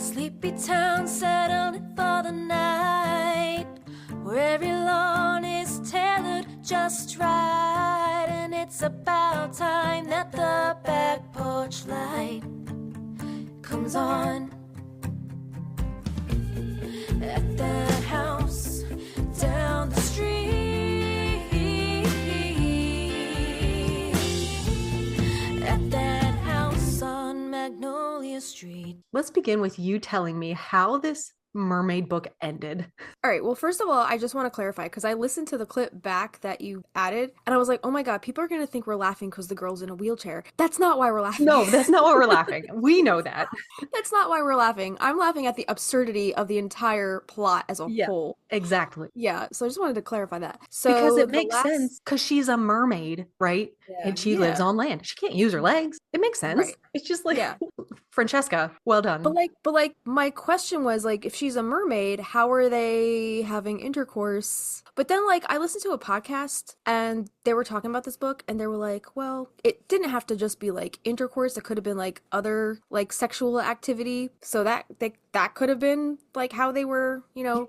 Sleepy town settled for the night, where every lawn is tailored just right. And it's about time that the back porch light comes on. At that house down the street, at that house on Magnolia Street. Let's begin with you telling me how this mermaid book ended. All right, well, first of all, I just want to clarify, because I listened to the clip back that you added, and I was like, oh my god, people are going to think we're laughing because the girl's in a wheelchair. That's not why we're laughing. No, that's not why we're laughing. We know that. That's not why we're laughing. I'm laughing at the absurdity of the entire plot as a whole. Exactly. Yeah, so I just wanted to clarify that. So because it makes sense, because she's a mermaid, right? Yeah. And she lives on land. She can't use her legs. It makes sense. Right. It's just like, Francesca, well done. But like, my question was, like, if she's a mermaid, how are they having intercourse? But then, like, I listened to a podcast and they were talking about this book, and they were like, well, it didn't have to just be like intercourse. It could have been like other like sexual activity. So that could have been like how they were,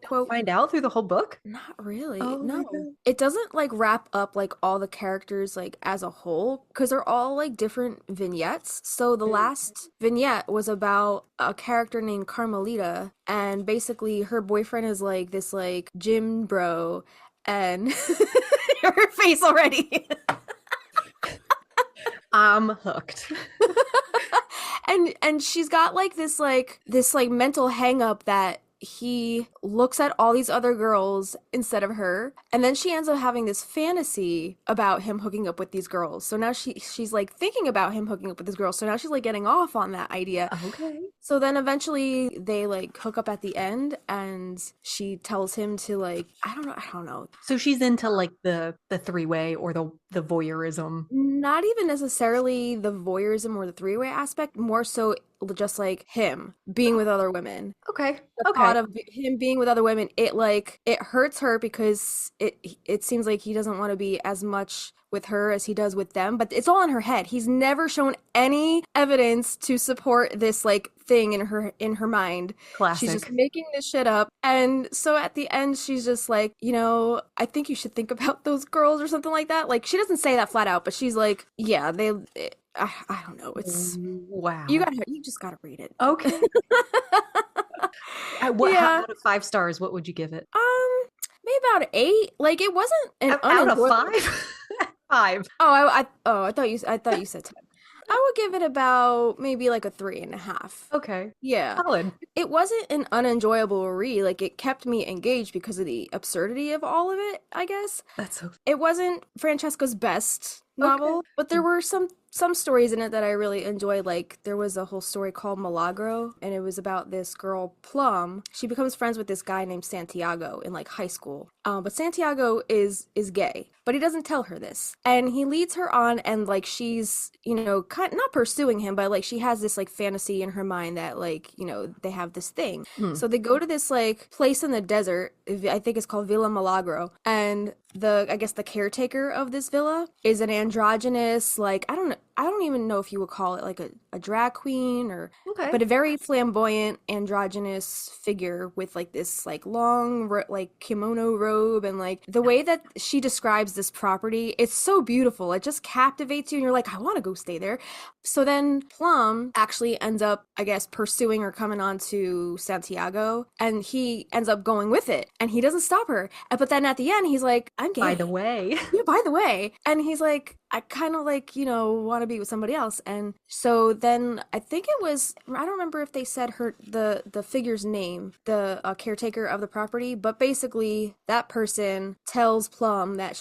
quote. Find out through the whole book? Not really. Oh, no. It doesn't like wrap up like all the characters like as a whole, because they're all like different vignettes. So the last vignette was about a character named Carmelita, and basically her boyfriend is like this like gym bro, and her face already. I'm hooked. and she's got like this mental hang up that he looks at all these other girls instead of her, and then she ends up having this fantasy about him hooking up with these girls. So now she's like thinking about him hooking up with this girl, so now she's like getting off on that idea. Okay. So then eventually they like hook up at the end, and she tells him to like I don't know. So she's into like the three-way or the voyeurism. Not even necessarily the voyeurism or the three-way aspect, more so just like him being with other women. Okay. The thought of him being with other women, it hurts her because it seems like he doesn't want to be as much with her as he does with them, but it's all in her head. He's never shown any evidence to support this like thing in her mind. Classic. She's just making this shit up. And so at the end she's just like, I think you should think about those girls or something like that. Like, she doesn't say that flat out, but she's like, yeah, I don't know. It's wow. You just gotta read it. Okay. How out of 5 stars, what would you give it? Maybe about 8. Like, it wasn't an out of 5. 5. I thought you said 10. I would give it about maybe like a 3.5. Okay. Yeah. Solid. It wasn't an unenjoyable read. Like, it kept me engaged because of the absurdity of all of it, I guess. That's so. It wasn't Francesca's best novel, but there were some stories in it that I really enjoyed. Like, there was a whole story called Milagro, and it was about this girl Plum. She becomes friends with this guy named Santiago in like high school. But Santiago is gay, but he doesn't tell her this, and he leads her on, and like she's kind not pursuing him, but like she has this like fantasy in her mind that like they have this thing. So they go to this like place in the desert. I think it's called Villa Milagro, and I guess the caretaker of this villa is an androgynous, like I don't even know if you would call it like a drag queen or but a very flamboyant androgynous figure with like this like long like kimono robe, and like the way that she describes this property, it's so beautiful. It just captivates you and you're like, I want to go stay there. So then Plum actually ends up, I guess, pursuing or coming on to Santiago, and he ends up going with it, and he doesn't stop her. But then at the end he's like, I'm gay. By the way. Yeah, by the way. And he's like, I kind of like, want to be with somebody else. And so then I think it was, I don't remember if they said the figure's name, the caretaker of the property, but basically that person tells Plum that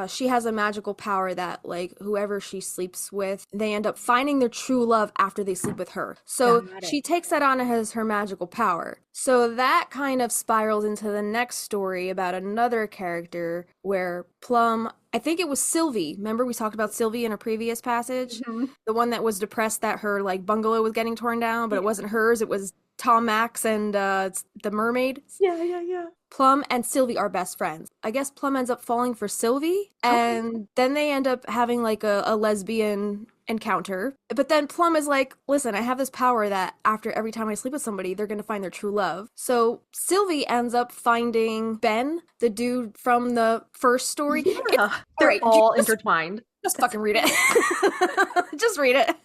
she has a magical power that like whoever she sleeps with, they end up finding their true love after they sleep with her. So she takes that on as her magical power. So that kind of spirals into the next story about another character where Plum, I think it was Sylvie. Remember we talked about Sylvie in a previous passage? Mm-hmm. The one that was depressed that her like bungalow was getting torn down, but it wasn't hers. It was Tom Max and the mermaid. Yeah. Plum and Sylvie are best friends. I guess Plum ends up falling for Sylvie, and then they end up having like a lesbian encounter. But then Plum is like, listen, I have this power that after every time I sleep with somebody, they're going to find their true love. So Sylvie ends up finding Ben, the dude from the first story. Yeah, they're all intertwined. Just fucking read it. Just read it.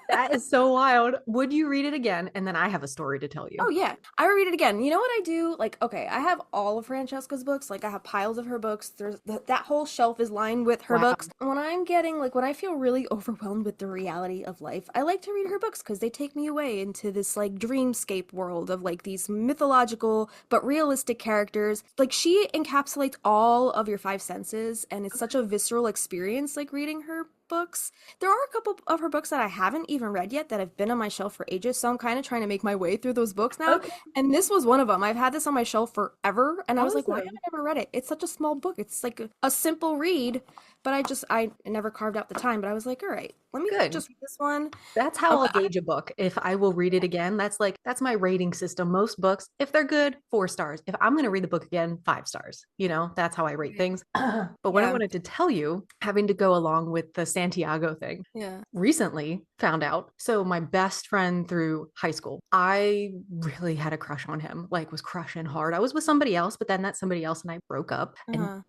That is so wild. Would you read it again? And then I have a story to tell you. Oh yeah, I would read it again. You know what I do? Like, okay, I have all of Francesca's books. Like, I have piles of her books. There's that whole shelf is lined with her books. When I'm getting when I feel really overwhelmed with the reality of life, I like to read her books because they take me away into this like dreamscape world of like these mythological but realistic characters. Like, she encapsulates all of your five senses, and it's such a visceral experience. Like reading her books. There are a couple of her books that I haven't even read yet that have been on my shelf for ages, so I'm kind of trying to make my way through those books now. Okay. And this was one of them. I've had this on my shelf forever, and I was like, why haven't I ever read it? It's such a small book. It's like a simple read, but I never carved out the time, but I was like, all right, let me just read this one. That's how I'll gauge a book. If I will read it again, that's my rating system. Most books, if they're good, 4 stars. If I'm going to read the book again, 5 stars. You know, that's how I rate things. But what I wanted to tell you, having to go along with the Santiago thing, recently found out. So my best friend through high school, I really had a crush on him, was crushing hard. I was with somebody else, but then that somebody else and I broke up,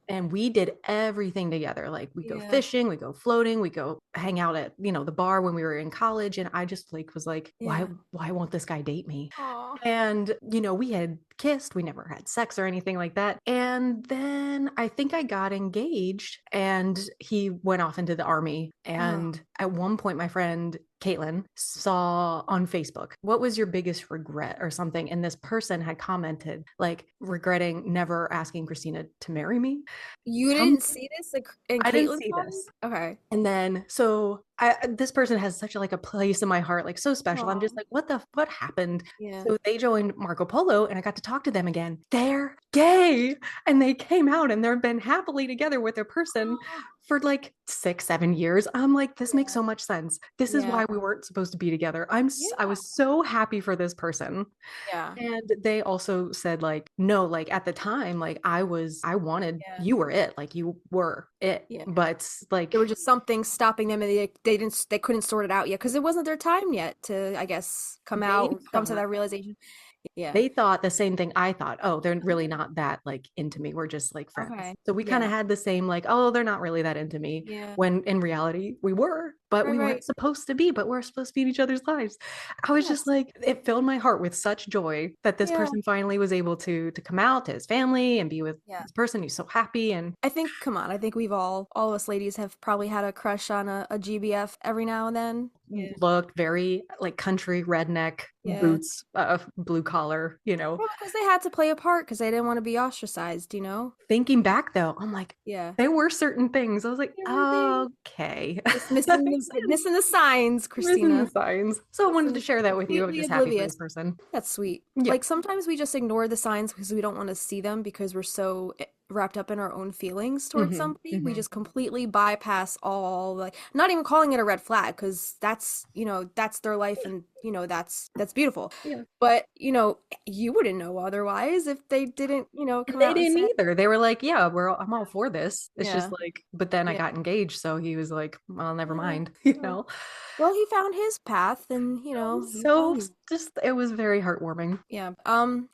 and we did everything together. Like, we go fishing, we go floating, we go hang out at, the bar when we were in college. And I just was like, why won't this guy date me? Aww. And, we had kissed, we never had sex or anything like that. And then I think I got engaged and he went off into the army. And at one point, my friend Caitlin saw on Facebook, what was your biggest regret or something? And this person had commented, regretting never asking Kristina to marry me. You didn't see this? I didn't see this. Okay. And then, this person has such a place in my heart, so special. Aww. I'm just like, what happened? Yeah. So they joined Marco Polo and I got to talk to them again. They're gay and they came out and they've been happily together with their person for 6-7 years. I'm like, this makes so much sense. This is why we weren't supposed to be together. I was so happy for this person. Yeah. And they also said no, at the time, I wanted, you were it. You were it. Yeah. But there was just something stopping them and they couldn't sort it out yet because it wasn't their time yet to, I guess, come to that realization. Yeah. They thought the same thing I thought. Oh, they're really not that into me. We're just friends. Okay. So we kind of had the same oh, they're not really that into me. Yeah. When in reality we were, but we weren't supposed to be, but we're supposed to be in each other's lives. I was just it filled my heart with such joy that this person finally was able to come out to his family and be with this person who's so happy. And I think, we've all of us ladies have probably had a crush on a GBF every now and then. Yeah. Looked very country redneck, boots, blue collar, Well, because they had to play a part because they didn't want to be ostracized, Thinking back though, I'm like, there were certain things. I was like, okay. Just missing the signs, Kristina. Missing the signs. So I wanted to share that with you. I'm just happy for this person. That's sweet. Yeah. Sometimes we just ignore the signs because we don't want to see them because we're so wrapped up in our own feelings towards somebody. We just completely bypass all not even calling it a red flag because that's their life and that's beautiful. Yeah. But you wouldn't know otherwise if they didn't they didn't either. They were like, I'm all for this. It's just but then I got engaged, so he was like, well, never mind. Well, he found his path and so it was very heartwarming. Yeah.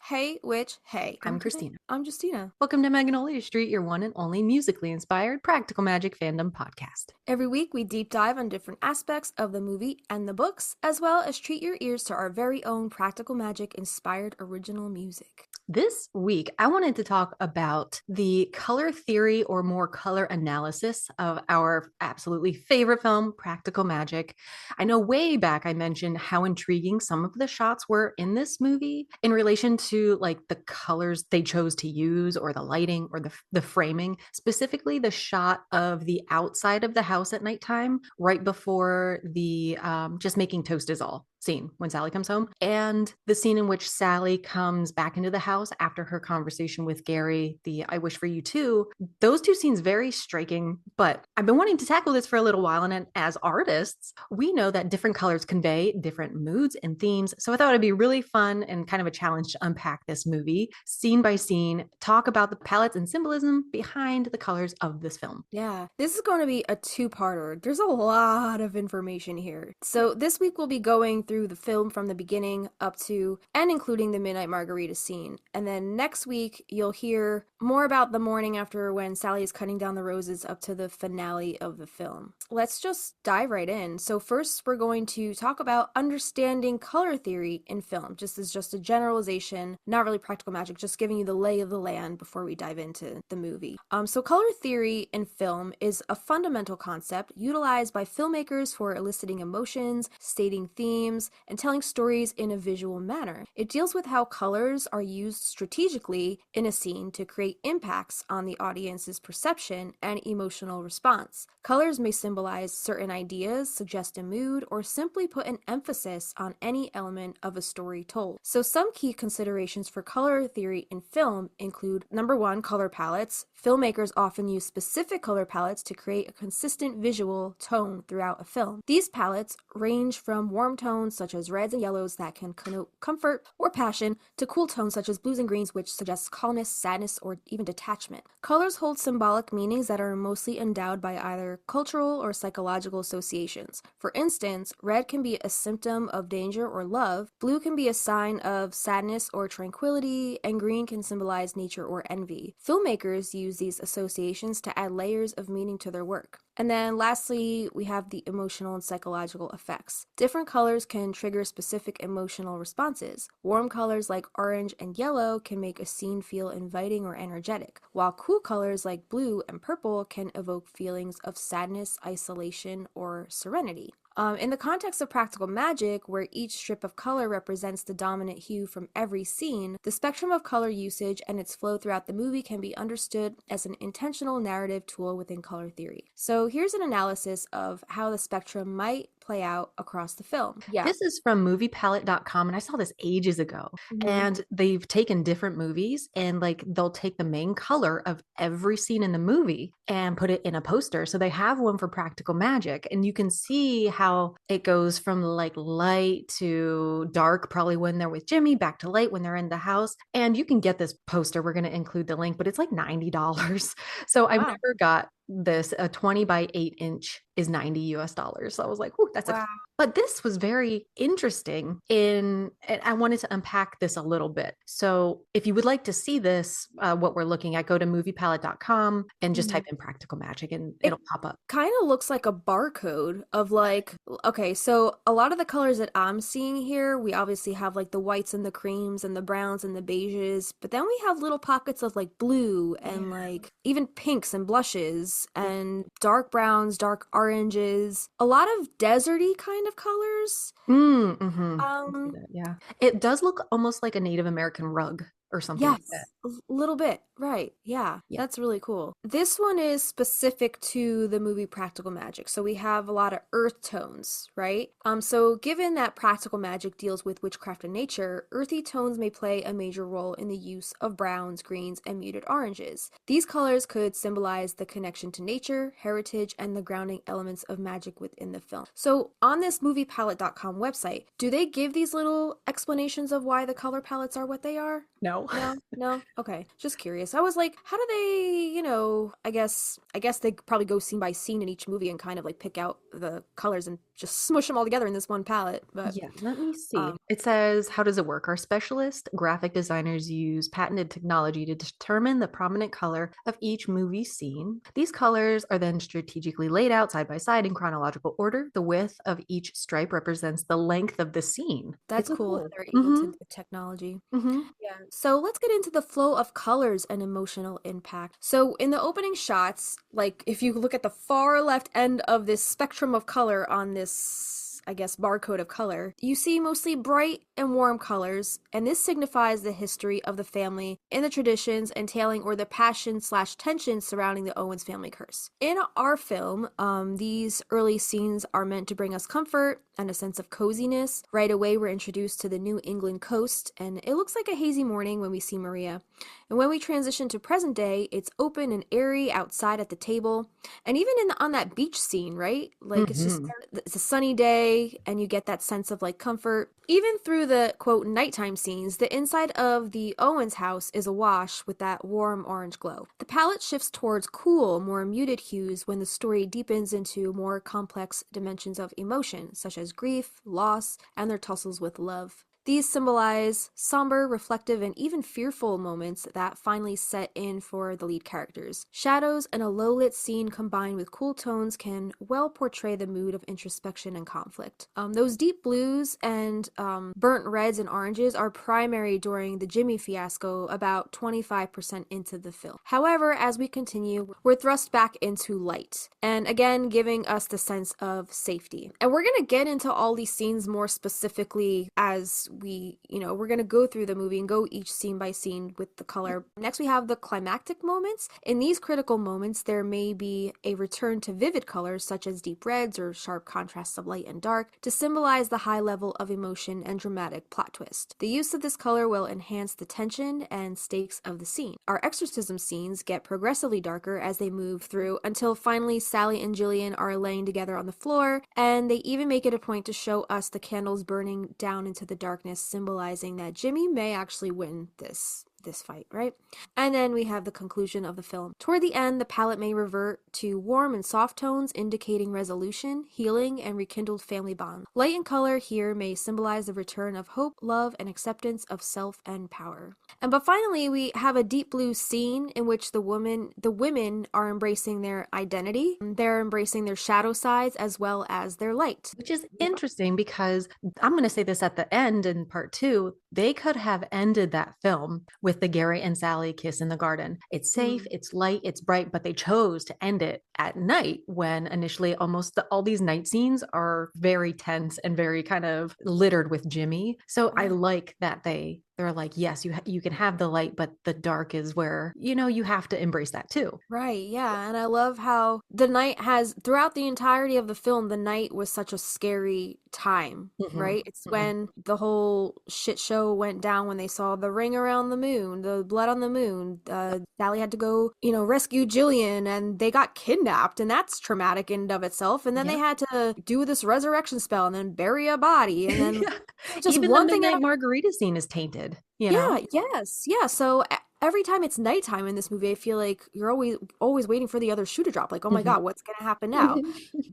Hey witch. Hey, I'm Kristina. I'm Justina. Welcome to Magnolia Street, your one and only musically inspired practical magic fandom podcast. Every week we deep dive on different aspects of the movie and the books, as well as treat your ears to our very own practical magic inspired original music. This week, I wanted to talk about the color theory or more color analysis of our absolutely favorite film, Practical Magic. I know way back I mentioned how intriguing some of the shots were in this movie in relation to the colors they chose to use or the lighting or the framing, specifically the shot of the outside of the house at nighttime, right before the just making toast is all. scene when Sally comes home, and the scene in which Sally comes back into the house after her conversation with Gary, the I wish for you too. Those two scenes very striking, but I've been wanting to tackle this for a little while, and as artists, we know that different colors convey different moods and themes. So I thought it'd be really fun and kind of a challenge to unpack this movie scene by scene, talk about the palettes and symbolism behind the colors of this film. Yeah, this is going to be a two-parter. There's a lot of information here. So this week we'll be going through the film from the beginning up to and including the Midnight Margarita scene. And then next week you'll hear more about the morning after when Sally is cutting down the roses up to the finale of the film. Let's just dive right in. So first we're going to talk about understanding color theory in film, just a generalization, not really practical magic, just giving you the lay of the land before we dive into the movie. So color theory in film is a fundamental concept utilized by filmmakers for eliciting emotions, stating themes, and telling stories in a visual manner. It deals with how colors are used strategically in a scene to create impacts on the audience's perception and emotional response. Colors may symbolize certain ideas, suggest a mood, or simply put an emphasis on any element of a story told. So some key considerations for color theory in film include, number one, color palettes. Filmmakers often use specific color palettes to create a consistent visual tone throughout a film. These palettes range from warm tones such as reds and yellows that can connote comfort or passion to cool tones such as blues and greens which suggest calmness, sadness, or even detachment. Colors hold symbolic meanings that are mostly endowed by either cultural or psychological associations. For instance, red can be a symptom of danger or love, blue can be a sign of sadness or tranquility, and green can symbolize nature or envy. Filmmakers use these associations to add layers of meaning to their work. And then lastly, we have the emotional and psychological effects. Different colors can trigger specific emotional responses. Warm colors like orange and yellow can make a scene feel inviting or energetic, while cool colors like blue and purple can evoke feelings of sadness, isolation, or serenity. In the context of practical magic, where each strip of color represents the dominant hue from every scene, the spectrum of color usage and its flow throughout the movie can be understood as an intentional narrative tool within color theory. So here's an analysis of how the spectrum might play out across the film. Yeah. This is from moviepalette.com, and I saw this ages ago. And they've taken different movies and like they'll take the main color of every scene in the movie and put it in a poster. So they have one for practical magic, and you can see how it goes from like light to dark, probably when they're with Jimmy, back to light when they're in the house. And you can get this poster. We're going to include the link, but it's like $90. So I've never got this. A 20 by 8-inch is $90. So I was like, oh, that's but this was very interesting and I wanted to unpack this a little bit. So if you would like to see this, what we're looking at, go to moviepalette.com and just type in practical magic and it'll pop up. Kind of looks like a barcode of like, okay, so a lot of the colors that I'm seeing here, we obviously have like the whites and the creams and the browns and the beiges, but then we have little pockets of like blue and like even pinks and blushes and dark browns, dark oranges, a lot of deserty kind of colors. Yeah, it does look almost like a Native American rug or something like that. A little bit, right? Yeah, that's really cool. This one is specific to the movie Practical Magic, so we have a lot of earth tones, right? So given that practical magic deals with witchcraft and nature, earthy tones may play a major role in the use of browns, greens, and muted oranges. These colors could symbolize the connection to nature, heritage, and the grounding elements of magic within the film. So on this moviepalette.com website, do they give these little explanations of why the color palettes are what they are? No. No. Okay. Just curious. I was like, how do they, I guess they probably go scene by scene in each movie and kind of like pick out the colors and just smush them all together in this one palette. But yeah, let me see. It says, how does it work? Our specialist graphic designers use patented technology to determine the prominent color of each movie scene. These colors are then strategically laid out side by side in chronological order. The width of each stripe represents the length of the scene. That's cool. They're able to do technology. Yeah. So let's get into the flow of colors and emotional impact. So in the opening shots, like if you look at the far left end of this spectrum of color on this I guess, barcode of color, you see mostly bright and warm colors, and this signifies the history of the family and the traditions entailing or the passion/tension surrounding the Owens family curse. In our film, these early scenes are meant to bring us comfort and a sense of coziness. Right away, we're introduced to the New England coast, and it looks like a hazy morning when we see Maria. And when we transition to present day, it's open and airy outside at the table, and even on that beach scene, right? Like it's a sunny day, and you get that sense of like comfort. Even through the quote nighttime scenes, the inside of the Owens house is awash with that warm orange glow. The palette shifts towards cool, more muted hues when the story deepens into more complex dimensions of emotion, such as grief, loss, and their tussles with love. These symbolize somber, reflective, and even fearful moments that finally set in for the lead characters. Shadows and a low-lit scene combined with cool tones can well portray the mood of introspection and conflict. Those deep blues and burnt reds and oranges are primary during the Jimmy fiasco about 25% into the film. However, as we continue, we're thrust back into light, and again giving us the sense of safety. And we're going to get into all these scenes more specifically as we're going to go through the movie and go each scene by scene with the color. Next, we have the climactic moments. In these critical moments, there may be a return to vivid colors such as deep reds or sharp contrasts of light and dark to symbolize the high level of emotion and dramatic plot twist. The use of this color will enhance the tension and stakes of the scene. Our exorcism scenes get progressively darker as they move through until finally Sally and Gillian are laying together on the floor, and they even make it a point to show us the candles burning down into the darkness, symbolizing that Jimmy may actually win this fight, right? And then we have the conclusion of the film. Toward the end, the palette may revert to warm and soft tones, indicating resolution, healing, and rekindled family bond. Light and color here may symbolize the return of hope, love, and acceptance of self and power. But finally, we have a deep blue scene in which the women are embracing their identity. They're embracing their shadow sides as well as their light. Which is interesting because I'm going to say this at the end in part 2, they could have ended that film with the Gary and Sally kiss in the garden. It's safe, it's light, it's bright, but they chose to end it at night when initially all these night scenes are very tense and very kind of littered with Jimmy. So I like that they're like, yes, you can have the light, but the dark is where, you have to embrace that too. Right, yeah. And I love how the night throughout the entirety of the film, the night was such a scary time, right? It's when the whole shit show went down, when they saw the ring around the moon, the blood on the moon. Sally had to go, rescue Gillian, and they got kidnapped, and that's traumatic in and of itself. And then they had to do this resurrection spell and then bury a body. And then just even one the thing midnight margarita scene is tainted. Yeah, yes, yeah. So every time it's nighttime in this movie, I feel like you're always waiting for the other shoe to drop. Like, oh my God, what's gonna happen now?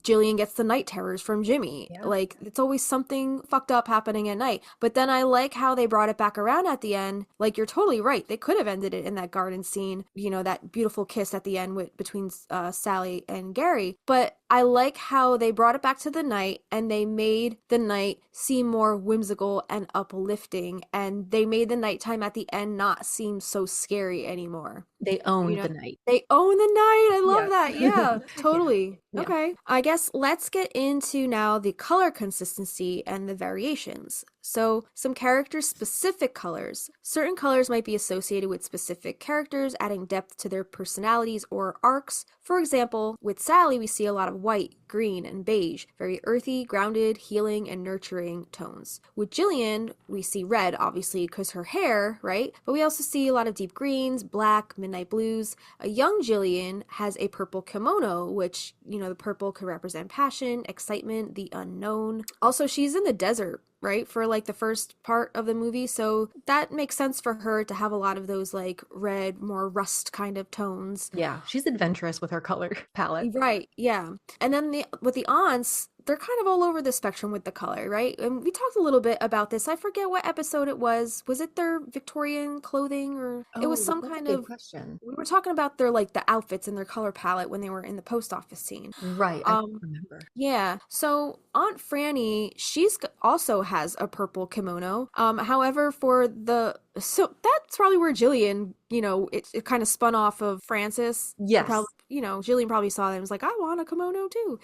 Jillian gets the night terrors from Jimmy. Yeah. Like, it's always something fucked up happening at night. But then I like how they brought it back around at the end. Like, you're totally right. They could have ended it in that garden scene, that beautiful kiss at the end between Sally and Gary. But I like how they brought it back to the night, and they made the night seem more whimsical and uplifting, and they made the nighttime at the end not seem so scary anymore. They own the night. They own the night. I love that. Yeah, totally. Yeah. Okay. I guess let's get into now the color consistency and the variations. So some character-specific colors. Certain colors might be associated with specific characters, adding depth to their personalities or arcs. For example, with Sally, we see a lot of white, green, and beige, very earthy, grounded, healing, and nurturing tones. With Gillian, we see red, obviously, because her hair, right? But we also see a lot of deep greens, black, midnight blues. A young Gillian has a purple kimono, which, the purple could represent passion, excitement, the unknown. Also, she's in the desert, right, for like the first part of the movie, so that makes sense for her to have a lot of those like red, more rust kind of tones. Yeah, she's adventurous with her color palette. Right, yeah. And then with the aunts, they're kind of all over the spectrum with the color, right? And we talked a little bit about this. I forget what episode it was. Was it their Victorian clothing, or it was some kind of question. We were talking about their the outfits and their color palette when they were in the post office scene. Right, I remember. Yeah. So Aunt Franny, she's also has a purple kimono. However, for the So that's probably where Gillian, it kind of spun off of Francis. Yes. Probably, Gillian probably saw that and was like, I want a kimono too.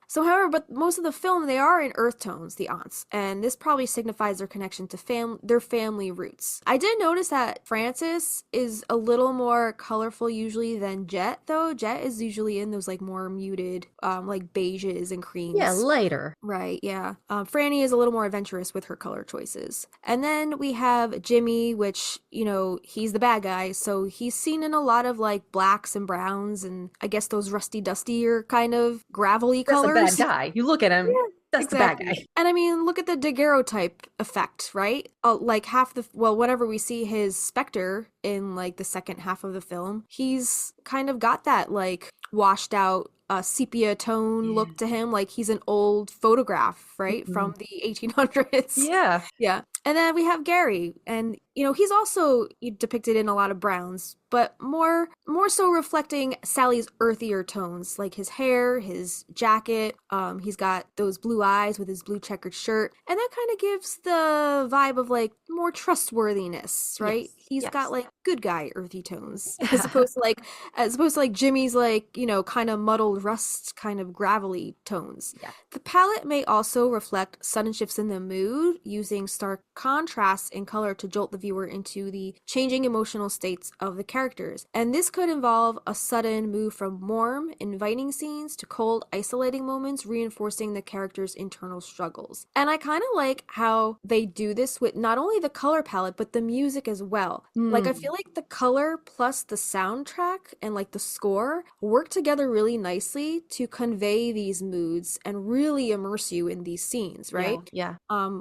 So, however, but most of the film, they are in earth tones, the aunts, and this probably signifies their connection to their family roots. I did notice that Francis is a little more colorful usually than Jet, though. Jet is usually in those like more muted, like beiges and creams. Yeah, lighter. Right, yeah. Franny is a little more adventurous with her color choices. And then we have Jimmy, which, he's the bad guy, so he's seen in a lot of like blacks and browns and I guess those rusty dustier kind of gravelly colors. Bad guy. You look at him, that's Exactly. the bad guy. And I mean, look at the daguerreotype effect, right? Like whenever we see his specter in like the second half of the film, he's kind of got that like washed out sepia tone look to him, like he's an old photograph, right? From the 1800s. Yeah. Yeah. And then we have Gary, and he's also depicted in a lot of browns, but more so reflecting Sally's earthier tones, like his hair, his jacket. He's got those blue eyes with his blue checkered shirt, and that kind of gives the vibe of like more trustworthiness, right? Yes. He's got like good guy earthy tones, as opposed to like Jimmy's like kind of muddled rust, kind of gravelly tones. Yeah. The palette may also reflect sudden shifts in the mood, using stark contrasts in color to jolt the viewer into the changing emotional states of the characters. And this could involve a sudden move from warm, inviting scenes to cold, isolating moments, reinforcing the character's internal struggles. And I kind of like how they do this with not only the color palette, but the music as well. Like, I feel like the color plus the soundtrack and like the score work together really nicely to convey these moods and really immerse you in these scenes, right? Yeah.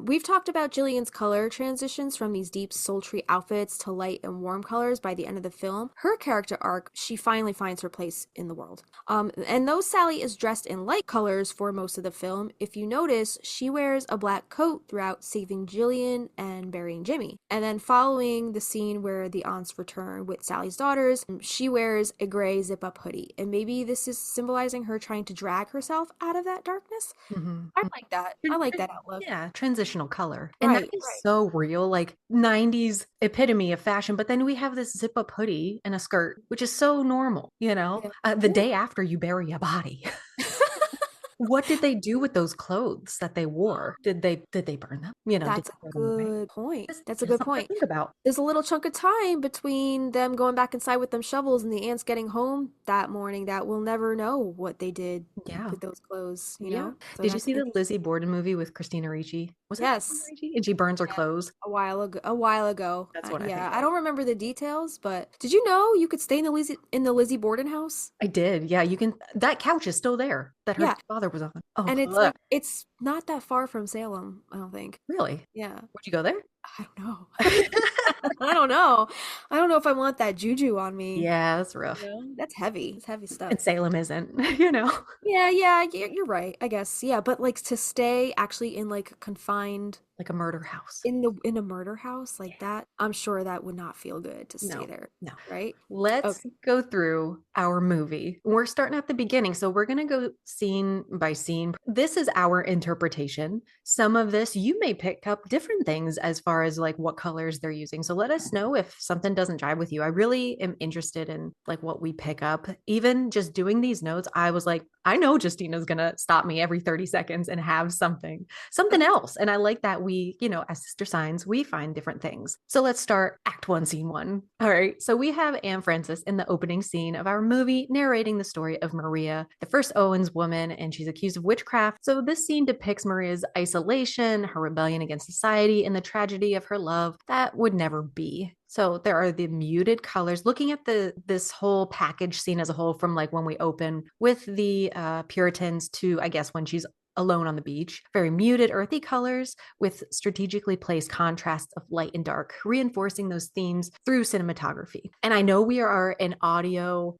We've talked about Gillian's color transitions from these deep, sultry outfits to light and warm colors by the end of the film. Her character arc, she finally finds her place in the world. And though Sally is dressed in light colors for most of the film, if you notice, she wears a black coat throughout saving Gillian and burying Jimmy. And then following the scene where the aunts return with Sally's daughters, she wears a gray zip-up hoodie. And maybe this is symbolizing her trying to drag herself out of that darkness. I like that. I like that outlook. Yeah, transitional color. And Right, that is so real, like 90s epitome of fashion. But then we have this zip-up hoodie and a skirt, which is so normal, the day after you bury a body. What did they do with those clothes that they wore? Did they burn them? That's a good point. That's a good point. Think about. There's a little chunk of time between them going back inside with them shovels and the ants getting home that morning that we'll never know what they did with those clothes, you know? So Did you see the Lizzie Borden movie with Kristina Ricci? Was it Yes. Christina Ricci? And she burns her clothes. a while ago. That's what I yeah, think. I don't remember the details, but did you know you could stay in the Lizzie Borden house? I did. Yeah, you can. That couch is still there that her father was on. Oh, And it's not that far from Salem, I don't think. really? Yeah. Would you go there? I don't know. I don't know. I don't know if I want that juju on me. Yeah, that's rough. That's heavy. It's heavy stuff. And Salem isn't, Yeah, you're right, I guess. Yeah, but like to stay actually in like confined like a murder house. in a murder house like that, I'm sure that would not feel good to stay there. No. Right? Let's go through our movie. We're starting at the beginning, so we're going to go scene by scene. This is our interpretation. Some of this, you may pick up different things as far as like what colors they're using. So let us know if something doesn't jive with you. I really am interested in like what we pick up. Even just doing these notes, I was like, I know Justina's going to stop me every 30 seconds and have something else. And I like that we, as sister signs, we find different things. So let's start Act 1, Scene 1. All right. So we have Anne Francis in the opening scene of our movie narrating the story of Maria, the first Owens woman, and she's accused of witchcraft. So this scene depicts Maria's isolation, her rebellion against society, and the tragedy of her love that would never be. So there are the muted colors. Looking at this whole package scene as a whole, from like when we open with the Puritans to, I guess, when she's alone on the beach, very muted earthy colors with strategically placed contrasts of light and dark, reinforcing those themes through cinematography. And I know we are an audio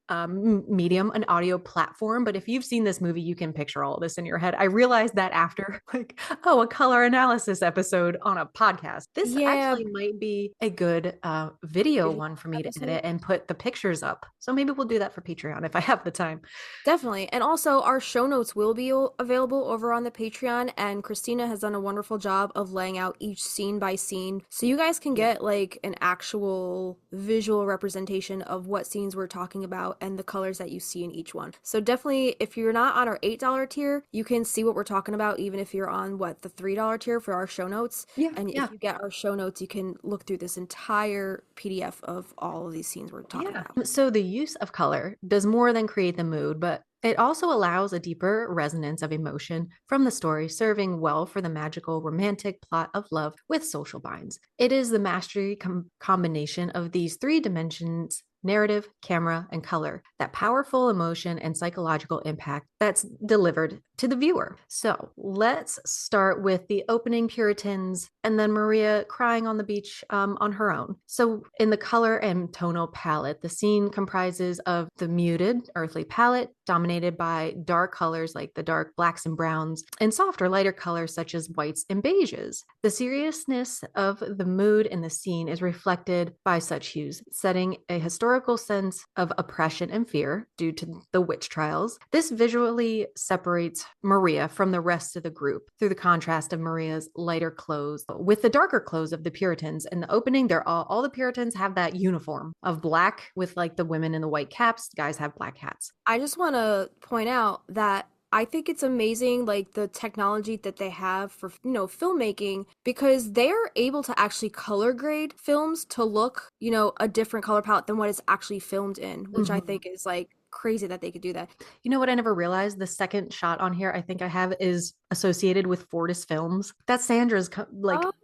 medium, an audio platform, but if you've seen this movie, you can picture all of this in your head. I realized that after a color analysis episode on a podcast. This actually might be a good video one for me to edit and put the pictures up. So maybe we'll do that for Patreon if I have the time. Definitely. And also our show notes will be available over over on the Patreon, and Kristina has done a wonderful job of laying out each scene by scene, so you guys can get like an actual visual representation of what scenes we're talking about and the colors that you see in each one. So definitely, if you're not on our $8 tier, you can see what we're talking about, even if you're on the $3 tier for our show notes. And if you get our show notes, you can look through this entire PDF of all of these scenes we're talking about. So the use of color does more than create the mood, but it also allows a deeper resonance of emotion from the story, serving well for the magical romantic plot of love with social binds. It is the mastery combination of these three dimensions: narrative, camera, and color, that powerful emotion and psychological impact that's delivered to the viewer. So let's start with the opening Puritans and then Maria crying on the beach on her own. So in the color and tonal palette, the scene comprises of the muted earthly palette dominated by dark colors like the dark blacks and browns and softer lighter colors such as whites and beiges. The seriousness of the mood in the scene is reflected by such hues, setting a historical sense of oppression and fear due to the witch trials. This visually separates Maria from the rest of the group through the contrast of Maria's lighter clothes with the darker clothes of the Puritans. In the opening, they're all the Puritans have that uniform of black with like the women in the white caps, the guys have black hats. I just want to point out that I think it's amazing, like the technology that they have for, filmmaking, because they're able to actually color grade films to look, a different color palette than what it's actually filmed in, which I think is like crazy that they could do that. You know what I never realized? The second shot on here I think I have is associated with Fortis Films. That's Sandra's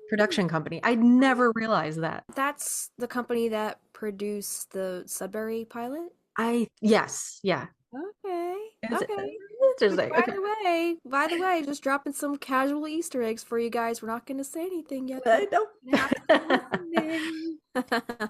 production company. I never realized that. That's the company that produced the Sudbury pilot? Yes. Yeah. Okay. Interesting. By the way, just dropping some casual Easter eggs for you guys. We're not going to say anything yet. I know.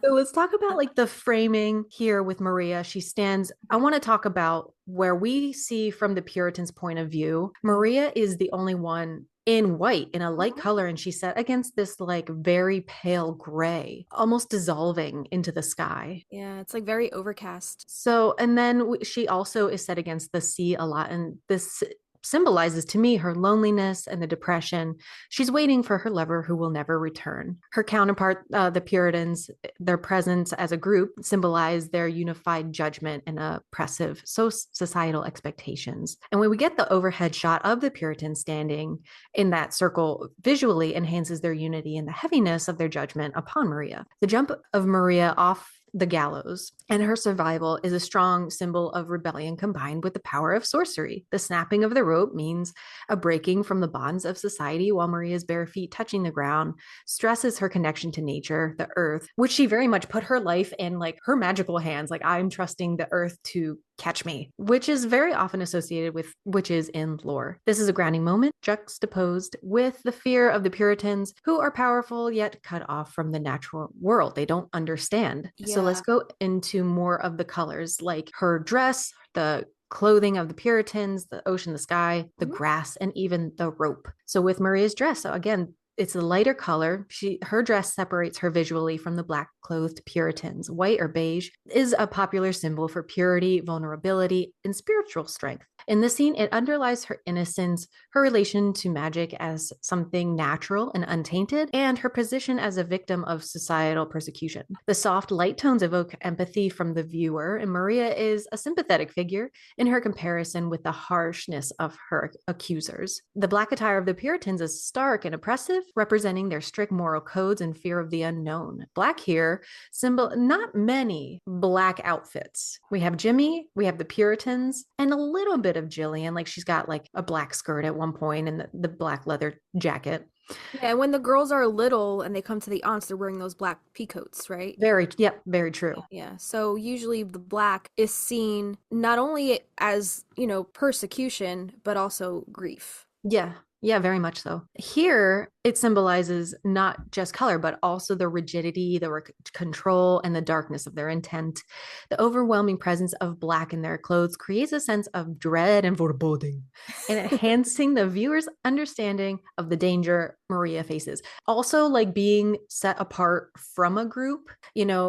So let's talk about like the framing here with Maria. She stands. I want to talk about where we see from the Puritans' point of view. Maria is the only one in white, in a light color, and she's set against this like very pale gray, almost dissolving into the sky. Yeah, it's like very overcast. So, and then she also is set against the sea a lot, and this symbolizes to me her loneliness and the depression. She's waiting for her lover who will never return. Her counterpart, the Puritans, their presence as a group symbolize their unified judgment and oppressive societal expectations. And when we get the overhead shot of the Puritans standing in that circle, visually enhances their unity and the heaviness of their judgment upon Maria. The jump of Maria off the gallows and her survival is a strong symbol of rebellion combined with the power of sorcery. The snapping of the rope means a breaking from the bonds of society, while Maria's bare feet touching the ground stresses her connection to nature, the earth, which she very much put her life in like her magical hands. Like, I'm trusting the earth to catch me, which is very often associated with witches in lore. This is a grounding moment juxtaposed with the fear of the Puritans, who are powerful yet cut off from the natural world. They don't understand. Yeah. So let's go into more of the colors, like her dress, the clothing of the Puritans, the ocean, the sky, the grass, and even the rope. So with Maria's dress, so again, it's a lighter color. Her dress separates her visually from the black clothed Puritans. White or beige is a popular symbol for purity, vulnerability, and spiritual strength. In the scene, it underlies her innocence, her relation to magic as something natural and untainted, and her position as a victim of societal persecution. The soft light tones evoke empathy from the viewer, and Maria is a sympathetic figure in her comparison with the harshness of her accusers. The black attire of the Puritans is stark and oppressive, representing their strict moral codes and fear of the unknown. Black here not many black outfits. We have Jimmy, we have the Puritans, and a little bit of Gillian. Like, she's got like a black skirt at one point and the black leather jacket. Yeah, and when the girls are little and they come to the aunts, they're wearing those black peacoats, right? Very true. Yeah. So usually the black is seen not only as, persecution, but also grief. Yeah, very much so. Here, It symbolizes not just color, but also the rigidity, the control, and the darkness of their intent. The overwhelming presence of black in their clothes creates a sense of dread and foreboding, and enhancing the viewer's understanding of the danger Maria faces. Also, like being set apart from a group,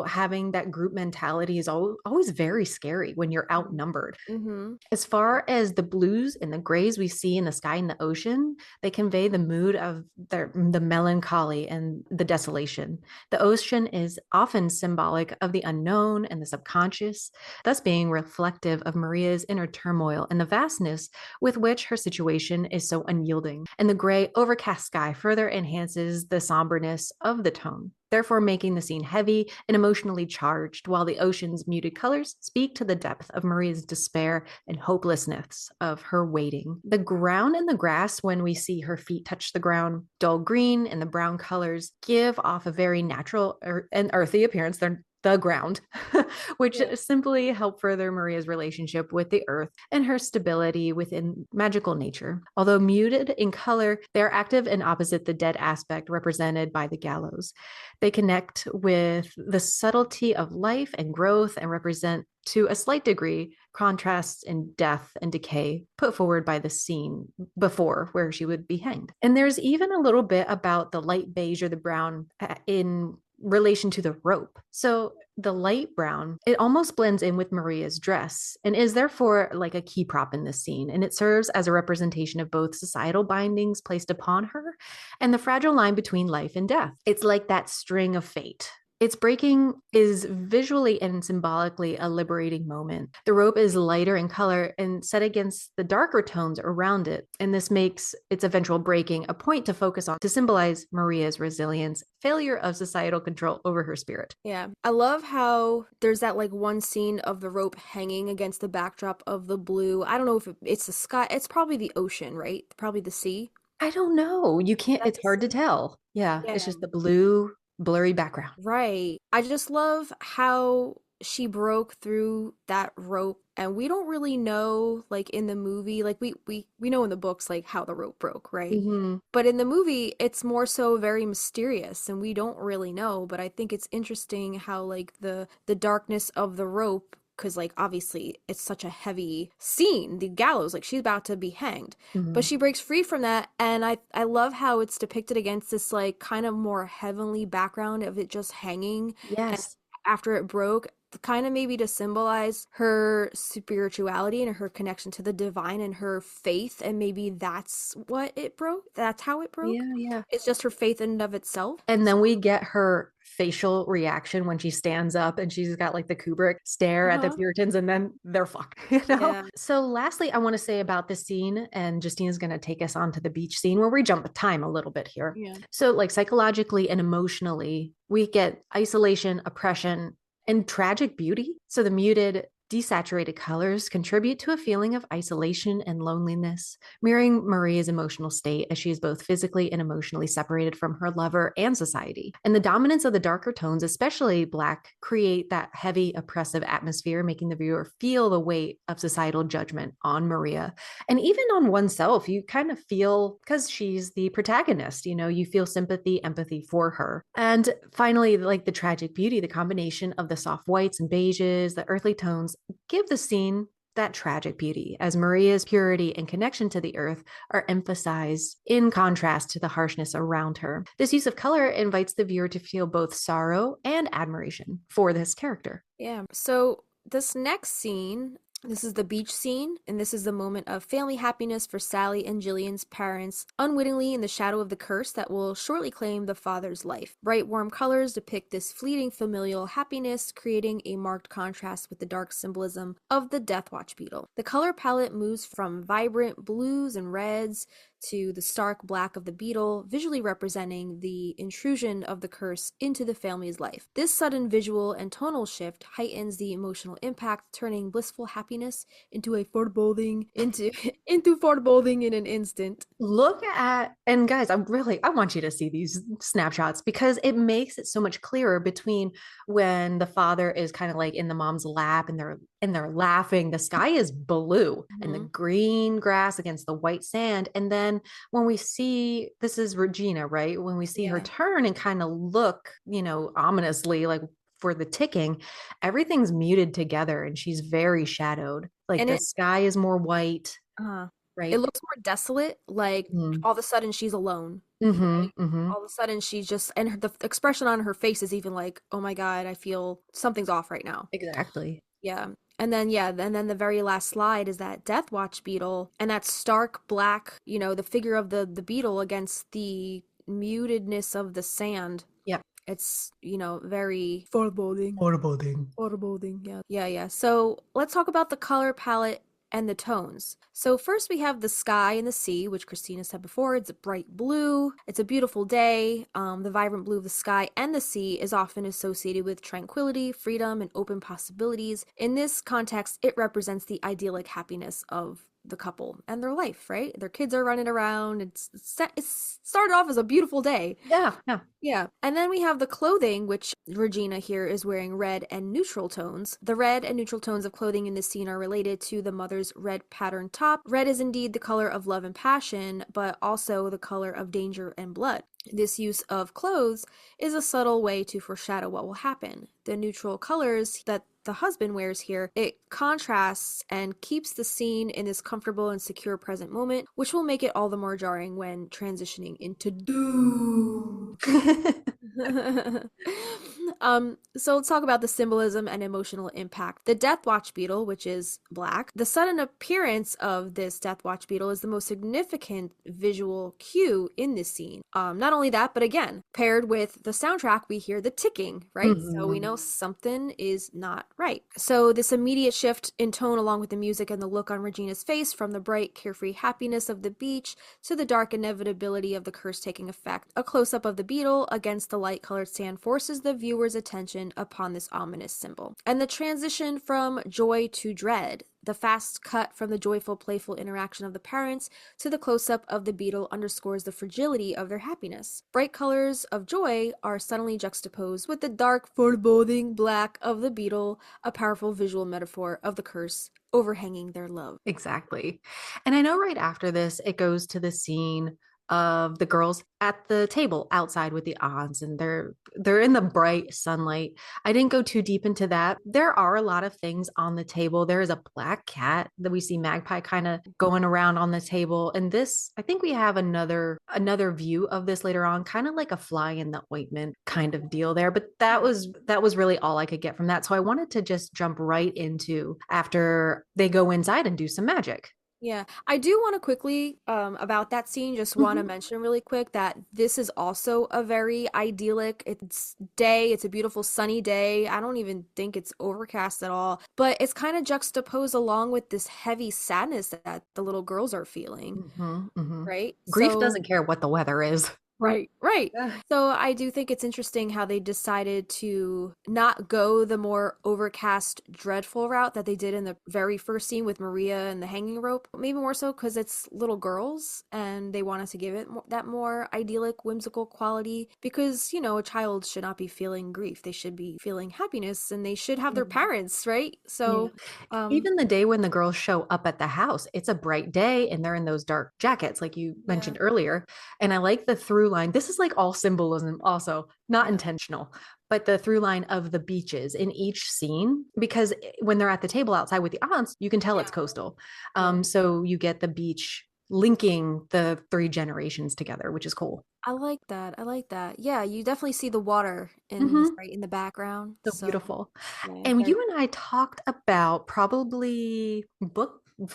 having that group mentality is always very scary when you're outnumbered. Mm-hmm. As far as the blues and the grays we see in the sky and the ocean, they convey the mood of the melancholy and the desolation. The ocean is often symbolic of the unknown and the subconscious, thus being reflective of Maria's inner turmoil and the vastness with which her situation is so unyielding. And the gray, overcast sky further enhances the somberness of the tone, therefore making the scene heavy and emotionally charged, while the ocean's muted colors speak to the depth of Maria's despair and hopelessness of her waiting. The ground and the grass, when we see her feet touch the ground, dull green and the brown colors give off a very natural and earthy appearance. They're the ground, which simply help further Maria's relationship with the earth and her stability within magical nature. Although muted in color, they're active and opposite the dead aspect represented by the gallows. They connect with the subtlety of life and growth and represent, to a slight degree, contrasts in death and decay put forward by the scene before where she would be hanged. And there's even a little bit about the light beige or the brown in relation to the rope. So the light brown, it almost blends in with Maria's dress and is therefore like a key prop in this scene. And it serves as a representation of both societal bindings placed upon her and the fragile line between life and death. It's like that string of fate. Its breaking is visually and symbolically a liberating moment. The rope is lighter in color and set against the darker tones around it, and this makes its eventual breaking a point to focus on to symbolize Maria's resilience, failure of societal control over her spirit. Yeah. I love how there's that like one scene of the rope hanging against the backdrop of the blue. I don't know if it's the sky. It's probably the ocean, right? Probably the sea. I don't know. You can't, it's hard to tell. Yeah, it's just the blue blurry background. Right. I just love how she broke through that rope, and we don't really know, like in the movie, like we know in the books like how the rope broke, right? Mm-hmm. But in the movie it's more so very mysterious and we don't really know. But I think it's interesting how like the darkness of the rope, because like obviously it's such a heavy scene, the gallows, like she's about to be hanged, but she breaks free from that. And I love how it's depicted against this like kind of more heavenly background of it just hanging. Yes. And after it broke, kind of maybe to symbolize her spirituality and her connection to the divine and her faith, and maybe that's what it broke, that's how it broke. Yeah. It's just her faith in and of itself. And then we get her facial reaction when she stands up and she's got like the Kubrick stare at the Puritans, and then they're fucked, Yeah. So lastly, I want to say about this scene, and Justina's going to take us on to the beach scene where we jump time a little bit here. Yeah. So like psychologically and emotionally, we get isolation, oppression, and tragic beauty. So the muted, desaturated colors contribute to a feeling of isolation and loneliness, mirroring Maria's emotional state as she is both physically and emotionally separated from her lover and society. And the dominance of the darker tones, especially black, create that heavy, oppressive atmosphere, making the viewer feel the weight of societal judgment on Maria. And even on oneself, you kind of feel, because she's the protagonist, you feel sympathy, empathy for her. And finally, like the tragic beauty, the combination of the soft whites and beiges, the earthly tones, give the scene that tragic beauty, as Maria's purity and connection to the earth are emphasized in contrast to the harshness around her. This use of color invites the viewer to feel both sorrow and admiration for this character. Yeah. So this next scene, this is the beach scene, and this is the moment of family happiness for Sally and Gillian's parents, unwittingly in the shadow of the curse that will shortly claim the father's life. Bright, warm colors depict this fleeting familial happiness, creating a marked contrast with the dark symbolism of the Deathwatch beetle. The color palette moves from vibrant blues and reds to the stark black of the beetle, visually representing the intrusion of the curse into the family's life. This sudden visual and tonal shift heightens the emotional impact, turning blissful happiness into a foreboding into foreboding in an instant. Look at, and guys, I want you to see these snapshots because it makes it so much clearer between when the father is kind of like in the mom's lap and they're and they're laughing. The sky is blue and the Mhm. green grass against the white sand. And then when we see, this is Regina, right? When we see her Yeah. turn and kind of look, ominously, like for the ticking, everything's muted together and she's very shadowed. Like And the sky is more white, uh, it right? looks more desolate, like Mm-hmm. all of a sudden she's alone, Mm-hmm. right? Mm-hmm. All of a sudden she's just, and the expression on her face is even like, oh my God, I feel something's off right now. Exactly. Yeah. And then the very last slide is that Death Watch beetle and that stark black, the figure of the beetle against the mutedness of the sand. Yep. It's, very foreboding. Foreboding. Foreboding, yeah. Yeah, yeah. So let's talk about the color palette and the tones. So first we have the sky and the sea, which Kristina said before. It's a bright blue. It's a beautiful day. The vibrant blue of the sky and the sea is often associated with tranquility, freedom, and open possibilities. In this context, it represents the idyllic happiness of the couple and their life, right? Their kids are running around. It's started off as a beautiful day. Yeah. Yeah. Yeah. And then we have the clothing, which Regina here is wearing red and neutral tones. The red and neutral tones of clothing in this scene are related to the mother's red patterned top. Red is indeed the color of love and passion, but also the color of danger and blood. This use of clothes is a subtle way to foreshadow what will happen. The neutral colors that the husband wears here, it contrasts and keeps the scene in this comfortable and secure present moment, which will make it all the more jarring when transitioning into doom. So let's talk about the symbolism and emotional impact. The Death Watch beetle, which is black, the sudden appearance of this Death Watch beetle is the most significant visual cue in this scene. Not only that, but again, paired with the soundtrack, we hear the ticking, right? So we know something is not right. So this immediate shift in tone along with the music and the look on Regina's face, from the bright, carefree happiness of the beach to the dark inevitability of the curse taking effect. A close-up of the beetle against the light-colored sand forces the viewer's attention upon this ominous symbol. And the transition from joy to dread, the fast cut from the joyful, playful interaction of the parents to the close-up of the beetle underscores the fragility of their happiness. Bright colors of joy are suddenly juxtaposed with the dark, foreboding black of the beetle, a powerful visual metaphor of the curse overhanging their love. Exactly. And I know right after this, it goes to the scene of the girls at the table outside with the aunts, and they're in the bright sunlight. I didn't go too deep into that. There are a lot of things on the table. There is a black cat that we see Magpie kind of going around on the table. And this, I think we have another view of this later on, kind of like a fly in the ointment kind of deal there. But that was really all I could get from that. So I wanted to just jump right into after they go inside and do some magic. Yeah, I do want to quickly, about that scene, just want to mention really quick that this is also a very idyllic, it's a beautiful sunny day. I don't even think it's overcast at all, but it's kind of juxtaposed along with this heavy sadness that the little girls are feeling, right? Grief So, doesn't care what the weather is. right, right. Yeah. So I do think it's interesting how they decided to not go the more overcast, dreadful route that they did in the very first scene with Maria and the hanging rope. Maybe more so because it's little girls and they wanted to give it that more idyllic, whimsical quality. Because, a child should not be feeling grief. They should be feeling happiness and they should have their parents, right? So, Even the day when the girls show up at the house, it's a bright day and they're in those dark jackets, like you mentioned earlier. And I like the through line. This is like all symbolism, also not intentional, but the through line of the beaches in each scene, because when they're at the table outside with the aunts, you can tell it's coastal. So you get the beach linking the three generations together, which is cool. I like that. I like that. Yeah, you definitely see the water right in the background. So beautiful. Yeah, And you and I talked about probably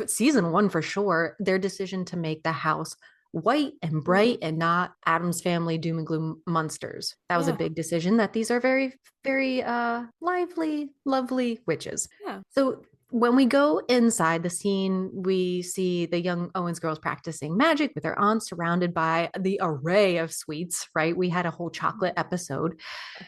season 1 for sure, their decision to make the house white and bright and not Adam's family doom and gloom monsters. That was a big decision, that these are very, very lively, lovely witches. Yeah. So when we go inside the scene, we see the young Owens girls practicing magic with their aunts, surrounded by the array of sweets, right? We had a whole chocolate episode.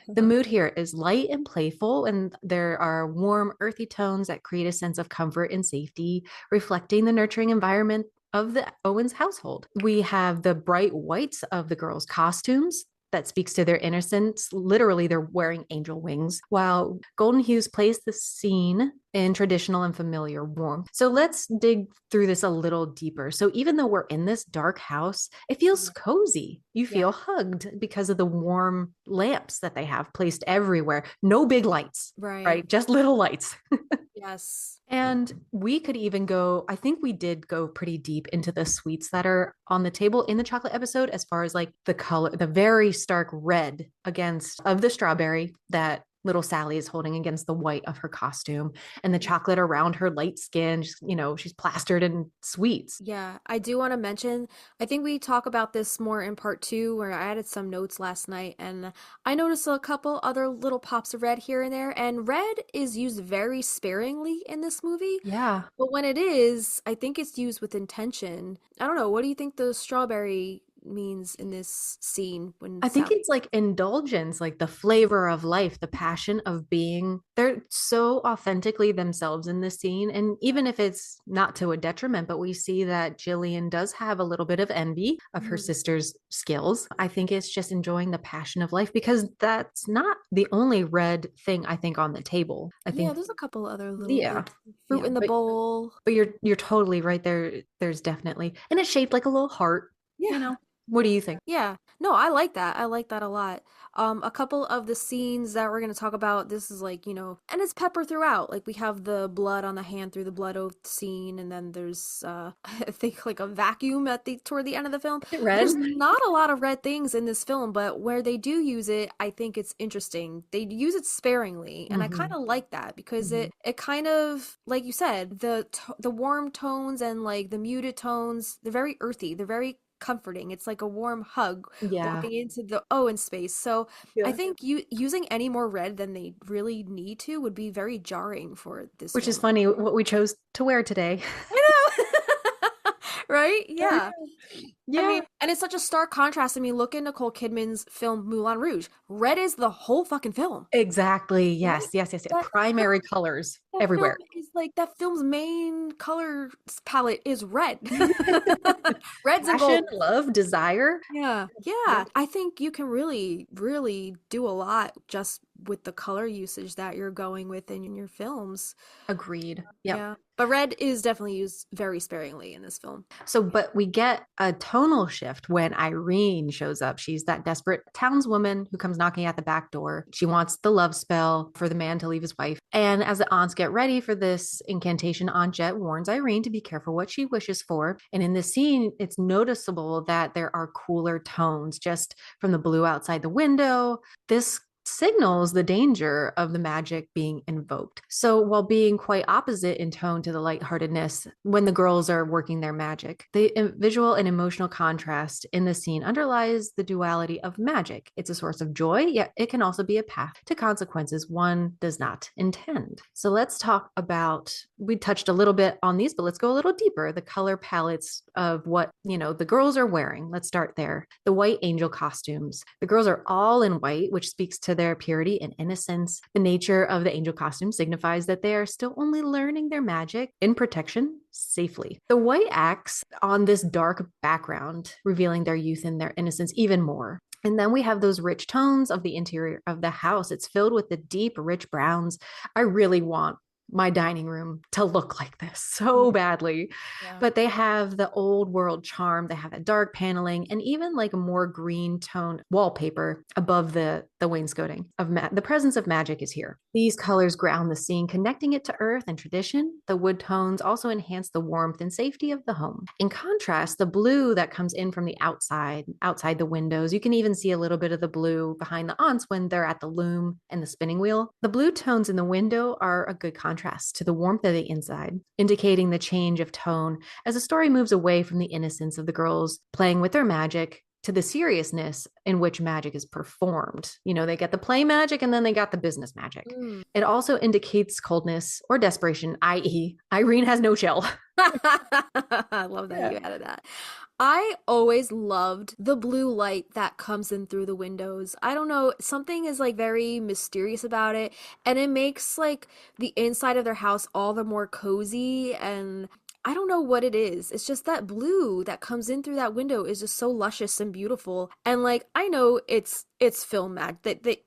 The mood here is light and playful, and there are warm, earthy tones that create a sense of comfort and safety, reflecting the nurturing environment of the Owens household. We have the bright whites of the girls' costumes that speaks to their innocence. Literally, they're wearing angel wings, while golden hues plays the scene in traditional and familiar warmth. So let's dig through this a little deeper. So even though we're in this dark house, it feels cozy. You feel hugged because of the warm lamps that they have placed everywhere. No big lights, right? Just little lights. Yes. And we could even go, I think we did go pretty deep into the sweets that are on the table in the chocolate episode, as far as like the color, the very stark red against of the strawberry that little Sally is holding against the white of her costume, and the chocolate around her light skin. Just, she's plastered in sweets. Yeah, I do want to mention, I think we talk about this more in part 2, where I added some notes last night, and I noticed a couple other little pops of red here and there, and red is used very sparingly in this movie. Yeah. But when it is, I think it's used with intention. I don't know, what do you think the strawberry means in this scene when I think Sally... it's like indulgence, like the flavor of life, the passion of being. They're so authentically themselves in this scene. And even if it's not to a detriment, but we see that Gillian does have a little bit of envy of her sister's skills. I think it's just enjoying the passion of life, because that's not the only red thing I think on the table. I think there's a couple other little like, fruit in the but, bowl. But you're totally right there. There's definitely, and it's shaped like a little heart. Yeah. What do you think? Yeah. No, I like that. I like that a lot. A couple of the scenes that we're going to talk about, this is like, and it's pepper throughout. Like we have the blood on the hand through the blood oath scene, and then there's I think like a vacuum toward the end of the film. Red. There's not a lot of red things in this film, but where they do use it, I think it's interesting. They use it sparingly, and I kind of like that, because it kind of, like you said, the warm tones and like the muted tones, they're very earthy. They're very comforting. It's like a warm hug walking into the Owen space. So I think using any more red than they really need to would be very jarring for this Which film. is funny, what we chose to wear today. I know. Right? Yeah. Yeah. I mean, and it's such a stark contrast. I mean, look at Nicole Kidman's film Moulin Rouge. Red is the whole fucking film. Exactly. Yes. Right? Yes. Yes. Yes. Primary colors That everywhere. film is like, that film's main color palette is red. Reds and Passion, gold. love, desire. Yeah. I think you can really, really do a lot just with the color usage that you're going with in your films. Agreed. Yep. Yeah. But red is definitely used very sparingly in this film. So, but we get a tonal shift when Irene shows up. She's that desperate townswoman who comes knocking at the back door. She wants the love spell for the man to leave his wife. And as the aunts get ready for this incantation, Aunt Jet warns Irene to be careful what she wishes for. And in this scene, it's noticeable that there are cooler tones just from the blue outside the window. This signals the danger of the magic being invoked. So while being quite opposite in tone to the lightheartedness when the girls are working their magic, the visual and emotional contrast in the scene underlies the duality of magic. It's a source of joy, yet it can also be a path to consequences one does not intend. So let's talk about, we touched a little bit on these, but let's go a little deeper. The color palettes of what, the girls are wearing. Let's start there. The white angel costumes. The girls are all in white, which speaks to their purity and innocence. The nature of the angel costume signifies that they are still only learning their magic in protection safely. The white acts on this dark background, revealing their youth and their innocence even more. And then we have those rich tones of the interior of the house. It's filled with the deep, rich browns. I really want my dining room to look like this so badly. But they have the old world charm. They have a dark paneling and even like a more green toned wallpaper above the wainscoting of the presence of magic is here. These colors ground the scene, connecting it to earth and tradition. The wood tones also enhance the warmth and safety of the home. In contrast, the blue that comes in from the outside the windows, you can even see a little bit of the blue behind the aunts when they're at the loom and the spinning wheel. The blue tones in the window are a good contrast to the warmth of the inside, indicating the change of tone as the story moves away from the innocence of the girls playing with their magic to the seriousness in which magic is performed. They get the play magic and then they got the business magic. It also indicates coldness or desperation, i.e., Irene has no chill. I love that you added that. I always loved the blue light that comes in through the windows. I don't know, something is like very mysterious about it, and it makes like the inside of their house all the more cozy, and I don't know what it is. It's just that blue that comes in through that window is just so luscious and beautiful. And like I know it's film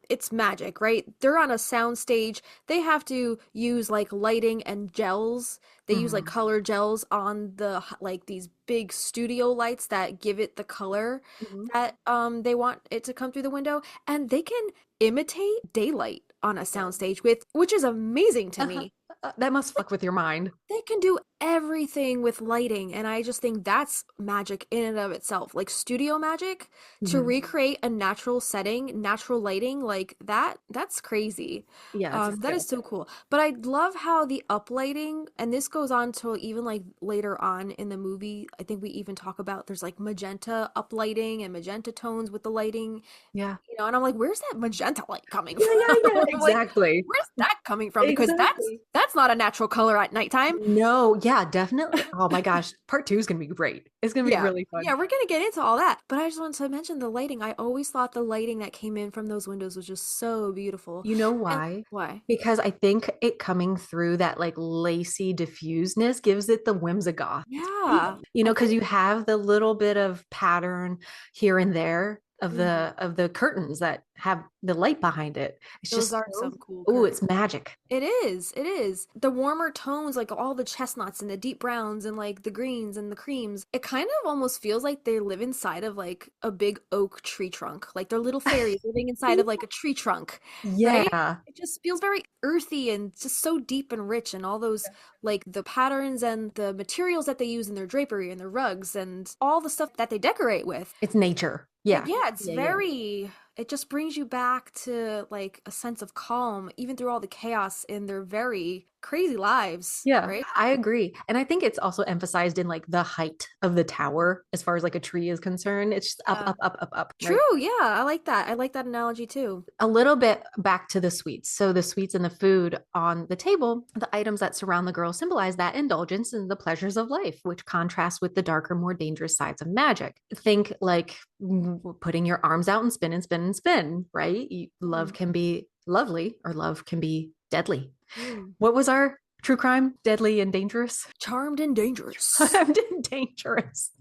it's magic, right? They're on a sound stage. They have to use like lighting and gels. They use like Mhm. color gels on the like these big studio lights that give it the color Mhm. that they want it to come through the window, and they can imitate daylight on a Yeah. soundstage with which is amazing to Uh-huh. me. That must fuck with your mind. They can do everything with lighting, and I just think that's magic in and of itself. Like studio magic to Mhm. recreate a natural setting, natural lighting, like that's crazy. Yeah, it's a That skill. is so cool. But I love how the uplighting, and this goes on to even like later on in the movie, I think we even talk about there's like magenta uplighting and magenta tones with the lighting, Yeah. and I'm like, where's that magenta light coming Yeah, from? yeah, yeah, I'm like, exactly. where's that coming from? Because that's Exactly. that's not a natural color at nighttime. No, yeah, definitely. Oh my gosh, part two is gonna be great. It's gonna be Yeah. really fun. Yeah, we're gonna get into all that. But I just wanted to mention the lighting. I always thought the lighting that came in from those windows was just so beautiful. You know And why? why? Because I think it coming through that like lacy diffuseness gives it the whimsigoth. Yeah. You I know, because think you have the little bit of pattern here and there of mhm, the curtains that have the light behind it. It's those just are so, some cool oh, curtains. it's magic. It is. It is. The warmer tones, like all the chestnuts and the deep browns and like the greens and the creams, it kind of almost feels like they live inside of like a big oak tree trunk. Like they're little fairies living inside of like a tree trunk, right? Yeah. It just feels very earthy and just so deep and rich, and all those like the patterns and the materials that they use in their drapery and their rugs and all the stuff that they decorate with. It's nature. Yeah. Yeah, it's Yeah, yeah. very, it just brings you back to like a sense of calm, even through all the chaos in their very crazy lives, Yeah, right? I agree. And I think it's also emphasized in like the height of the tower as far as like a tree is concerned. It's just up, Yeah. up, up, up, up, right? True, yeah, I like that. I like that analogy too. A little bit back to the sweets. So the sweets and the food on the table, the items that surround the girl symbolize that indulgence and the pleasures of life, which contrasts with the darker, more dangerous sides of magic. Think like putting your arms out and spin and spin and spin, right? Love Mm. can be lovely or love can be deadly. Mm. What was our true crime? Deadly and dangerous? Charmed and dangerous. I'm dangerous.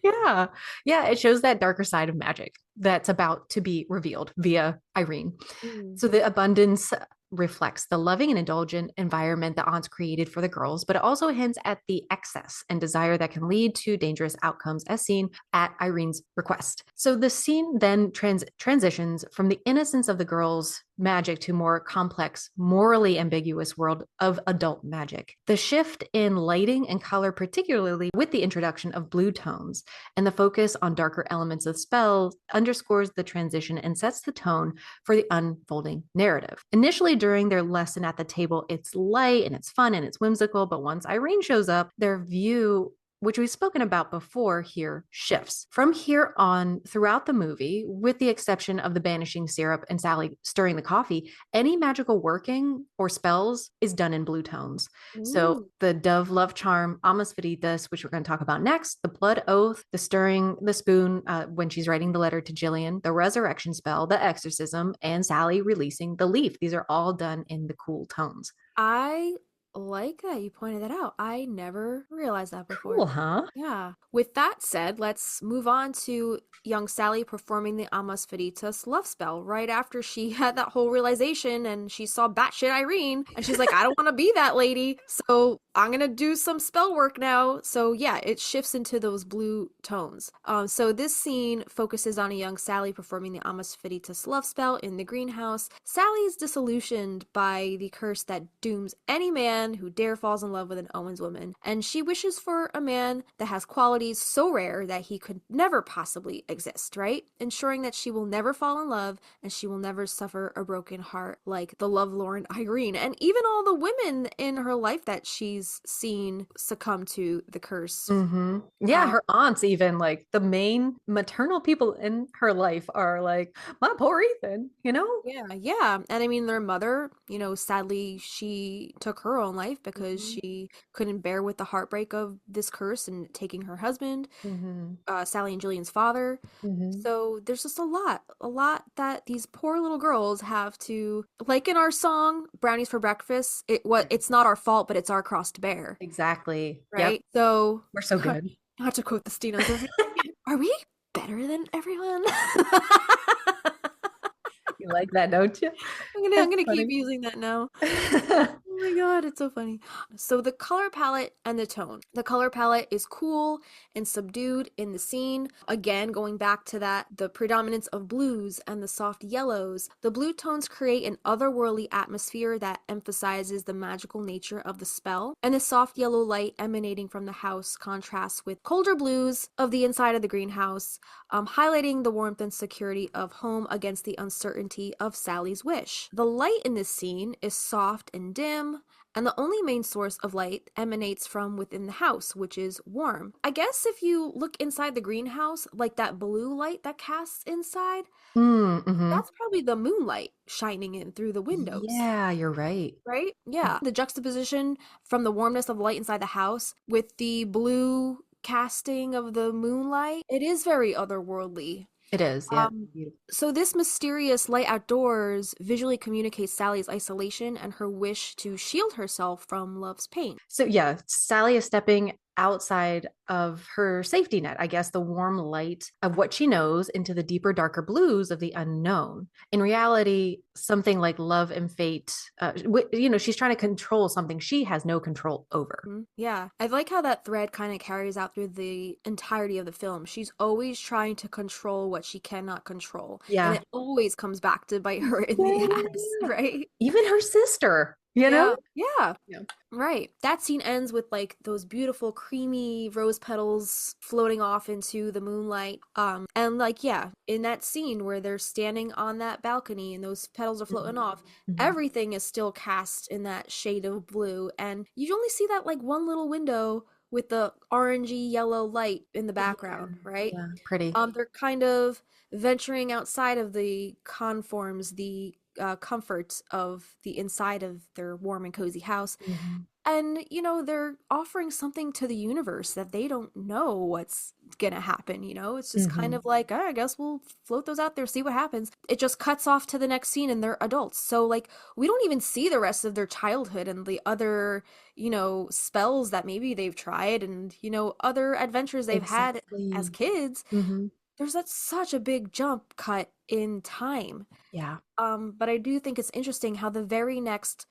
Yeah. Yeah. It shows that darker side of magic that's about to be revealed via Irene. Mm. So the abundance reflects the loving and indulgent environment the aunts created for the girls, but it also hints at the excess and desire that can lead to dangerous outcomes as seen at Irene's request. So the scene then transitions from the innocence of the girls' magic to more complex, morally ambiguous world of adult magic. The shift in lighting and color, particularly with the introduction of blue tones and the focus on darker elements of spells, underscores the transition and sets the tone for the unfolding narrative. Initially, during their lesson at the table, it's light and it's fun and it's whimsical, but once Irene shows up, their view, which we've spoken about before here, shifts. From here on, throughout the movie, with the exception of the banishing syrup and Sally stirring the coffee, any magical working or spells is done in blue tones. So Ooh. the dove love charm, Amas Veritas, which we're going to talk about next, the blood oath, the stirring the spoon when she's writing the letter to Gillian, the resurrection spell, the exorcism, and Sally releasing the leaf. These are all done in the cool tones. I like that you pointed that out. I never realized that before. Cool, huh? Yeah. With that said, let's move on to young Sally performing the Amas Veritas love spell right after she had that whole realization and she saw batshit Irene and she's like, I don't want to be that lady. So I'm going to do some spell work now. So yeah, it shifts into those blue tones. So this scene focuses on a young Sally performing the Amas Veritas love spell in the greenhouse. Sally is disillusioned by the curse that dooms any man who dare falls in love with an Owens woman, and she wishes for a man that has qualities so rare that he could never possibly exist, right? Ensuring that she will never fall in love and she will never suffer a broken heart like the lovelorn Irene, and even all the women in her life that she's seen succumb to the curse. Mm-hmm. Yeah, Uh, her aunts, even like the main maternal people in her life, are like, my poor Ethan, you know? yeah, yeah. And I mean, their mother, sadly, she took her own own life because she couldn't bear with the heartbreak of this curse and taking her husband, Sally and Gillian's father. So there's just a lot that these poor little girls have to, like in our song "Brownies for Breakfast." It's not our fault, but it's our cross to bear. Exactly. Right. Yep. So We're so good. not to quote the Stinas, are we better than everyone? You like that, don't you? I'm gonna keep using that now. Oh my god, it's so funny. So the color palette and the tone. The color palette is cool and subdued in the scene. Again, going back to that, the predominance of blues and the soft yellows. The blue tones create an otherworldly atmosphere that emphasizes the magical nature of the spell. And the soft yellow light emanating from the house contrasts with colder blues of the inside of the greenhouse, highlighting the warmth and security of home against the uncertainty of Sally's wish. The light in this scene is soft and dim, and the only main source of light emanates from within the house, which is warm. I guess if you look inside the greenhouse, like that blue light that casts inside, that's probably the moonlight shining in through the windows. Yeah, you're right. Right? Yeah. The juxtaposition from the warmness of light inside the house with the blue casting of the moonlight, it is very otherworldly. It is, yeah. So this mysterious light outdoors visually communicates Sally's isolation and her wish to shield herself from love's pain. So yeah, Sally is stepping outside of her safety net, I guess, the warm light of what she knows into the deeper, darker blues of the unknown. In reality, something like love and fate, she's trying to control something she has no control over. Yeah. I like how that thread kind of carries out through the entirety of the film. She's always trying to control what she cannot control. Yeah. And it always comes back to bite her in the ass, right? Even her sister. You know? Yeah. Right. That scene ends with like those beautiful creamy rose petals floating off into the moonlight. And like, yeah, in that scene where they're standing on that balcony and those petals are floating off, everything is still cast in that shade of blue. And you only see that like one little window with the orangey yellow light in the background, right? Yeah, pretty. They're kind of venturing outside of the conforms, the comfort of the inside of their warm and cozy house. And, they're offering something to the universe that they don't know what's gonna happen, It's just kind of like, I guess we'll float those out there, see what happens. It just cuts off to the next scene and they're adults. So, like, we don't even see the rest of their childhood and the other, spells that maybe they've tried and, other adventures they've had as kids. There's such a big jump cut in time. Yeah. But I do think it's interesting how the very next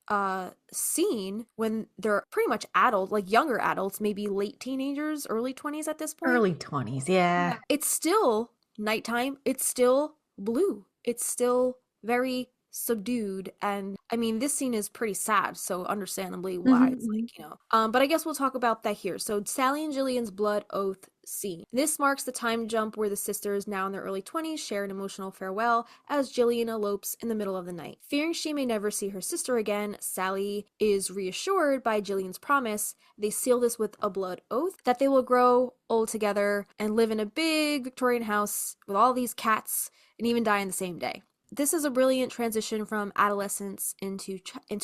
scene, when they're pretty much adult, like younger adults, maybe late teenagers, early 20s at this point. Early 20s, yeah. It's still nighttime. It's still blue. It's still very subdued. And I mean, this scene is pretty sad, so understandably why it's like, but I guess we'll talk about that here. So Sally and Gillian's blood oath scene. This marks the time jump where the sisters, now in their early 20s, share an emotional farewell as Gillian elopes in the middle of the night. Fearing she may never see her sister again, Sally is reassured by Gillian's promise. They seal this with a blood oath that they will grow old together and live in a big Victorian house with all these cats and even die in the same day. This is a brilliant transition from adolescence into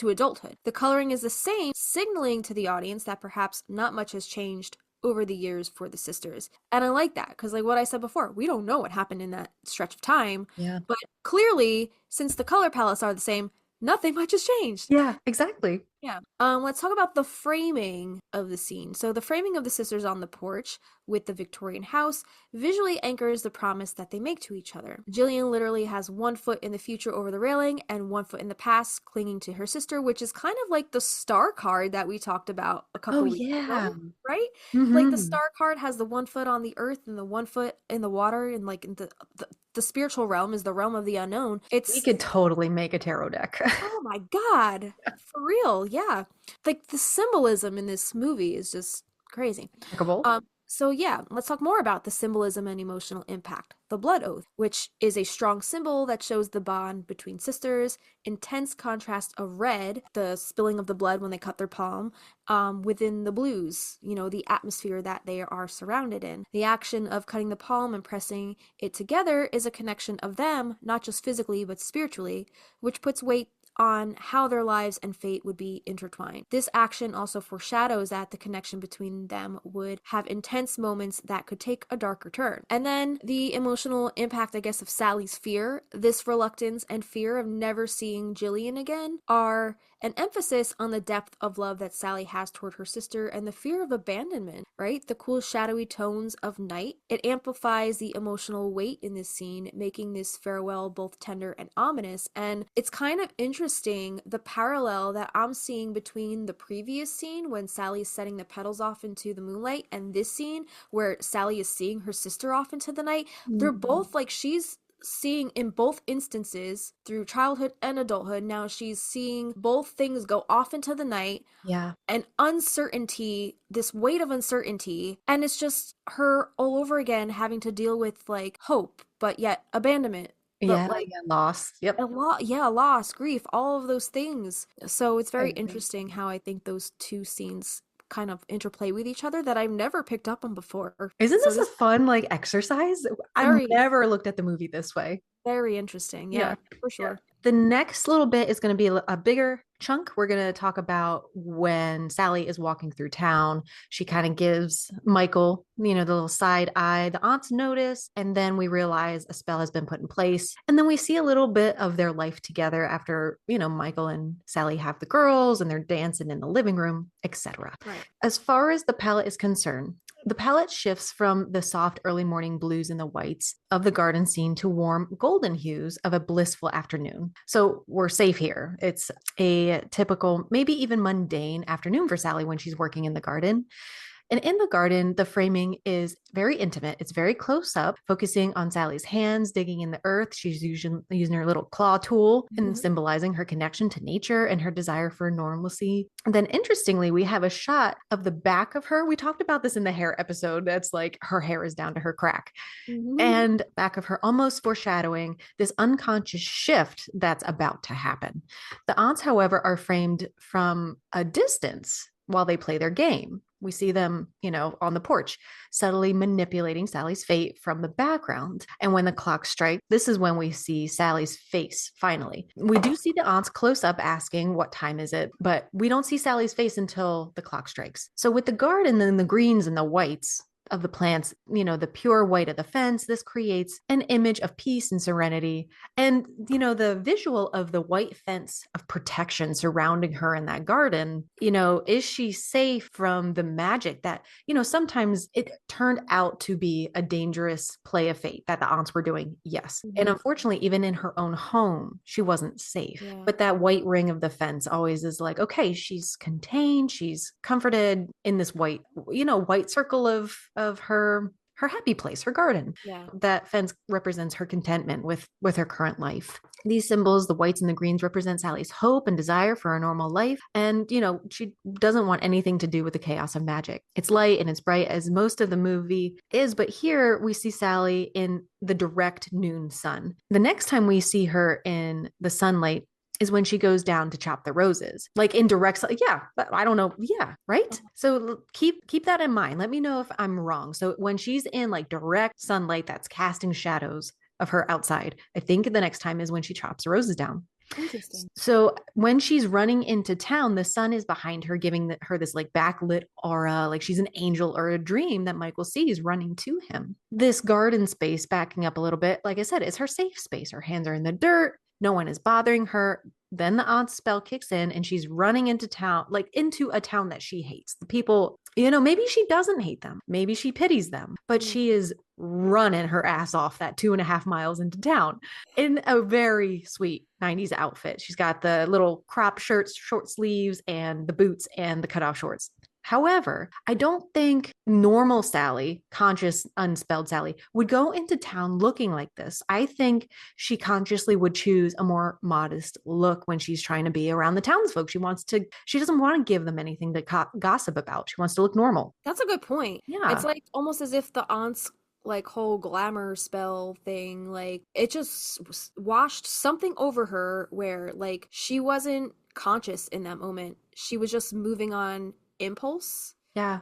adulthood. The coloring is the same, signaling to the audience that perhaps not much has changed over the years for the sisters. And I like that because, like what I said before, we don't know what happened in that stretch of time. Yeah. But clearly, since the color palettes are the same, nothing much has changed. Yeah, exactly. Yeah. Let's talk about the framing of the scene. So the framing of the sisters on the porch with the Victorian house visually anchors the promise that they make to each other. Gillian literally has one foot in the future over the railing and one foot in the past clinging to her sister, which is kind of like the star card that we talked about a couple weeks ago, right? Like the star card has the one foot on the earth and the one foot in the water, and like in the spiritual realm is the realm of the unknown. We could totally make a tarot deck. Oh my God. For real. Yeah. Like the symbolism in this movie is just crazy. So yeah, let's talk more about the symbolism and emotional impact. The blood oath, which is a strong symbol that shows the bond between sisters, intense contrast of red, the spilling of the blood when they cut their palm, within the blues, the atmosphere that they are surrounded in. The action of cutting the palm and pressing it together is a connection of them, not just physically, but spiritually, which puts weight on how their lives and fate would be intertwined. This action also foreshadows that the connection between them would have intense moments that could take a darker turn. And then the emotional impact, I guess, of Sally's fear, this reluctance and fear of never seeing Gillian again, are an emphasis on the depth of love that Sally has toward her sister and the fear of abandonment, right? The cool shadowy tones of night. It amplifies the emotional weight in this scene, making this farewell both tender and ominous. And it's kind of interesting the parallel that I'm seeing between the previous scene when Sally's setting the petals off into the moonlight and this scene where Sally is seeing her sister off into the night. They're both like, she's seeing in both instances through childhood and adulthood. Now she's seeing both things go off into the night. Yeah. And uncertainty, this weight of uncertainty. And it's just her all over again having to deal with like hope, but yet abandonment. But Loss. Yep. Loss, grief, all of those things. So it's very agree. interesting how I think those two scenes kind of interplay with each other that I've never picked up on before. Isn't this a fun like exercise? I've never looked at the movie this way. Very interesting. Yeah, for sure. The next little bit is going to be a bigger chunk. We're going to talk about when Sally is walking through town. She kind of gives Michael, the little side eye. The aunts notice, and then we realize a spell has been put in place. And then we see a little bit of their life together after, Michael and Sally have the girls and they're dancing in the living room, etc. Right. As far as the palette is concerned, the palette shifts from the soft early morning blues and the whites of the garden scene to warm golden hues of a blissful afternoon. So we're safe here. It's a typical, maybe even mundane afternoon for Sally when she's working in the garden. And in the garden, the framing is very intimate. It's very close up, focusing on Sally's hands digging in the earth. She's using her little claw tool and symbolizing her connection to nature and her desire for normalcy. And then interestingly, we have a shot of the back of her. We talked about this in the hair episode. That's like her hair is down to her crack. And back of her almost foreshadowing this unconscious shift that's about to happen. The aunts, however, are framed from a distance while they play their game. We see them, on the porch, subtly manipulating Sally's fate from the background. And when the clock strikes, this is when we see Sally's face, finally. We do see the aunts close up asking, what time is it? But we don't see Sally's face until the clock strikes. So with the garden and the greens and the whites of the plants, the pure white of the fence, this creates an image of peace and serenity. And, the visual of the white fence of protection surrounding her in that garden, is she safe from the magic that, sometimes it turned out to be a dangerous play of fate that the aunts were doing? Yes. And unfortunately, even in her own home, she wasn't safe. Yeah. But that white ring of the fence always is like, okay, she's contained, she's comforted in this white circle of her happy place, her garden. Yeah. That fence represents her contentment with her current life. These symbols, the whites and the greens, represent Sally's hope and desire for a normal life. And, she doesn't want anything to do with the chaos of magic. It's light and it's bright as most of the movie is, but here we see Sally in the direct noon sun. The next time we see her in the sunlight is when she goes down to chop the roses, like in direct. Yeah, but I don't know. Yeah, right. So keep that in mind. Let me know if I'm wrong. So when she's in like direct sunlight that's casting shadows of her outside, I think the next time is when she chops the roses down. Interesting. So when she's running into town, the sun is behind her, giving her this like backlit aura, like she's an angel or a dream that Michael sees running to him. This garden space, backing up a little bit, like I said, is her safe space. Her hands are in the dirt. No one is bothering her. Then the aunt's spell kicks in and she's running into town, like into a town that she hates. The people, maybe she doesn't hate them. Maybe she pities them, but she is running her ass off that 2.5 miles into town in a very sweet 90s outfit. She's got the little crop shirts, short sleeves, and the boots and the cutoff shorts. However, I don't think normal Sally, conscious, unspelled Sally, would go into town looking like this. I think she consciously would choose a more modest look when she's trying to be around the townsfolk. She doesn't want to give them anything to gossip about. She wants to look normal. That's a good point. Yeah. It's like almost as if the aunt's like whole glamour spell thing, like it just washed something over her where like she wasn't conscious in that moment. She was just moving on impulse. Yeah.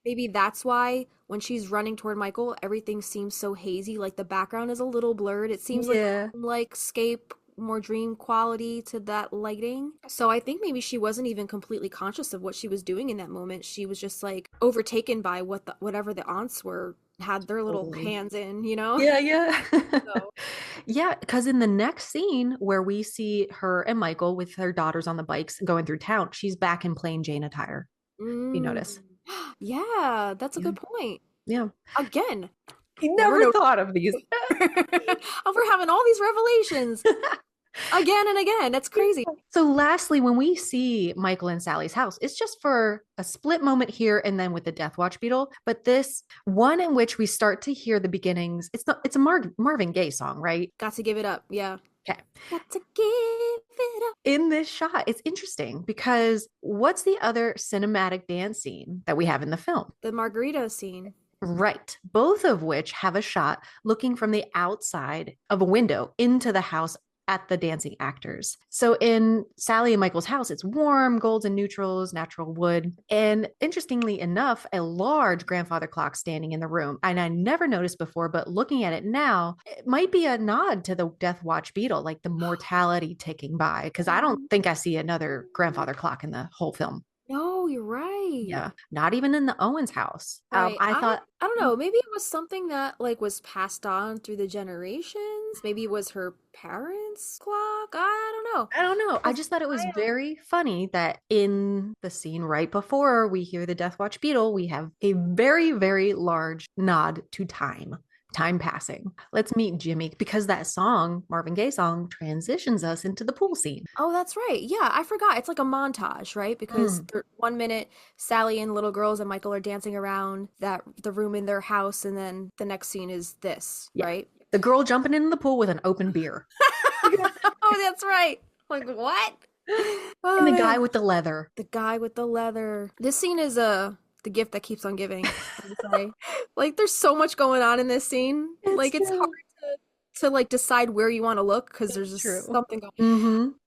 Maybe that's why when she's running toward Michael, everything seems so hazy. Like the background is a little blurred. It seems like scape more dream quality to that lighting. So I think maybe she wasn't even completely conscious of what she was doing in that moment. She was just like overtaken by whatever the aunts were had their little Totally. hands in, you know? Yeah. So, Yeah, because in the next scene where we see her and Michael with her daughters on the bikes going through town, she's back in plain Jane attire. You mm, notice? yeah, that's a Yeah. good point. Yeah. Again, You never never know. thought of these. Oh, we're having all these revelations again and again. That's crazy. So lastly, when we see Michael and Sally's house, it's just for a split moment here and then with the Death Watch Beetle. But this one in which we start to hear the beginnings, it's a Marvin Gaye song, right? Got to give it up. Yeah. Okay. Got to give it up. In this shot, it's interesting because what's the other cinematic dance scene that we have in the film? The margarita scene. Right. Both of which have a shot looking from the outside of a window into the house at the dancing actors. So in Sally and Michael's house, it's warm, golds and neutrals, natural wood. And interestingly enough, a large grandfather clock standing in the room. And I never noticed before, but looking at it now, it might be a nod to the Death Watch Beetle, like the mortality ticking by, because I don't think I see another grandfather clock in the whole film. No, you're right. Yeah, not even in the Owens house. Right. I thought, I don't know. Maybe it was something that like was passed on through the generations. Maybe it was her parents' clock. I don't know. I don't know. I just thought it was very funny that in the scene right before we hear the Death Watch Beetle, we have a very, very large nod to time passing. Let's meet Jimmy because that song, Marvin Gaye song, transitions us into the pool scene. Oh, that's right. Yeah, I forgot. It's like a montage, right? Because 1 minute Sally and little girls and Michael are dancing around the room in their house, and then the next scene is this, Yeah. right? The girl jumping in the pool with an open beer. Oh, that's right. Like what? Oh, And the man. guy with the leather. The guy with the leather. This scene is the gift that keeps on giving. I'm sorry. Like there's so much going on in this scene. Like it's true. hard to like decide where you want to look because there's just true. something going.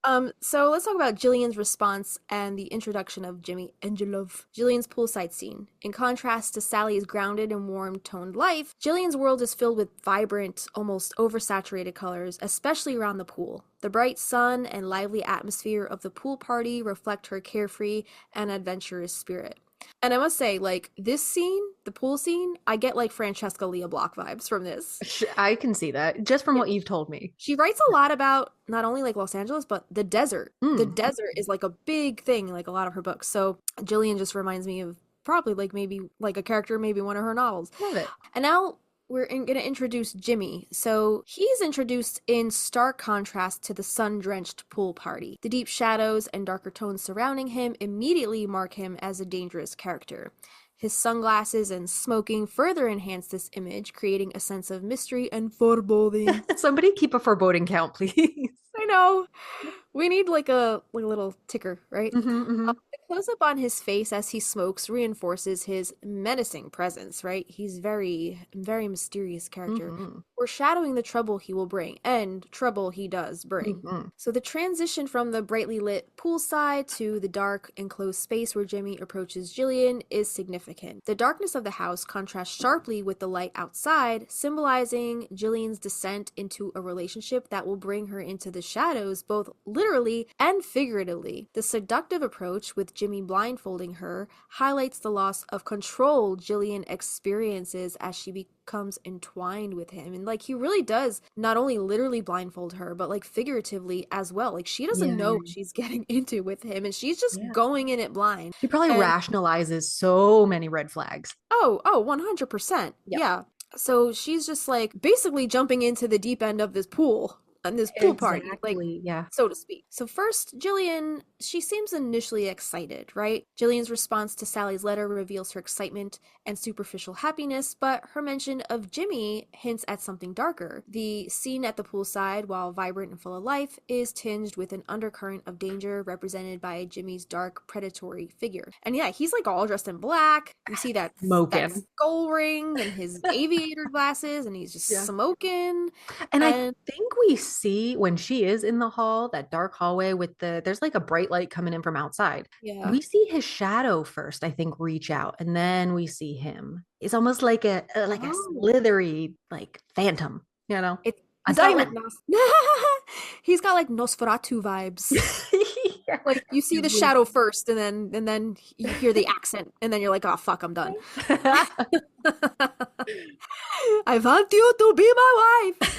Mm-hmm. So let's talk about Gillian's response and the introduction of Jimmy and Love. Gillian's poolside scene. In contrast to Sally's grounded and warm-toned life, Gillian's world is filled with vibrant, almost oversaturated colors, especially around the pool. The bright sun and lively atmosphere of the pool party reflect her carefree and adventurous spirit. And I must say, like, this scene, the pool scene, I get like Francesca Leah Block vibes from this. I can see that just from what you've told me. She writes a lot about not only like Los Angeles, but the desert. The desert is like a big thing, like a lot of her books. So Gillian just reminds me of probably like maybe like a character, maybe one of her novels. Love it. And now we're going to introduce Jimmy. So he's introduced in stark contrast to the sun-drenched pool party. The deep shadows and darker tones surrounding him immediately mark him as a dangerous character. His sunglasses and smoking further enhance this image, creating a sense of mystery and foreboding. Somebody keep a foreboding count, please. I know. We need like a little ticker, right? Mm-hmm. The close-up on his face as he smokes reinforces his menacing presence, right? He's very, very mysterious character, foreshadowing the trouble he will bring, and trouble he does bring. So the transition from the brightly lit poolside to the dark, enclosed space where Jimmy approaches Gillian is significant. The darkness of the house contrasts sharply with the light outside, symbolizing Gillian's descent into a relationship that will bring her into the shadows, both literally and figuratively. The seductive approach with Jimmy blindfolding her highlights the loss of control Gillian experiences as she becomes entwined with him. And like he really does not only literally blindfold her, but like figuratively as well. Like she doesn't know what she's getting into with him, and she's just going in it blind. He probably rationalizes so many red flags. Oh, 100%. Yeah. So she's just like basically jumping into the deep end of this pool. And this pool party, like, so to speak. So first, Gillian, she seems initially excited, right? Gillian's response to Sally's letter reveals her excitement and superficial happiness, but her mention of Jimmy hints at something darker. The scene at the poolside, while vibrant and full of life, is tinged with an undercurrent of danger represented by Jimmy's dark, predatory figure. And yeah, he's like all dressed in black. You see that skull ring and his aviator glasses, and he's just smoking. And I think we see when she is in the hall, that dark hallway with there's like a bright light coming in from outside. Yeah. We see his shadow first, I think, reach out, and then we see him. It's almost like a slithery like phantom, you know? A He's got like diamond. he's got like Nosferatu vibes. Yeah. Like you see the shadow first, and then you hear the accent, and then you're like, oh fuck, I'm done. I want you to be my wife.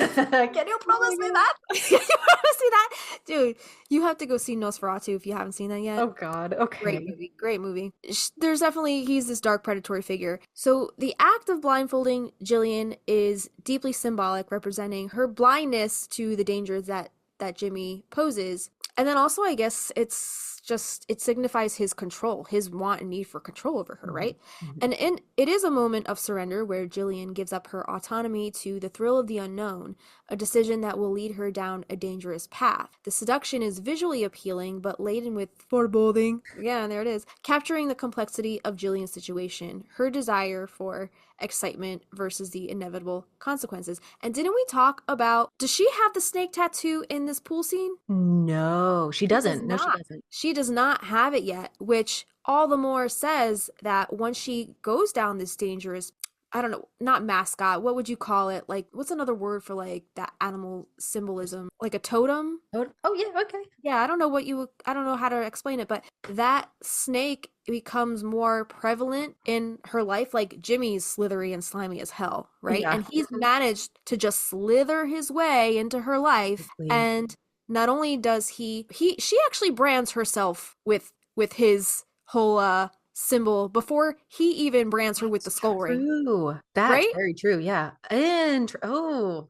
Can you promise me that? Can you promise me that? Dude, you have to go see Nosferatu if you haven't seen that yet. Oh God. Okay. Great movie. Great movie. There's definitely, he's this dark predatory figure. So the act of blindfolding Gillian is deeply symbolic, representing her blindness to the dangers that Jimmy poses. And then also, I guess it signifies his control, his want and need for control over her, right? Mm-hmm. And it is a moment of surrender where Gillian gives up her autonomy to the thrill of the unknown, a decision that will lead her down a dangerous path. The seduction is visually appealing, but laden with foreboding. Yeah, there it is. Capturing the complexity of Gillian's situation, her desire for excitement versus the inevitable consequences. And didn't we talk about, does she have the snake tattoo in this pool scene? No, she doesn't. No, she doesn't. She does not have it yet, which all the more says that once she goes down this dangerous, I don't know, not mascot, what would you call it? Like, what's another word for like that animal symbolism? Like a totem? Oh yeah, okay. Yeah, I don't know how to explain it, but that snake becomes more prevalent in her life. Like Jimmy's slithery and slimy as hell, right? Yeah. And he's managed to just slither his way into her life. Exactly. And not only does she actually brands herself with his whole symbol before he even brands her with the skull ring. True. That's Right? very true. Yeah. And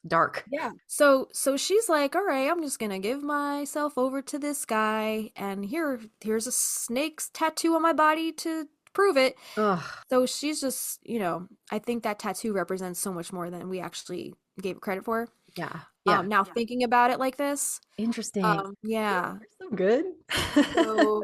dark. Yeah. So she's like, all right, I'm just gonna give myself over to this guy, and here's a snake's tattoo on my body to prove it. Ugh. So she's just, I think that tattoo represents so much more than we actually gave it credit for. Yeah. Yeah. Now thinking about it like this, Interesting. yeah. So good. So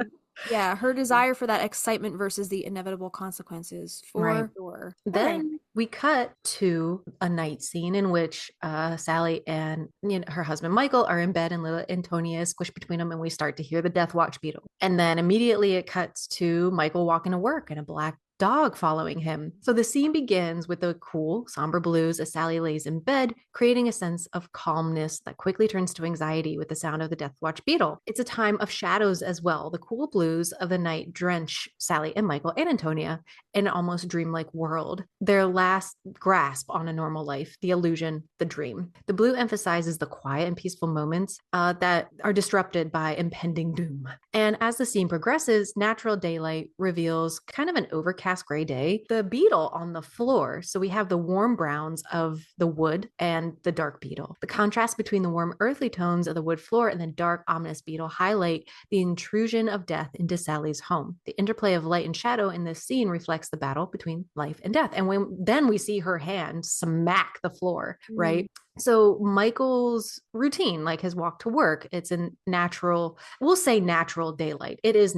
yeah, her desire for that excitement versus the inevitable consequences for sure. Then we cut to a night scene in which Sally and her husband Michael are in bed, and little Antonia is squished between them, and we start to hear the Death Watch beetle. And then immediately it cuts to Michael walking to work and a black dog following him. So the scene begins with the cool, somber blues as Sally lays in bed, creating a sense of calmness that quickly turns to anxiety with the sound of the Death Watch beetle. It's a time of shadows as well. The cool blues of the night drench Sally and Michael and Antonia in an almost dreamlike world. Their last grasp on a normal life, the illusion, the dream. The blue emphasizes the quiet and peaceful moments that are disrupted by impending doom. And as the scene progresses, natural daylight reveals kind of an overcast gray day, the beetle on the floor. So we have the warm browns of the wood and the dark beetle. The contrast between the warm earthly tones of the wood floor and the dark ominous beetle highlight the intrusion of death into Sally's home. The interplay of light and shadow in this scene reflects the battle between life and death. And then we see her hand smack the floor, right? So Michael's routine, like his walk to work, it's a natural, we'll say natural daylight. It is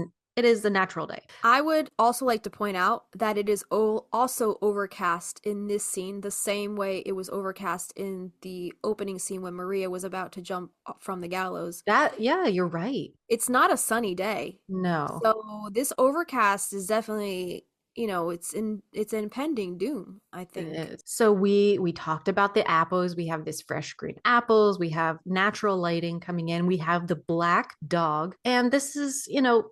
the natural day. I would also like to point out that it is also overcast in this scene the same way it was overcast in the opening scene when Maria was about to jump from the gallows. Yeah, you're right. It's not a sunny day. No. So this overcast is definitely, it's impending doom, I think. It is. So we talked about the apples. We have this fresh green apples. We have natural lighting coming in. We have the black dog. And this is,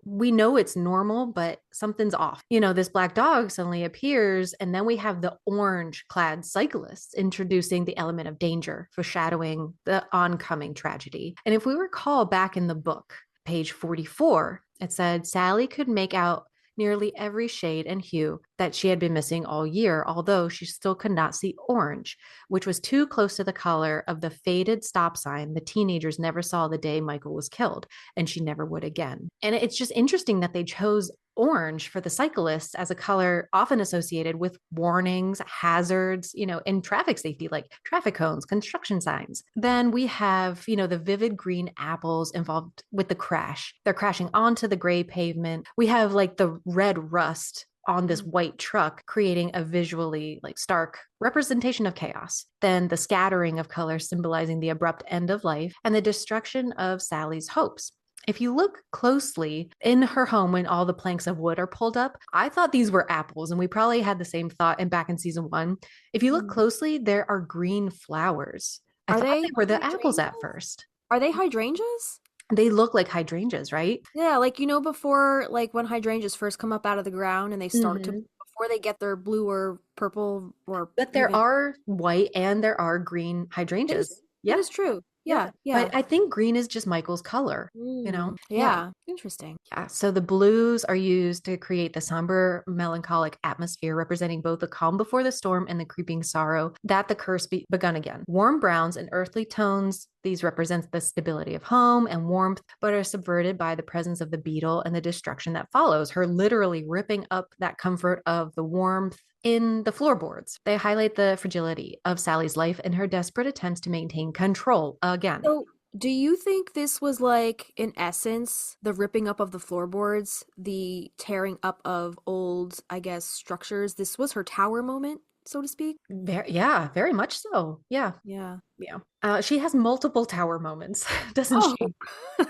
we know it's normal, but something's off. This black dog suddenly appears, and then we have the orange clad cyclists introducing the element of danger, foreshadowing the oncoming tragedy. And if we recall back in the book, page 44, it said Sally could make out nearly every shade and hue that she had been missing all year, although she still could not see orange, which was too close to the color of the faded stop sign the teenagers never saw the day Michael was killed, and she never would again. And it's just interesting that they chose orange for the cyclists as a color often associated with warnings, hazards, and traffic safety, like traffic cones, construction signs. Then we have, the vivid green apples involved with the crash. They're crashing onto the gray pavement. We have like the red rust on this white truck, creating a visually stark representation of chaos. Then the scattering of colors symbolizing the abrupt end of life and the destruction of Sally's hopes. If you look closely in her home when all the planks of wood are pulled up, I thought these were apples, and we probably had the same thought back in season 1. If you look closely, there are green flowers I Are thought they they were the apples at hydrangeas? first. Are they hydrangeas? They look like hydrangeas, right? Yeah, like before, like when hydrangeas first come up out of the ground and they start to, Hmm. before they get their blue or purple or But there even, are white and there are green it is hydrangeas. it Yeah. is true. Yeah. Yeah, yeah. But I think green is just Michael's color, you know? Yeah. Yeah, interesting. Yeah, so the blues are used to create the somber, melancholic atmosphere, representing both the calm before the storm and the creeping sorrow that the curse begun again. Warm browns and earthly tones, these represent the stability of home and warmth, but are subverted by the presence of the beetle and the destruction that follows, her literally ripping up that comfort of the warmth in the floorboards. They highlight the fragility of Sally's life and her desperate attempts to maintain control again. So, do you think this was like, in essence, the ripping up of the floorboards, the tearing up of old, I guess, structures? This was her tower moment, so to speak? Yeah, very much so. Yeah. Yeah. Yeah. She has multiple tower moments, doesn't Oh, she?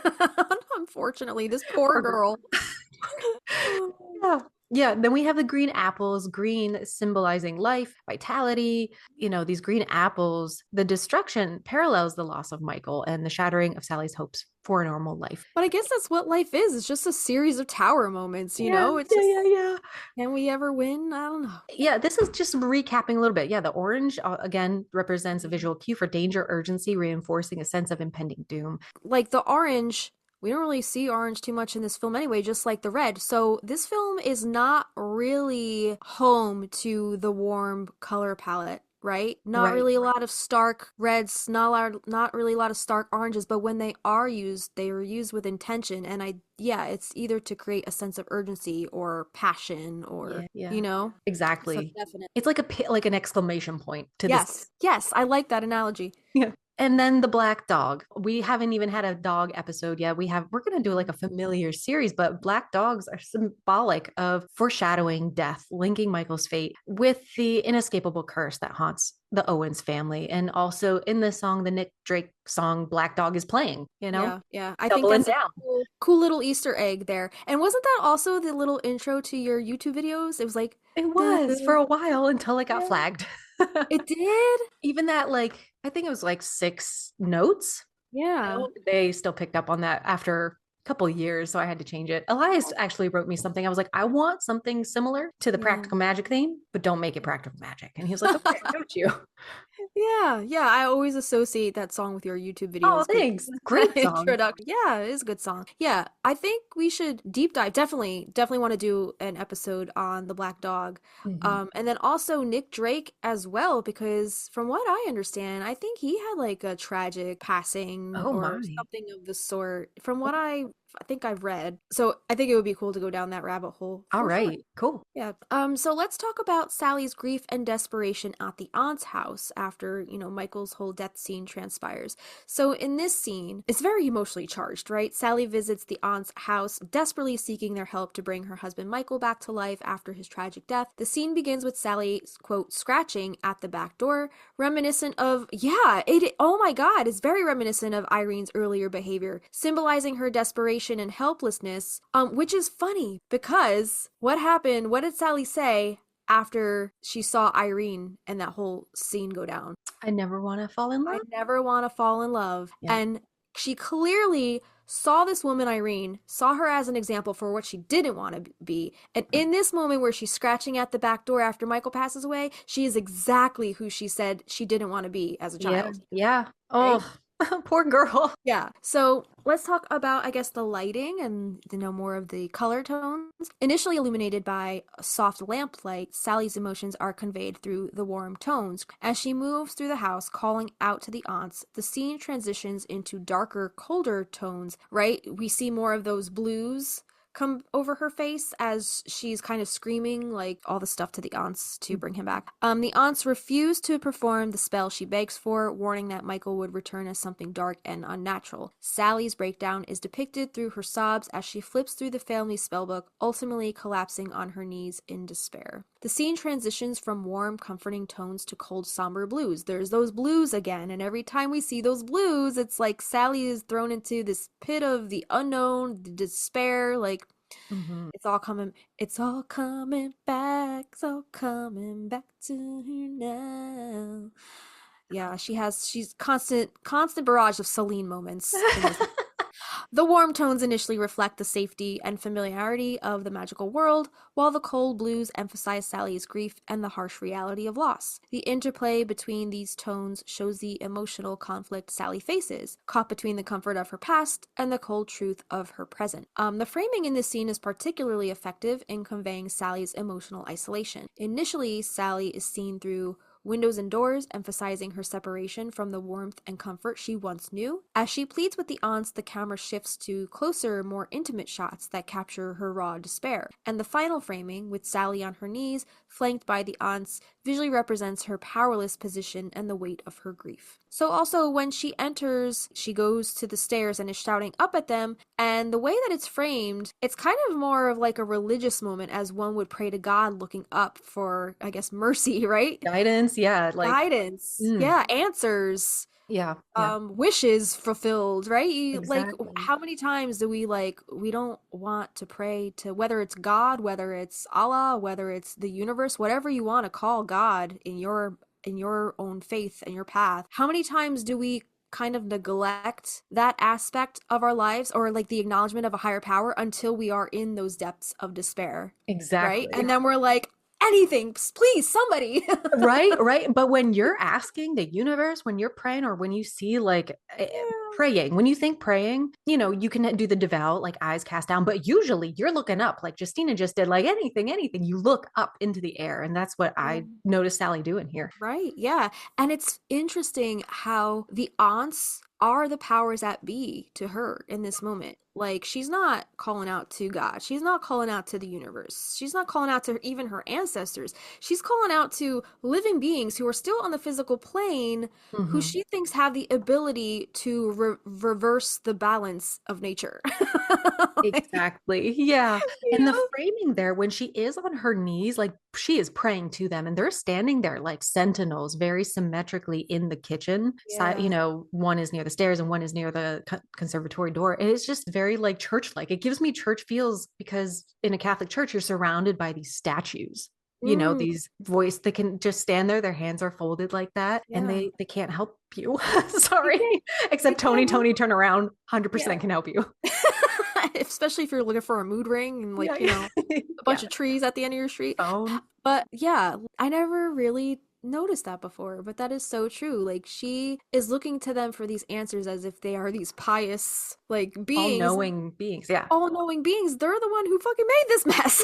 unfortunately, this poor Poor girl. girl. Yeah. Yeah. Then we have the green apples, green symbolizing life, vitality. You know, these green apples, the destruction parallels the loss of Michael and the shattering of Sally's hopes for a normal life. But I guess that's what life is. It's just a series of tower moments, you Yeah. know? It's Yeah. just, Yeah. Yeah. can we ever win? I don't know. Yeah, this is just recapping a little bit. Yeah, the orange again represents a visual cue for danger, urgency, reinforcing a sense of impending doom. Like the orange, we don't really see orange too much in this film anyway, just like the red. So this film is not really home to the warm color palette, right? Not Right. really a lot of stark reds, not really a lot of stark oranges, but when they are used, they are used with intention. And yeah, it's either to create a sense of urgency or passion or, Yeah. you know? So Exactly. definitely. It's like like an exclamation point to this. Yes, yes, I like that analogy. Yeah. And then the black dog. We haven't even had a dog episode yet. We're gonna do like a familiar series, but black dogs are symbolic of foreshadowing death, linking Michael's fate with the inescapable curse that haunts the Owens family. And also in the song, the Nick Drake song Black Dog is playing, you know? Yeah, yeah. I think Doubling that's a down. cool little Easter egg there. And wasn't that also the little intro to your YouTube videos? It was like, It "Duh, was for a while until it got yeah." flagged. It did? Even that, like, I think it was like 6 notes. Yeah. They still picked up on that after a couple of years, so I had to change it. Elias actually wrote me something. I was like, I want something similar to the Yeah. practical magic theme, but don't make it practical magic. And he was like, okay, got you. Yeah, yeah. I always associate that song with your YouTube Oh, videos. thanks. Great song. Introduction. Yeah, it is a good song. Yeah, I think we should deep dive. Definitely, definitely want to do an episode on the Black Dog. Mhm. And then also Nick Drake as well, because from what I understand, I think he had like a tragic passing Oh or my. something of the sort. From what I think I've read. So I think it would be cool to go down that rabbit hole All for sure. right, cool. Yeah. So let's talk about Sally's grief and desperation at the aunt's house after, Michael's whole death scene transpires. So in this scene, it's very emotionally charged, right? Sally visits the aunt's house, desperately seeking their help to bring her husband Michael back to life after his tragic death. The scene begins with Sally, quote, scratching at the back door, reminiscent of, oh my God, it's very reminiscent of Irene's earlier behavior, symbolizing her desperation and helplessness, which is funny because what happened? What did Sally say after she saw Irene and that whole scene go down? I never want to fall in I love. never want to fall in love. Yeah. And she clearly saw this woman, Irene, saw her as an example for what she didn't want to be. And in this moment where she's scratching at the back door after Michael passes away, she is exactly who she said she didn't want to be as a child. Yeah. Oh, poor girl. Yeah. So let's talk about, I guess, the lighting and more of the color tones. Initially illuminated by a soft lamplight, Sally's emotions are conveyed through the warm tones. As she moves through the house, calling out to the aunts, the scene transitions into darker, colder tones, right? We see more of those blues come over her face as she's kind of screaming like all the stuff to the aunts to bring him back. The aunts refuse to perform the spell she begs for, warning that Michael would return as something dark and unnatural. Sally's breakdown is depicted through her sobs as she flips through the family spellbook, ultimately collapsing on her knees in despair. The scene transitions from warm, comforting tones to cold, somber blues. There's those blues again, and every time we see those blues, it's like Sally is thrown into this pit of the unknown, the despair, like it's all coming back, it's all coming back to her now. Yeah, she's constant barrage of Celine moments in this. The warm tones initially reflect the safety and familiarity of the magical world, while the cold blues emphasize Sally's grief and the harsh reality of loss. The interplay between these tones shows the emotional conflict Sally faces, caught between the comfort of her past and the cold truth of her present. The framing in this scene is particularly effective in conveying Sally's emotional isolation. Initially, Sally is seen through windows and doors, emphasizing her separation from the warmth and comfort she once knew. As she pleads with the aunts, the camera shifts to closer, more intimate shots that capture her raw despair. And the final framing, with Sally on her knees, flanked by the aunts, visually represents her powerless position and the weight of her grief. So also when she enters, she goes to the stairs and is shouting up at them, and the way that it's framed, it's kind of more of like a religious moment, as one would pray to God looking up for, I guess, mercy, right? Guidance, yeah, like Guidance. Yeah, answers. yeah. Wishes fulfilled, right? Like, Exactly. how many times do we don't want to pray to, whether it's God, whether it's Allah, whether it's the universe, whatever you want to call God in your own faith and your path. How many times do we kind of neglect that aspect of our lives, or like the acknowledgement of a higher power, until we are in those depths of despair? Exactly. Right? And then we're like, anything, please, somebody. Right. But when you're asking the universe, when you're praying, or when you see like praying, when you think praying, you can do the devout, like eyes cast down, but usually you're looking up, like Justina just did, like anything, you look up into the air. And that's what I noticed Sally doing here. Right. Yeah. And it's interesting how the aunts are the powers that be to her in this moment. Like, she's not calling out to God. She's not calling out to the universe. She's not calling out to even her ancestors. She's calling out to living beings who are still on the physical plane, who she thinks have the ability to reverse the balance of nature. Exactly. Yeah. And the know? framing there, when she is on her knees, like she is praying to them, and they're standing there like sentinels, very symmetrically in the kitchen. Yeah. One is near the stairs and one is near the conservatory door. And it's just very like church-like. It gives me church feels, because in a Catholic church, you're surrounded by these statues. These they can just stand there, their hands are folded like that, and they can't help you. Sorry. Except Tony, turn around, 100% can help you. Especially if you're looking for a mood ring and a bunch of trees at the end of your street. But yeah, I never really noticed that before, but that is so true. Like, she is looking to them for these answers as if they are these pious, like, beings. All-knowing beings, yeah. All-knowing beings. They're the one who fucking made this mess.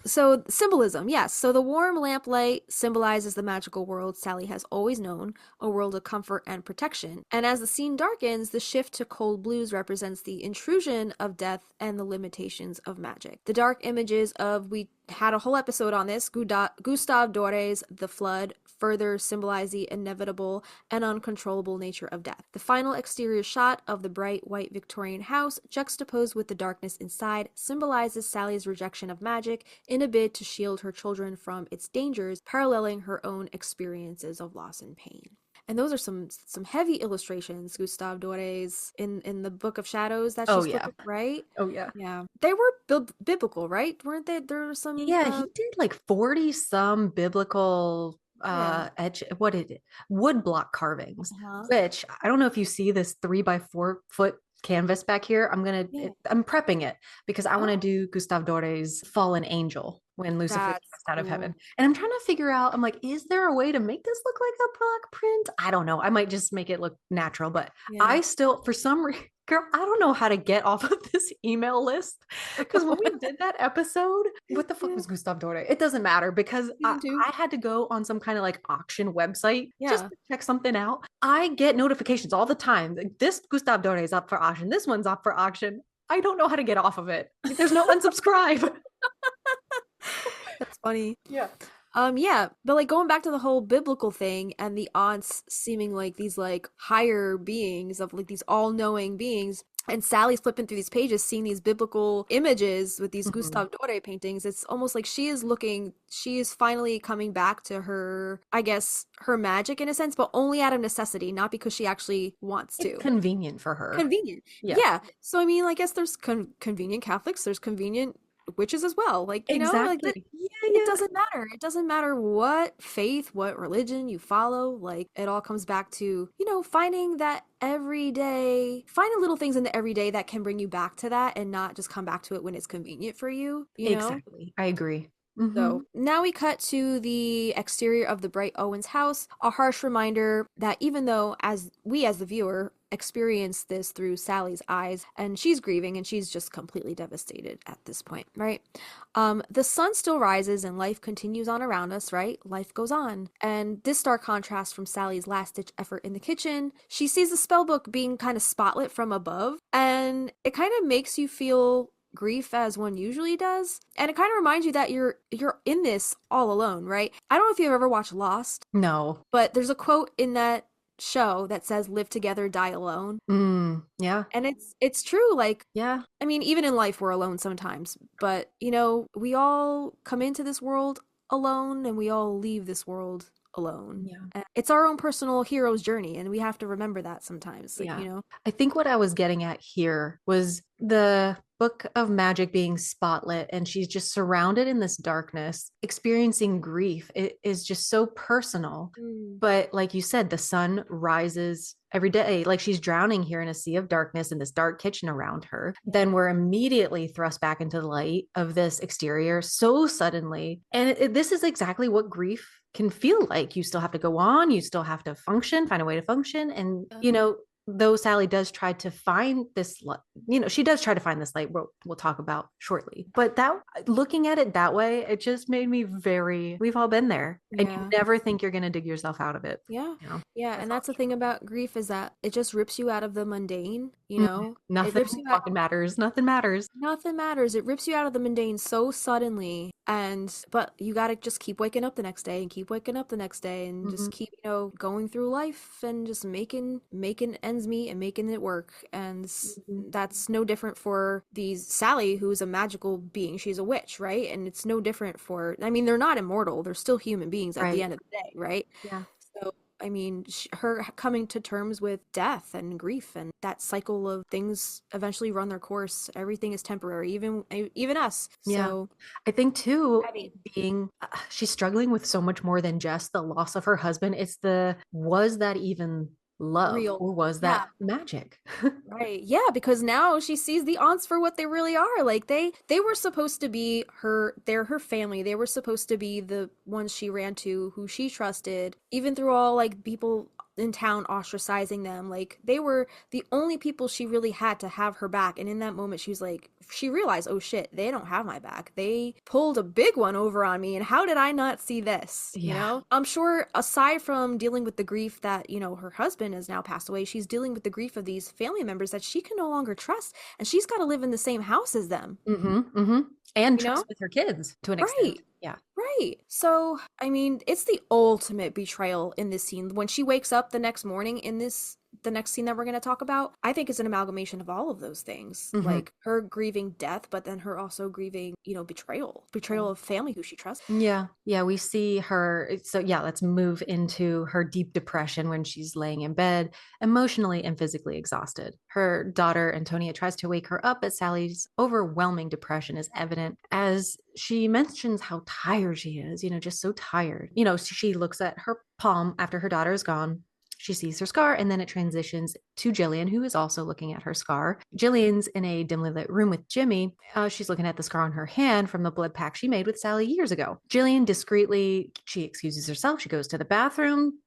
So symbolism, yes. So the warm lamplight symbolizes the magical world Sally has always known, a world of comfort and protection. And as the scene darkens, the shift to cold blues represents the intrusion of death and the limitations of magic. The dark images of, we had a whole episode on this, Gustave Dore's The Flood, further symbolize the inevitable and uncontrollable nature of death. The final exterior shot of the bright white Victorian house, juxtaposed with the darkness inside, symbolizes Sally's rejection of magic in a bid to shield her children from its dangers, paralleling her own experiences of loss and pain. And those are some heavy illustrations, Gustave Dore's in the Book of Shadows that she's flipping, right? Oh yeah. Yeah. They were biblical, right? Weren't they? There were some he did like 40 some biblical wood block carvings, which I don't know if you see this 3x4 foot canvas back here. I'm prepping it because I want to do Gustave Dore's Fallen Angel, when Lucifer gets out of heaven. And I'm trying to figure out, I'm like, is there a way to make this look like a block print? I don't know. I might just make it look natural, but I still, for some reason, girl, I don't know how to get off of this email list. Because when we did that episode, what the fuck was Gustave Dore? It doesn't matter, because I had to go on some kind of like auction website just to check something out. I get notifications all the time. Like, this Gustave Dore is up for auction. This one's up for auction. I don't know how to get off of it. There's no unsubscribe. That's funny. Yeah. But like going back to the whole biblical thing and the aunts seeming like these like higher beings, of like these all-knowing beings, and Sally's flipping through these pages seeing these biblical images with these Gustave Dore paintings. It's almost like she is finally coming back to her, I guess, her magic in a sense, but only out of necessity, not because she actually wants to. It's convenient for her. Convenient. Yeah. So I mean, I guess there's convenient Catholics, there's convenient witches as well. Like, you know, like Exactly. Yeah, it yeah. doesn't matter. It doesn't matter what faith, what religion you follow. Like, it all comes back to, you know, finding that everyday, finding little things in the everyday that can bring you back to that and not just come back to it when it's convenient for you, you know? Exactly. I agree. Mm-hmm. So now we cut to the exterior of the Bright Owens house, a harsh reminder that even though as the viewer experience this through Sally's eyes and she's grieving and she's just completely devastated at this point, right? The sun still rises and life continues on around us, right? Life goes on. And this stark contrast from Sally's last ditch effort in the kitchen, she sees the spell book being kind of spotlit from above and it kind of makes you feel grief as one usually does, and it kind of reminds you that you're in this all alone, right? I don't know if you've ever watched Lost, No. but there's a quote in that show that says live together, die alone. Yeah. And it's true. Like, Yeah. I mean, even in life we're alone sometimes, but you know, we all come into this world alone and we all leave this world alone. Yeah. And it's our own personal hero's journey, and we have to remember that sometimes, like, Yeah. you know. I think what I was getting at here was the book of magic being spotlit and she's just surrounded in this darkness, experiencing grief. It is just so personal. But like you said, the sun rises every day. Like she's drowning here in a sea of darkness in this dark kitchen around her. Then we're immediately thrust back into the light of this exterior so suddenly. And this is exactly what grief can feel like. You still have to go on, you still have to function, find a way to function. And, you know, though Sally does try to find this, you know, she does try to find this light, we'll talk about shortly. But that, looking at it that way, it just made me we've all been there. And you never think you're going to dig yourself out of it. Yeah. You know? Yeah. And that's the thing about grief is that it just rips you out of the mundane, you know? Nothing It rips you out. fucking matters. Nothing matters. Nothing matters. It rips you out of the mundane so suddenly. But you got to just keep waking up the next day and keep waking up the next day and just keep, you know, going through life and just making ends meet and making it work. And that's no different for Sally, who's a magical being. She's a witch, right? And it's no different for, I mean, they're not immortal. They're still human beings at the end of the day, right? Yeah. So, I mean, her coming to terms with death and grief and that cycle of things eventually run their course. Everything is temporary, even us. Yeah. So I think too, heavy. she's struggling with so much more than just the loss of her husband. It's was that even love Real. or was that magic? Right. Yeah, because now she sees the aunts for what they really are. Like they were supposed to be they're her family. They were supposed to be the ones she ran to, who she trusted, even through all like people in town ostracizing them. Like they were the only people she really had to have her back. And in that moment she was like, she realized, oh shit, they don't have my back. They pulled a big one over on me, and how did I not see this? You know, I'm sure aside from dealing with the grief that, you know, her husband has now passed away, she's dealing with the grief of these family members that she can no longer trust, and she's got to live in the same house as them. And trust with her kids to an extent. Yeah. Right. So, I mean, it's the ultimate betrayal in this scene. When she wakes up the next morning in the next scene that we're going to talk about, I think it's an amalgamation of all of those things. Like her grieving death, but then her also grieving, you know, betrayal of family who she trusts. Yeah. We see her. So let's move into her deep depression when she's laying in bed, emotionally and physically exhausted. Her daughter, Antonia, tries to wake her up, but Sally's overwhelming depression is evident as she mentions how tired she is, you know, just so tired. You know, she looks at her palm after her daughter is gone. She sees her scar, and then it transitions to Gillian, who is also looking at her scar. Gillian's in a dimly lit room with Jimmy. She's looking at the scar on her hand from the blood pact she made with Sally years ago. Gillian discreetly, she excuses herself. She goes to the bathroom.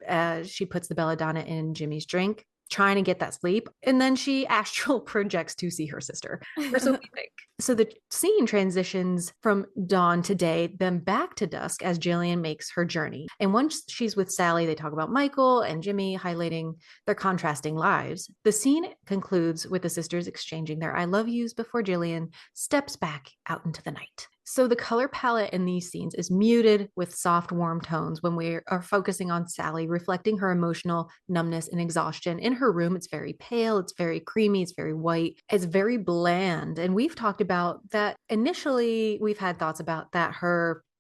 She puts the belladonna in Jimmy's drink, trying to get that sleep. And then she astral projects to see her sister, or so we think. So the scene transitions from dawn to day, then back to dusk as Gillian makes her journey. And once she's with Sally, they talk about Michael and Jimmy, highlighting their contrasting lives. The scene concludes with the sisters exchanging their I love yous before Gillian steps back out into the night. So the color palette in these scenes is muted with soft, warm tones when we are focusing on Sally, reflecting her emotional numbness and exhaustion. In her room, it's very pale, it's very creamy, it's very white, it's very bland. And we've talked about that initially. We've had thoughts about that.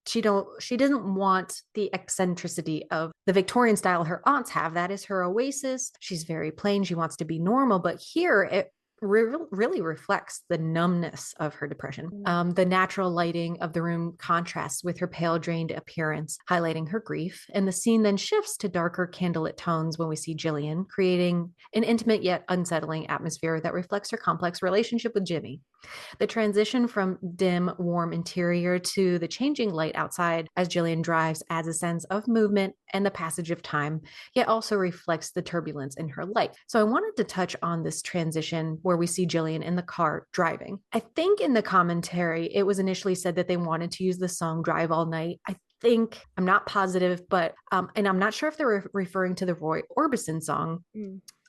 She doesn't want the eccentricity of the Victorian style her aunts have. That is her oasis. She's very plain. She wants to be normal. But here really reflects the numbness of her depression. The natural lighting of the room contrasts with her pale, drained appearance, highlighting her grief. And the scene then shifts to darker candlelit tones when we see Gillian, creating an intimate yet unsettling atmosphere that reflects her complex relationship with Jimmy. The transition from dim, warm interior to the changing light outside as Gillian drives adds a sense of movement and the passage of time, yet also reflects the turbulence in her life. So I wanted to touch on this transition where we see Gillian in the car driving. I think in the commentary, it was initially said that they wanted to use the song Drive All Night. I think, I'm not positive, but, and I'm not sure if they were referring to the Roy Orbison song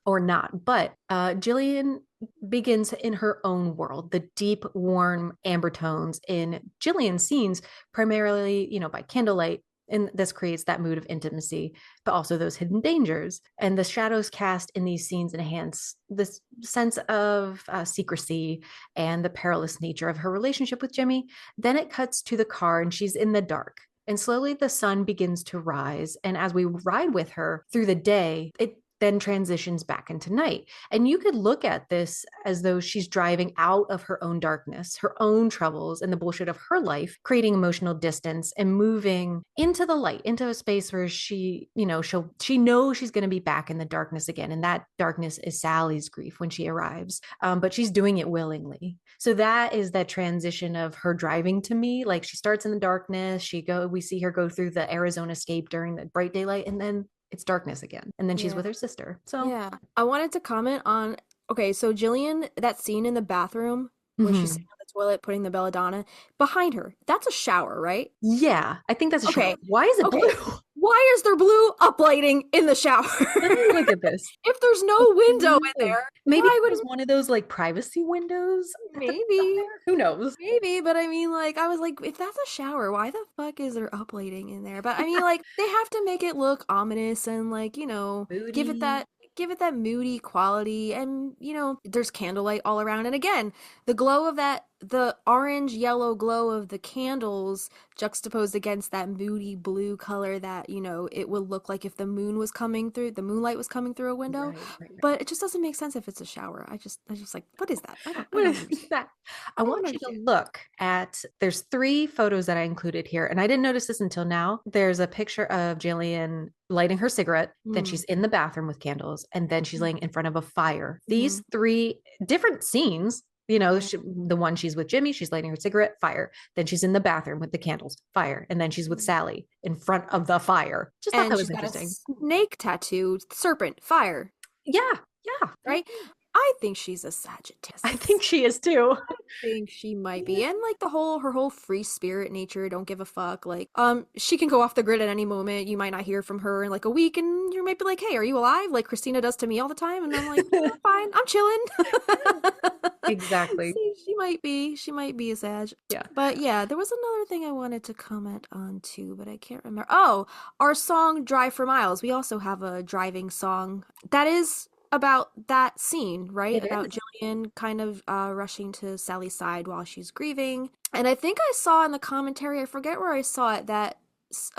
or not, but Gillian begins in her own world, the deep, warm amber tones in Gillian's scenes, primarily, by candlelight. And this creates that mood of intimacy, but also those hidden dangers. And the shadows cast in these scenes enhance this sense of secrecy and the perilous nature of her relationship with Jimmy. Then it cuts to the car and she's in the dark. And slowly the sun begins to rise. And as we ride with her through the day, it then transitions back into night. And you could look at this as though she's driving out of her own darkness, her own troubles, and the bullshit of her life, creating emotional distance and moving into the light, into a space where she knows she's going to be back in the darkness again. And that darkness is Sally's grief when she arrives. But she's doing it willingly. So that is that transition of her driving to me. Like she starts in the darkness, we see her go through the Arizona scape during the bright daylight, and then it's darkness again. And then she's with her sister. So yeah, I wanted to comment on, okay, so Gillian, that scene in the bathroom when she's sitting on the toilet putting the belladonna behind her, that's a shower, right? Yeah, I think that's a shower. Why is it blue? Why is there blue uplighting in the shower? Look at this. If there's no window in there, maybe it was one of those like privacy windows. Maybe. Who knows? Maybe, but I mean, like, I was like, if that's a shower, why the fuck is there uplighting in there? But I mean, like, they have to make it look ominous and like, Moody. give it that moody quality, and there's candlelight all around, and again, the glow of the orange yellow glow of the candles juxtaposed against that moody blue color that it would look like if the moonlight was coming through a window. Right. But it just doesn't make sense if it's a shower. I just like, what is that? What is that? I want you to look at, there's 3 photos that I included here, and I didn't notice this until now. There's a picture of Gillian lighting her cigarette, then she's in the bathroom with candles, and then she's laying in front of a fire. These 3 different scenes. The one she's with Jimmy, she's lighting her cigarette, fire. Then she's in the bathroom with the candles, fire. And then she's with Sally in front of the fire. Just thought that was interesting. Snake tattoo, serpent, fire. Yeah. Right? I think she's a Sagittarius. I think she is too. I think she might be. And like her whole free spirit nature, don't give a fuck. Like, she can go off the grid at any moment. You might not hear from her in like a week, and you might be like, hey, are you alive? Like Kristina does to me all the time. And I'm like, fine, I'm chilling. Exactly. She might be a Sag. Yeah. But yeah, there was another thing I wanted to comment on too, but I can't remember. Oh, our song Drive for Miles. We also have a driving song that is about that scene, right? About Gillian kind of rushing to Sally's side while she's grieving. And I think I saw in the commentary, I forget where I saw it, that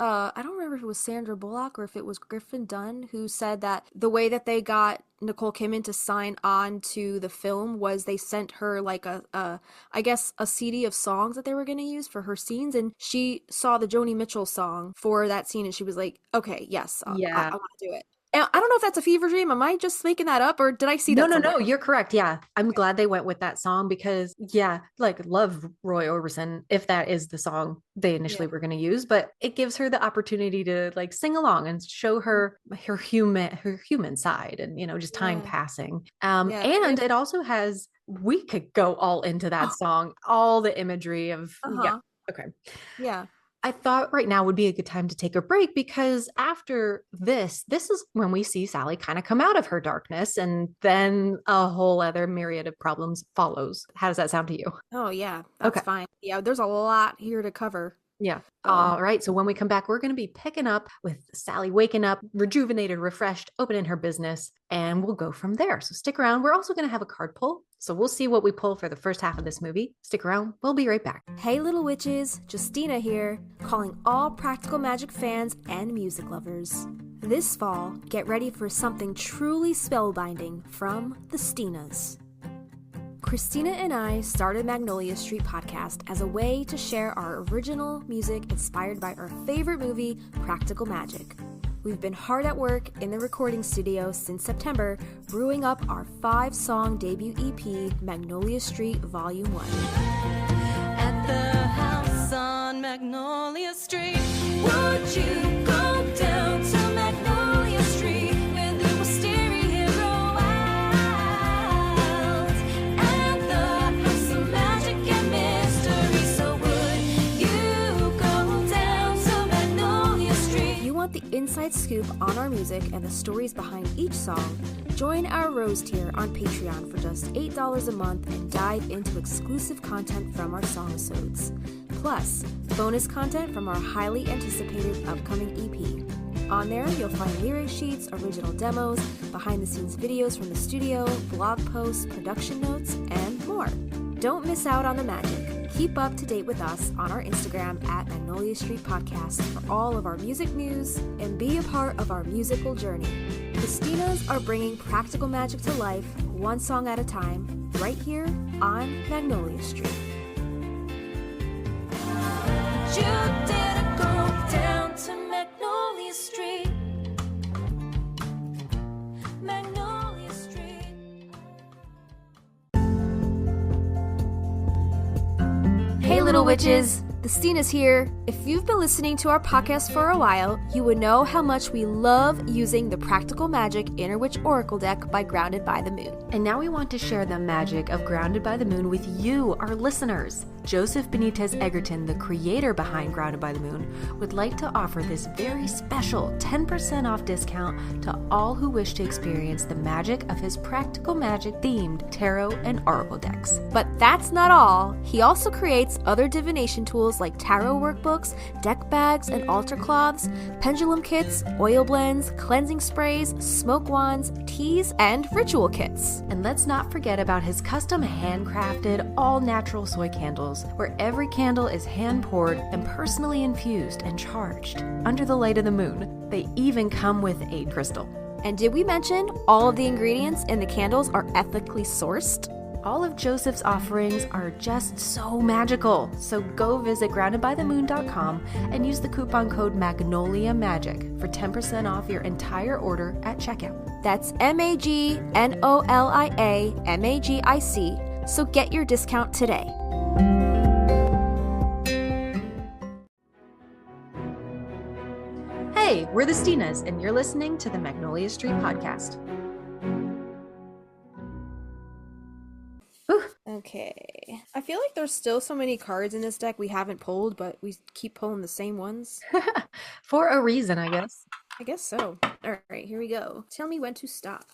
I don't remember if it was Sandra Bullock or if it was Griffin Dunn who said that the way that they got Nicole Kidman to sign on to the film was they sent her like I guess a CD of songs that they were going to use for her scenes, and she saw the Joni Mitchell song for that scene and she was like, okay, yes, I want to do it. I don't know if that's a fever dream. Am I just making that up, or did I see that? No, you're correct. Yeah. I'm glad they went with that song because, love Roy Orbison, if that is the song they initially were going to use, but it gives her the opportunity to like sing along and show her human side and, just time passing. And it also has, we could go all into that song, all the imagery of, okay. Yeah. I thought right now would be a good time to take a break because after this is when we see Sally kind of come out of her darkness, and then a whole other myriad of problems follows. How does that sound to you? Oh, yeah. That's fine. Yeah, there's a lot here to cover. Yeah. All right. So when we come back, we're going to be picking up with Sally waking up, rejuvenated, refreshed, opening her business, and we'll go from there. So stick around. We're also going to have a card pull. So we'll see what we pull for the first half of this movie. Stick around. We'll be right back. Hey, little witches. Justina here, calling all practical magic fans and music lovers. This fall, get ready for something truly spellbinding from the Stinas. Kristina and I started Magnolia Street podcast as a way to share our original music inspired by our favorite movie, Practical Magic. We've been hard at work in the recording studio since September, brewing up our 5-song debut EP, Magnolia Street Volume 1. At the house on Magnolia Street, would you go down to Magnolia Street where the wisteria grow wild? At the house of magic and mystery, so would you go down to Magnolia Street? If you want the inside scoop on our music and the stories behind each song, join our Rose tier on Patreon for just $8 a month and dive into exclusive content from our songisodes. Plus, bonus content from our highly anticipated upcoming EP. On there, you'll find lyric sheets, original demos, behind-the-scenes videos from the studio, blog posts, production notes, and more. Don't miss out on the magic. Keep up to date with us on our Instagram at Magnolia Street Podcast for all of our music news and be a part of our musical journey. The Stinas are bringing practical magic to life, one song at a time, right here on Magnolia Street. You didn't go down to Magnolia Street. Magnolia Street. Hey little witches, the Stinas here. If you've been listening to our podcast for a while, you would know how much we love using the Practical Magic Inner Witch Oracle deck by Grounded by the Moon. And now we want to share the magic of Grounded by the Moon with you, our listeners. Joseph Benitez Egerton, the creator behind Grounded by the Moon, would like to offer this very special 10% off discount to all who wish to experience the magic of his Practical Magic themed tarot and oracle decks. But that's not all. He also creates other divination tools like tarot workbooks, deck bags and altar cloths, pendulum kits, oil blends, cleansing sprays, smoke wands, teas, and ritual kits. And let's not forget about his custom handcrafted, all-natural soy candles, where every candle is hand-poured and personally infused and charged under the light of the moon. They even come with a crystal. And did we mention all of the ingredients in the candles are ethically sourced? All of Joseph's offerings are just so magical. So go visit groundedbythemoon.com and use the coupon code MAGNOLIAMAGIC for 10% off your entire order at checkout. That's MAGNOLIAMAGIC. So get your discount today. Hey, we're the Stinas, and you're listening to the Magnolia Street Podcast. Okay. I feel like there's still so many cards in this deck we haven't pulled, but we keep pulling the same ones. For a reason, I guess. I guess so. All right, here we go. Tell me when to stop.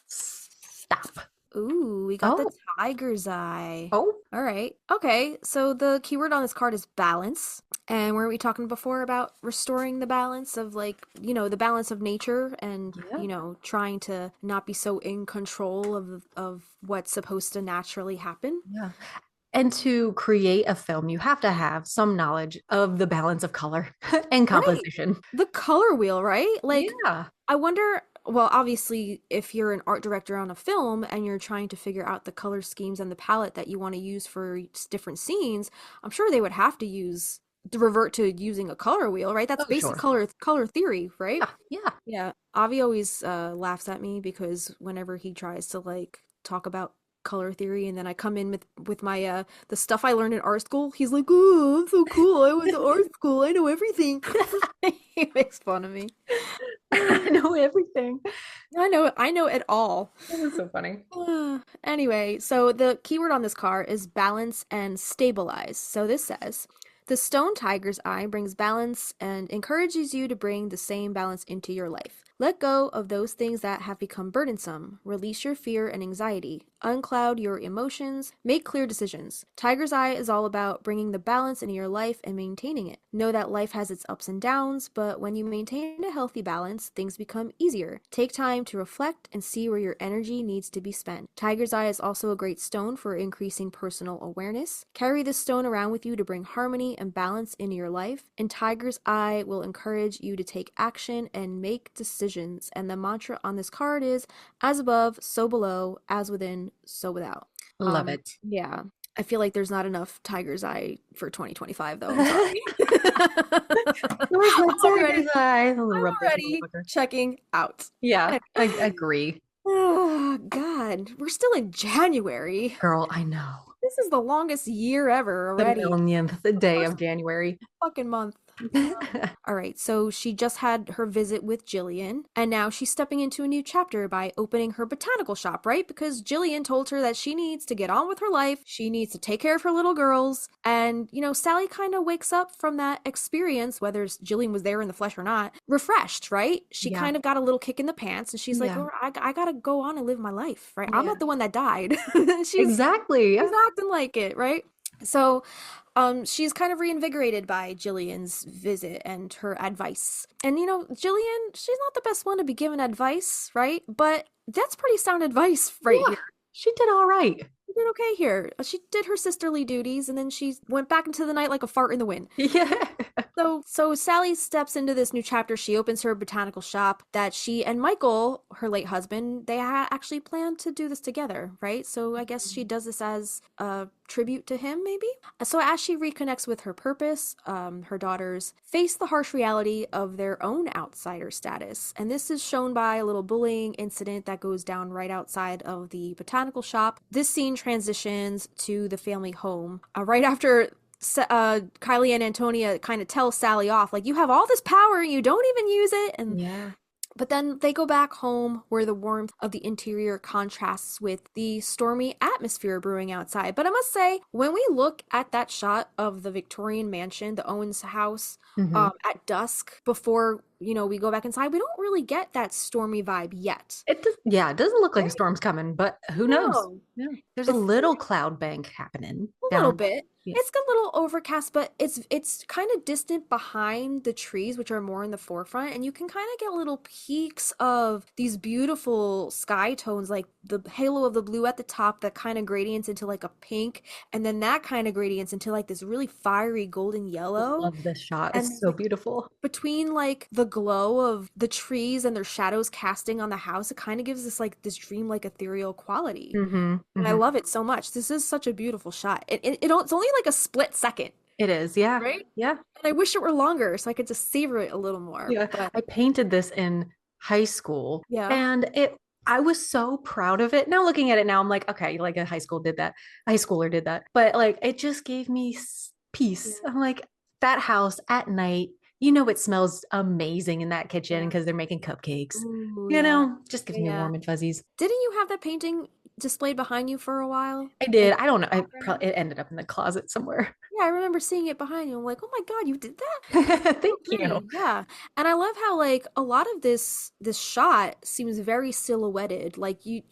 Stop. Ooh, we got the Oh. tiger's eye. Oh, All right. Okay, so the keyword on this card is balance. And weren't we talking before about restoring the balance of, like, you know, the balance of nature and, Yeah. you know, trying to not be so in control of what's supposed to naturally happen? yeah. And to create a film, you have to have some knowledge of the balance of color and composition. The color wheel, right? Like, Yeah. I wonder, well, obviously, if you're an art director on a film and you're trying to figure out the color schemes and the palette that you want to use for different scenes, I'm sure they would have to revert to using a color wheel, right? That's Oh, basic sure. color theory, right? Yeah. Yeah. Avi always laughs at me because whenever he tries to, like, talk about color theory and then I come in with my the stuff I learned in art school, he's like, "Oh, I'm so cool. I went to art school. I know everything." He makes fun of me. I know everything. I know it all. That was so funny. Anyway, so the keyword on this card is balance and stabilize. So this says, the stone tiger's eye brings balance and encourages you to bring the same balance into your life. Let go of those things that have become burdensome. Release your fear and anxiety. Uncloud your emotions. Make clear decisions. Tiger's Eye is all about bringing the balance into your life and maintaining it. Know that life has its ups and downs, but when you maintain a healthy balance, things become easier. Take time to reflect and see where your energy needs to be spent. Tiger's Eye is also a great stone for increasing personal awareness. Carry this stone around with you to bring harmony and balance into your life, and Tiger's Eye will encourage you to take action and make decisions decisions. And the mantra on this card is as above, so below, as within, so without. Love it. Yeah. I feel like there's not enough Tiger's Eye for 2025 though. I'm sorry. Where's my I'm already- tiger's eye? I'm already checking out. Yeah, I agree. Oh God, we're still in January. Girl, I know. This is the longest year ever The already. millionth day of January. Fucking month. All right, so she just had her visit with Gillian, and now she's stepping into a new chapter by opening her botanical shop, right? Because Gillian told her that she needs to get on with her life, she needs to take care of her little girls, and, you know, Sally kind of wakes up from that experience, whether Gillian was there in the flesh or not, refreshed, right? She kind of got a little kick in the pants, and she's like, oh, I gotta go on and live my life, right? I'm not the one that died. She's acting like it, right? So she's kind of reinvigorated by Gillian's visit and her advice. And, you know, Gillian, she's not the best one to be given advice, right? But that's pretty sound advice here. She did all right. She did okay here. She did her sisterly duties, and then she went back into the night like a fart in the wind. Yeah. So Sally steps into this new chapter. She opens her botanical shop that she and Michael, her late husband, they actually planned to do this together, right? So I guess she does this as a tribute to him, maybe? So as she reconnects with her purpose, her daughters face the harsh reality of their own outsider status. And this is shown by a little bullying incident that goes down right outside of the botanical shop. This scene transitions to the family home. Right after Kylie and Antonia kind of tell Sally off, like, you have all this power and you don't even use it. And but then they go back home where the warmth of the interior contrasts with the stormy atmosphere brewing outside. But I must say, when we look at that shot of the Victorian mansion, the Owens house, at dusk, before, you know, we go back inside, we don't really get that stormy vibe yet. It doesn't look like a storm's coming, but who knows? Yeah. There's a little cloud bank happening. A little bit. Yeah. It's a little overcast, but it's kind of distant behind the trees, which are more in the forefront, and you can kind of get little peaks of these beautiful sky tones, like the halo of the blue at the top that kind of gradients into like a pink, and then that kind of gradients into like this really fiery golden yellow. I love this shot. It's so beautiful. Between like the glow of the trees and their shadows casting on the house, it kind of gives this like this dream-like ethereal quality. And I love it so much. This is such a beautiful shot. It's only like a split second. It is, yeah. Right? Yeah. And I wish it were longer so I could just savor it a little more. Yeah. But I painted this in high school. Yeah. And I was so proud of it. Now looking at it now, I'm like, okay, like a high schooler did that. But like, it just gave me peace. Yeah. I'm like, that house at night, you know, it smells amazing in that kitchen because they're making cupcakes. Ooh, you know, just gives me warm and fuzzies. Didn't you have that painting displayed behind you for a while? I did. I don't know. It ended up in the closet somewhere. Yeah, I remember seeing it behind you. I'm like, oh my God, you did that? Thank you. Yeah. And I love how like a lot of this shot seems very silhouetted. Like you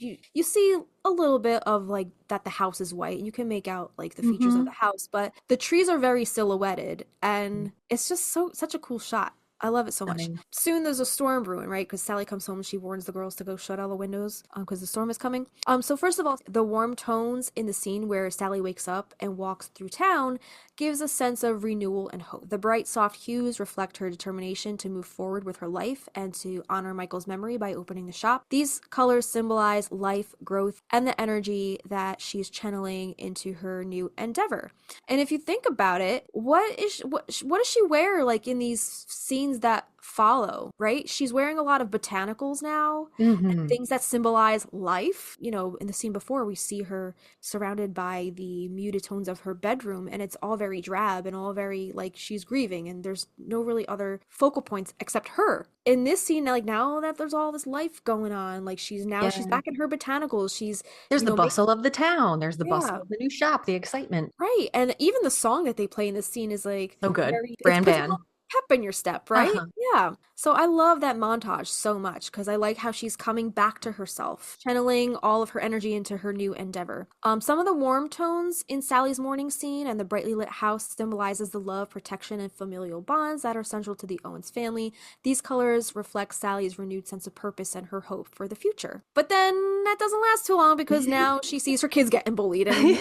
see a little bit of like that the house is white and you can make out like the features of the house, but the trees are very silhouetted and it's just such a cool shot. I love it so much. Soon there's a storm brewing, right? Because Sally comes home and she warns the girls to go shut all the windows because the storm is coming. So first of all, the warm tones in the scene where Sally wakes up and walks through town gives a sense of renewal and hope. The bright, soft hues reflect her determination to move forward with her life and to honor Michael's memory by opening the shop. These colors symbolize life, growth, and the energy that she's channeling into her new endeavor. And if you think about it, what does she wear like in these scenes that follow, right? She's wearing a lot of botanicals now and things that symbolize life. You know, in the scene before, we see her surrounded by the muted tones of her bedroom and it's all very drab and all very like she's grieving and there's no really other focal points except her. In this scene, like now that there's all this life going on, like she's back in her botanicals. There's the bustle of the town. There's the bustle of the new shop, the excitement. Right. And even the song that they play in this scene is like so good. Brand band. Pep in your step, right? Yeah. So I love that montage so much because I like how she's coming back to herself, channeling all of her energy into her new endeavor. Some of the warm tones in Sally's morning scene and the brightly lit house symbolizes the love, protection, and familial bonds that are central to the Owens family. These colors reflect Sally's renewed sense of purpose and her hope for the future. But then that doesn't last too long because now she sees her kids getting bullied and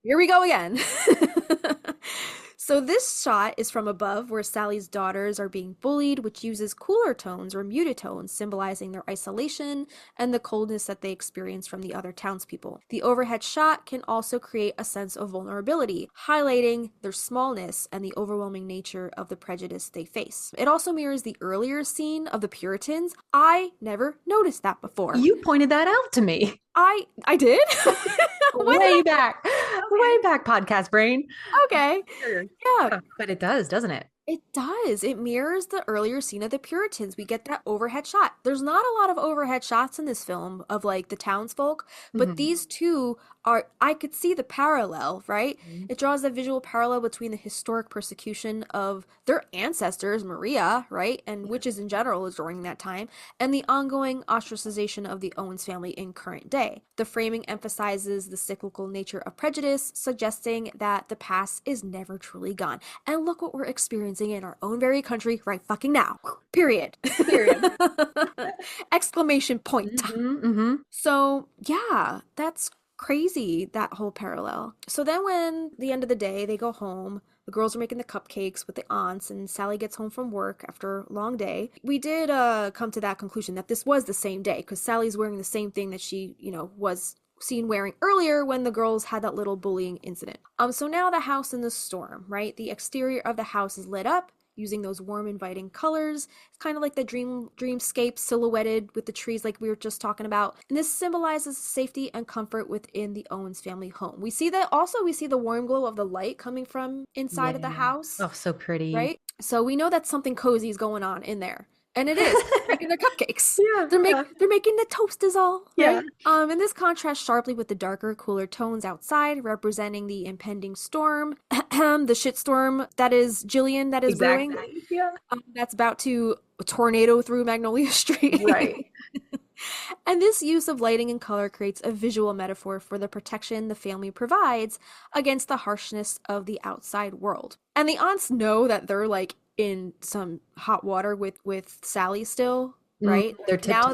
here we go again. So this shot is from above where Sally's daughters are being bullied, which uses cooler tones or muted tones, symbolizing their isolation and the coldness that they experience from the other townspeople. The overhead shot can also create a sense of vulnerability, highlighting their smallness and the overwhelming nature of the prejudice they face. It also mirrors the earlier scene of the Puritans. I never noticed that before. You pointed that out to me. I did? Way back, podcast brain. Okay. Yeah. But it does, doesn't it? It does. It mirrors the earlier scene of the Puritans. We get that overhead shot. There's not a lot of overhead shots in this film of like the townsfolk, but these two are, I could see the parallel, right? It draws a visual parallel between the historic persecution of their ancestors, Maria, right? And witches in general during that time, and the ongoing ostracization of the Owens family in current day. The framing emphasizes the cyclical nature of prejudice, suggesting that the past is never truly gone. And look what we're experiencing in our own very country right fucking now. Period. Exclamation point. So yeah, that's crazy, that whole parallel. So then when the end of the day they go home, the girls are making the cupcakes with the aunts, and Sally gets home from work after a long day. We did come to that conclusion that this was the same day, because Sally's wearing the same thing that she, was seen wearing earlier when the girls had that little bullying incident. So now the house in the storm, right? The exterior of the house is lit up using those warm, inviting colors. It's kind of like the dreamscape silhouetted with the trees like we were just talking about. And this symbolizes safety and comfort within the Owens family home. We see the warm glow of the light coming from inside of the house. Oh, so pretty. Right? So we know that something cozy is going on in there. And it is making their cupcakes. They're making the toast is all. Right? And this contrasts sharply with the darker, cooler tones outside, representing the impending storm, the shitstorm that is Gillian that is brewing. That's about to tornado through Magnolia Street. Right. And this use of lighting and color creates a visual metaphor for the protection the family provides against the harshness of the outside world. And the aunts know that they're like in some hot water with Sally still, right? They're now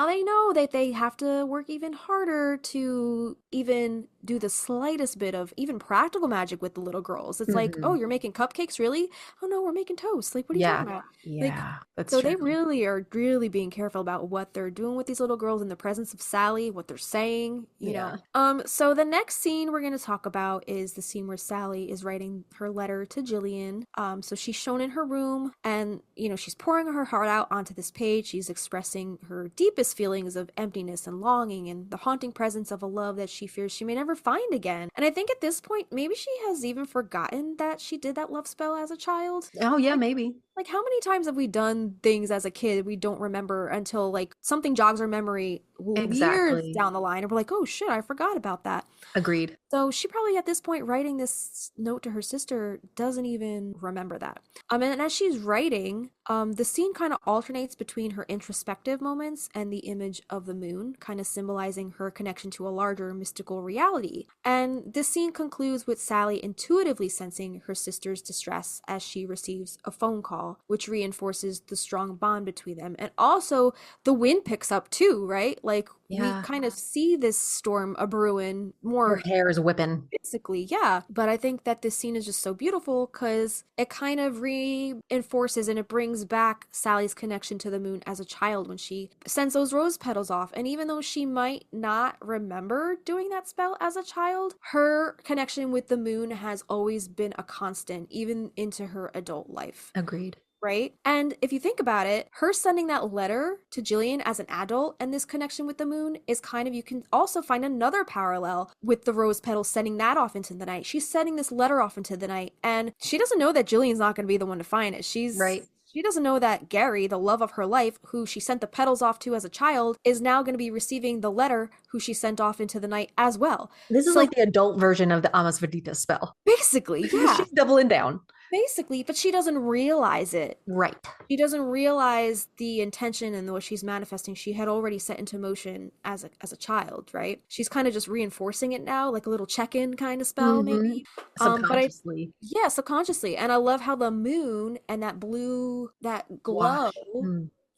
they know that they have to work even harder to even do the slightest bit of even practical magic with the little girls. It's like, oh, you're making cupcakes, really? Oh no, we're making toast. Like, what are you talking about? That's so true. they really are being careful about what they're doing with these little girls in the presence of Sally, what they're saying, you know. So the next scene we're going to talk about is the scene where Sally is writing her letter to Gillian. So she's shown in her room, and she's pouring her heart out onto this page. She's expressing her deepest feelings of emptiness and longing and the haunting presence of a love that she fears she may never find again. And I think at this point, maybe she has even forgotten that she did that love spell as a child. Oh yeah, maybe. Like, how many times have we done things as a kid we don't remember until like something jogs our memory years down the line, and we're like, oh shit, I forgot about that. Agreed. So she probably at this point writing this note to her sister doesn't even remember that. And as she's writing, the scene kind of alternates between her introspective moments and the image of the moon, kind of symbolizing her connection to a larger mystical reality. And this scene concludes with Sally intuitively sensing her sister's distress as she receives a phone call, which reinforces the strong bond between them. And also the wind picks up too, right? Like, we kind of see this storm a-brewing more. Her hair is whipping. Basically, yeah. But I think that this scene is just so beautiful because it kind of reinforces and it brings back Sally's connection to the moon as a child when she sends those rose petals off. And even though she might not remember doing that spell as a child, her connection with the moon has always been a constant, even into her adult life. Agreed. Right? And if you think about it, her sending that letter to Gillian as an adult and this connection with the moon is kind of, you can also find another parallel with the rose petals sending that off into the night. She's sending this letter off into the night, and she doesn't know that Gillian's not going to be the one to find it. She doesn't know that Gary, the love of her life, who she sent the petals off to as a child, is now going to be receiving the letter who she sent off into the night as well. This is like the adult version of the Amos Vedita spell. Basically, yeah. She's doubling down. Basically, but she doesn't realize it. Right. She doesn't realize the intention and what she's manifesting. She had already set into motion as a child, right? She's kind of just reinforcing it now, like a little check-in kind of spell, maybe. Subconsciously. Subconsciously. And I love how the moon and that blue, that glow,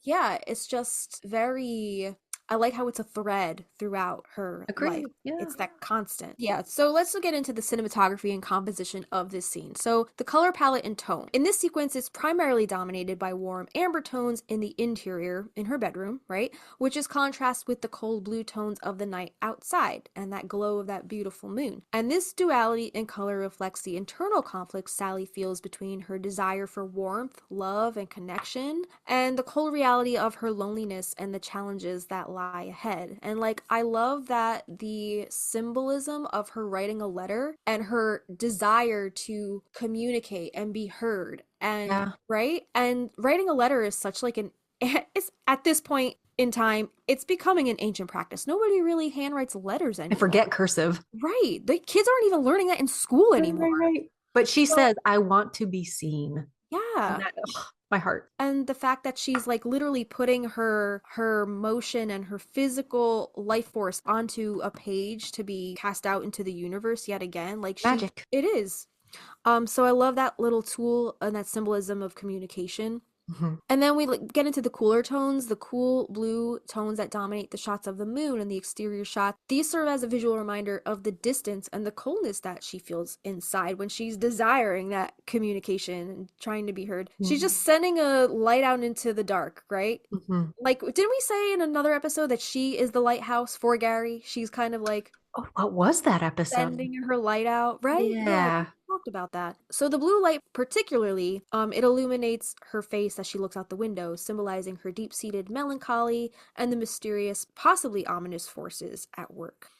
it's just very I like how it's a thread throughout her life. Agreed. Yeah. It's that constant. Yeah. So let's get into the cinematography and composition of this scene. So the color palette and tone. In this sequence, it's primarily dominated by warm amber tones in the interior, in her bedroom, right? Which is contrast with the cold blue tones of the night outside and that glow of that beautiful moon. And this duality in color reflects the internal conflict Sally feels between her desire for warmth, love, and connection, and the cold reality of her loneliness and the challenges that lie ahead. And like, I love that the symbolism of her writing a letter and her desire to communicate and be heard. And right? And writing a letter is such like an it's at this point in time, it's becoming an ancient practice. Nobody really handwrites letters anymore. I forget cursive. Right. The kids aren't even learning that in school anymore. Right. But she says, I want to be seen. Yeah. That, my heart. And the fact that she's like literally putting her motion and her physical life force onto a page to be cast out into the universe yet again. Like magic. It is. So I love that little tool and that symbolism of communication. Mm-hmm. And then we get into the cooler tones, the cool blue tones that dominate the shots of the moon and the exterior shot. These serve as a visual reminder of the distance and the coldness that she feels inside when she's desiring that communication and trying to be heard. Mm-hmm. She's just sending a light out into the dark, right? Mm-hmm. Like, didn't we say in another episode that she is the lighthouse for Gary? She's kind of like... Oh, what was that episode? Sending her light out, right? Yeah. We talked about that. So the blue light particularly, it illuminates her face as she looks out the window, symbolizing her deep-seated melancholy and the mysterious, possibly ominous forces at work.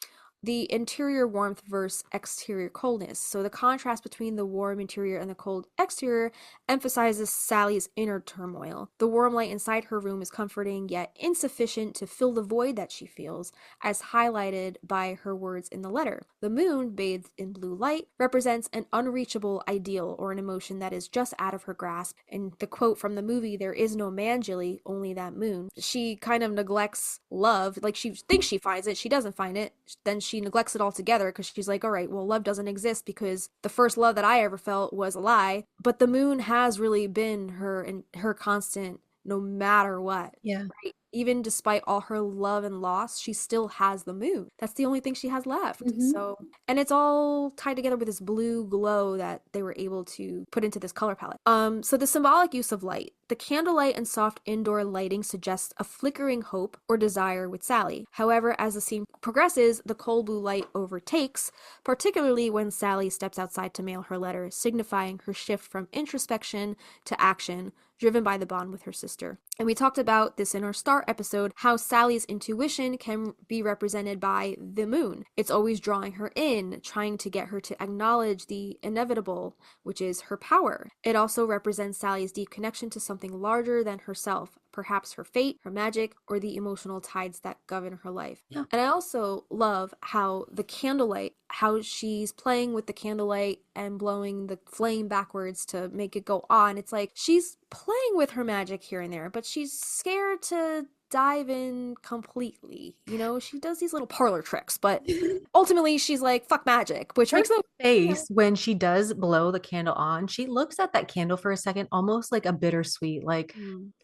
The interior warmth versus exterior coldness. So the contrast between the warm interior and the cold exterior emphasizes Sally's inner turmoil. The warm light inside her room is comforting yet insufficient to fill the void that she feels, as highlighted by her words in the letter. The moon, bathed in blue light, represents an unreachable ideal or an emotion that is just out of her grasp. And the quote from the movie, "There is no man, Gilly, only that moon." She kind of neglects love. Like, she thinks she finds it, she doesn't find it. Then she neglects it altogether because she's like, all right, well, love doesn't exist because the first love that I ever felt was a lie. But the moon has really been her constant, no matter what. Yeah. Right? Even despite all her love and loss, she still has the moon. That's the only thing she has left. Mm-hmm. So, and it's all tied together with this blue glow that they were able to put into this color palette. So the symbolic use of light. The candlelight and soft indoor lighting suggests a flickering hope or desire with Sally. However, as the scene progresses, the cold blue light overtakes, particularly when Sally steps outside to mail her letter, signifying her shift from introspection to action, driven by the bond with her sister. And we talked about this in our Star episode, how Sally's intuition can be represented by the moon. It's always drawing her in, trying to get her to acknowledge the inevitable, which is her power. It also represents Sally's deep connection to something larger than herself, perhaps her fate, her magic, or the emotional tides that govern her life. Yeah. And I also love how the candlelight, how she's playing with the candlelight and blowing the flame backwards to make it go on. It's like she's playing with her magic here and there, but she's scared to dive in completely. You know, she does these little parlor tricks, but ultimately she's like, fuck magic, which makes her face when she does blow the candle on. She looks at that candle for a second, almost like a bittersweet, like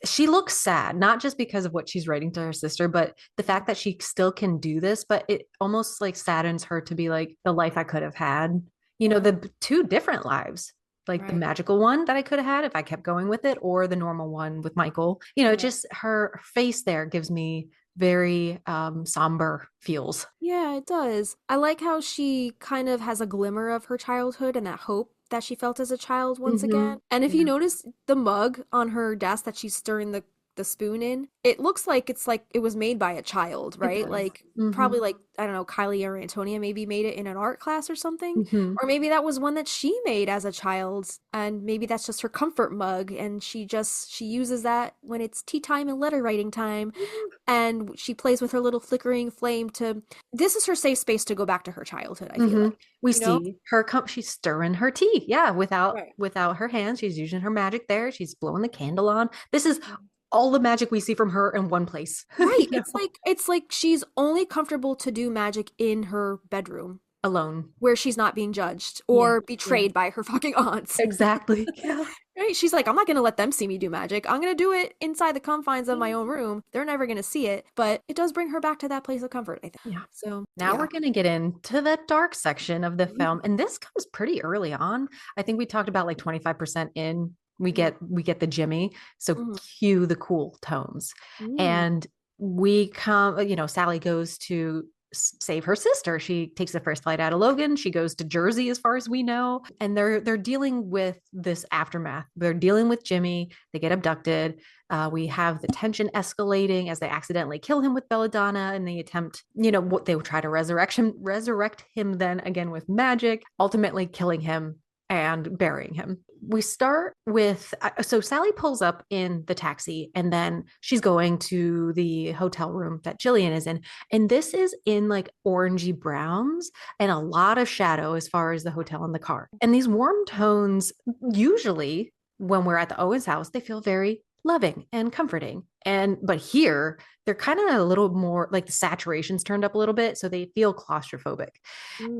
she looks sad, not just because of what she's writing to her sister, but the fact that she still can do this, but it almost like saddens her to be like, the life I could have had, you know, the two different lives. Like the magical one that I could have had if I kept going with it, or the normal one with Michael. You know, just her face there gives me very somber feels. Yeah, it does. I like how she kind of has a glimmer of her childhood and that hope that she felt as a child once again. And if you notice the mug on her desk that she's stirring the spoon in, it looks like it was made by a child, right? Like probably like, I don't know, Kylie or Antonia maybe made it in an art class or something, or maybe that was one that she made as a child, and maybe that's just her comfort mug, and she uses that when it's tea time and letter writing time, and she plays with her little flickering flame this is her safe space to go back to her childhood. I feel like we see her she's stirring her tea, without her hands. She's using her magic there. She's blowing the candle on. This is all the magic we see from her in one place. Right. It's like she's only comfortable to do magic in her bedroom. Alone. Where she's not being judged or betrayed by her fucking aunts. Exactly. Yeah. Right? She's like, I'm not gonna let them see me do magic. I'm gonna do it inside the confines of my own room. They're never gonna see it, but it does bring her back to that place of comfort, I think. Yeah. So Now we're going to get into the dark section of the film, and this comes pretty early on. I think we talked about like 25% in. We get the Jimmy, so cue the cool tones, and we come. Sally goes to save her sister. She takes the first flight out of Logan. She goes to Jersey, as far as we know, and they're dealing with this aftermath. They're dealing with Jimmy. They get abducted. We have the tension escalating as they accidentally kill him with belladonna, and they attempt, what they will try to resurrect him then again with magic, ultimately killing him and burying him. We start with, so Sally pulls up in the taxi, and then she's going to the hotel room that Gillian is in. And this is in like orangey browns and a lot of shadow as far as the hotel and the car. And these warm tones, usually when we're at the Owens house, they feel very loving and comforting. But here they're kind of a little more like the saturation's turned up a little bit, so they feel claustrophobic.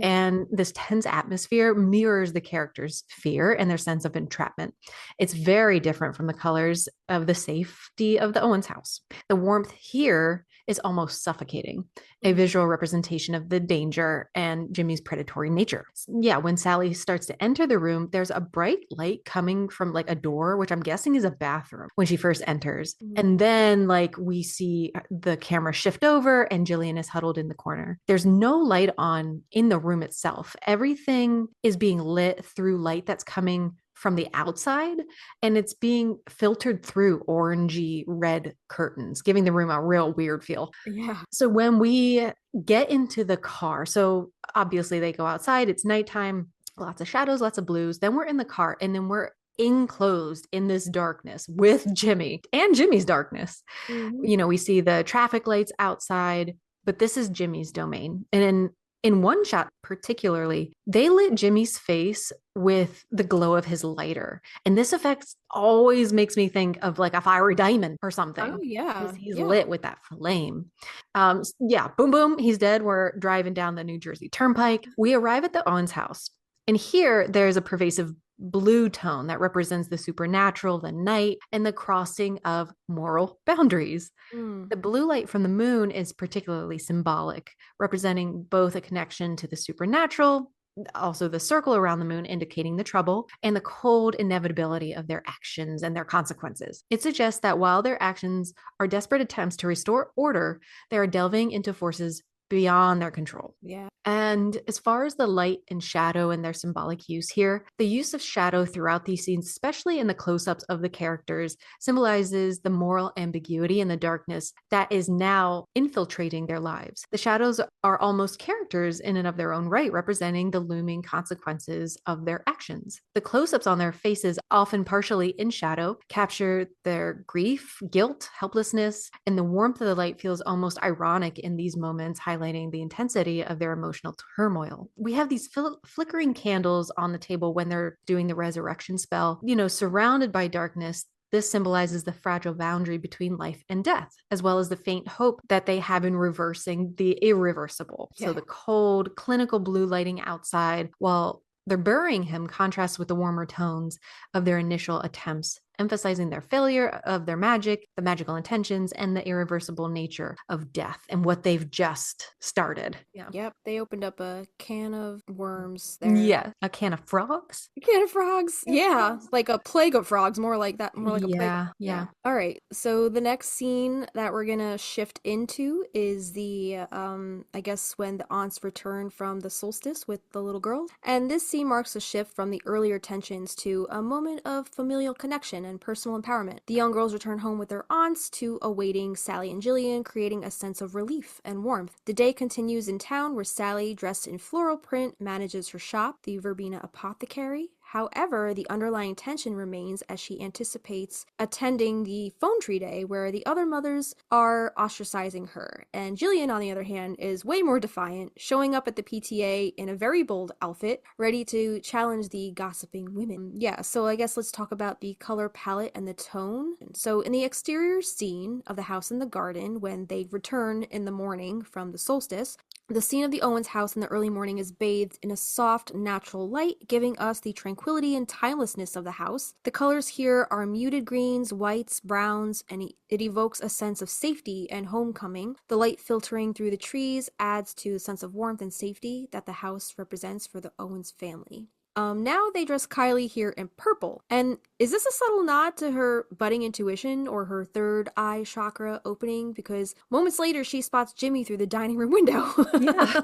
And this tense atmosphere mirrors the characters' fear and their sense of entrapment. It's very different from the colors of the safety of the Owens house. The warmth here is almost suffocating, a visual representation of the danger and Jimmy's predatory nature. Yeah, when Sally starts to enter the room, there's a bright light coming from like a door, which I'm guessing is a bathroom when she first enters. And then like we see the camera shift over and Gillian is huddled in the corner. There's no light on in the room itself. Everything is being lit through light that's coming from the outside, and it's being filtered through orangey red curtains, giving the room a real weird feel. Yeah. So when we get into the car, so obviously they go outside, it's nighttime, lots of shadows, lots of blues. Then we're in the car, and then we're enclosed in this darkness with Jimmy and Jimmy's darkness. We see the traffic lights outside, but this is Jimmy's domain. And in one shot particularly, they lit Jimmy's face with the glow of his lighter. And this effect always makes me think of like a fiery diamond or something. Oh, yeah. Because he's lit with that flame. Boom, boom, he's dead. We're driving down the New Jersey Turnpike. We arrive at the Owens house. And here there's a pervasive blue tone that represents the supernatural, the night, and the crossing of moral boundaries. The blue light from the moon is particularly symbolic, representing both a connection to the supernatural, also the circle around the moon indicating the trouble, and the cold inevitability of their actions and their consequences. It suggests that while their actions are desperate attempts to restore order, they are delving into forces beyond their control. Yeah. And as far as the light and shadow and their symbolic use here, the use of shadow throughout these scenes, especially in the close-ups of the characters, symbolizes the moral ambiguity and the darkness that is now infiltrating their lives. The shadows are almost characters in and of their own right, representing the looming consequences of their actions. The close-ups on their faces, often partially in shadow, capture their grief, guilt, helplessness, and the warmth of the light feels almost ironic in these moments, highlighting the intensity of their emotional turmoil. We have these flickering candles on the table when they're doing the resurrection spell. Surrounded by darkness, this symbolizes the fragile boundary between life and death, as well as the faint hope that they have in reversing the irreversible. Yeah. So the cold, clinical blue lighting outside, while they're burying him, contrasts with the warmer tones of their initial attempts, emphasizing their failure of their magic, the magical intentions, and the irreversible nature of death and what they've just started. Yeah. Yep. They opened up a can of worms there. Yeah. A can of frogs? A can of frogs. Yeah. Like a plague of frogs. More like that. More like a plague. Yeah. All right. So the next scene that we're going to shift into is the, I guess when the aunts return from the solstice with the little girl. And this scene marks a shift from the earlier tensions to a moment of familial connection and personal empowerment. The young girls return home with their aunts to awaiting Sally and Gillian, creating a sense of relief and warmth. The day continues in town where Sally, dressed in floral print, manages her shop, the Verbena Apothecary. However, the underlying tension remains as she anticipates attending the phone tree day where the other mothers are ostracizing her. And Gillian, on the other hand, is way more defiant, showing up at the PTA in a very bold outfit, ready to challenge the gossiping women. Yeah, so I guess let's talk about the color palette and the tone. So in the exterior scene of the house in the garden, when they return in the morning from the solstice, The scene of the Owens house in the early morning is bathed in a soft, natural light, giving us the tranquility and timelessness of the house. The colors here are muted greens, whites, browns, and it evokes a sense of safety and homecoming. The light filtering through the trees adds to the sense of warmth and safety that the house represents for the Owens family. Now they dress Kylie here in purple. And is this a subtle nod to her budding intuition or her third eye chakra opening? Because moments later, she spots Jimmy through the dining room window. Yeah.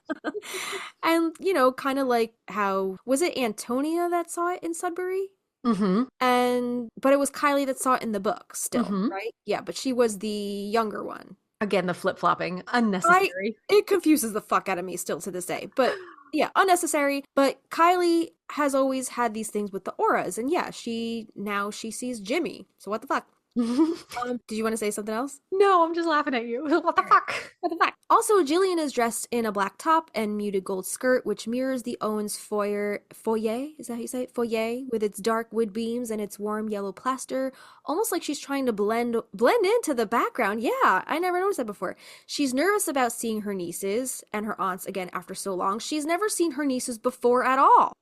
And, you know, kind of like how, was it Antonia that saw it in Sudbury? Mm-hmm. But it was Kylie that saw it in the book still, Mhm. right? Yeah, but she was the younger one. Again, the flip-flopping, unnecessary. It confuses the fuck out of me still to this day. But yeah, unnecessary. But Kylie has always had these things with the auras. And yeah, she sees Jimmy. So what the fuck? Did you want to say something else? No, I'm just laughing at you. What the fuck? What the fuck? Also, Gillian is dressed in a black top and muted gold skirt, which mirrors the Owens foyer. Is that how you say it? Foyer, with its dark wood beams and its warm yellow plaster, almost like she's trying to blend into the background. Yeah, I never noticed that before. She's nervous about seeing her nieces and her aunts again after so long. She's never seen her nieces before at all.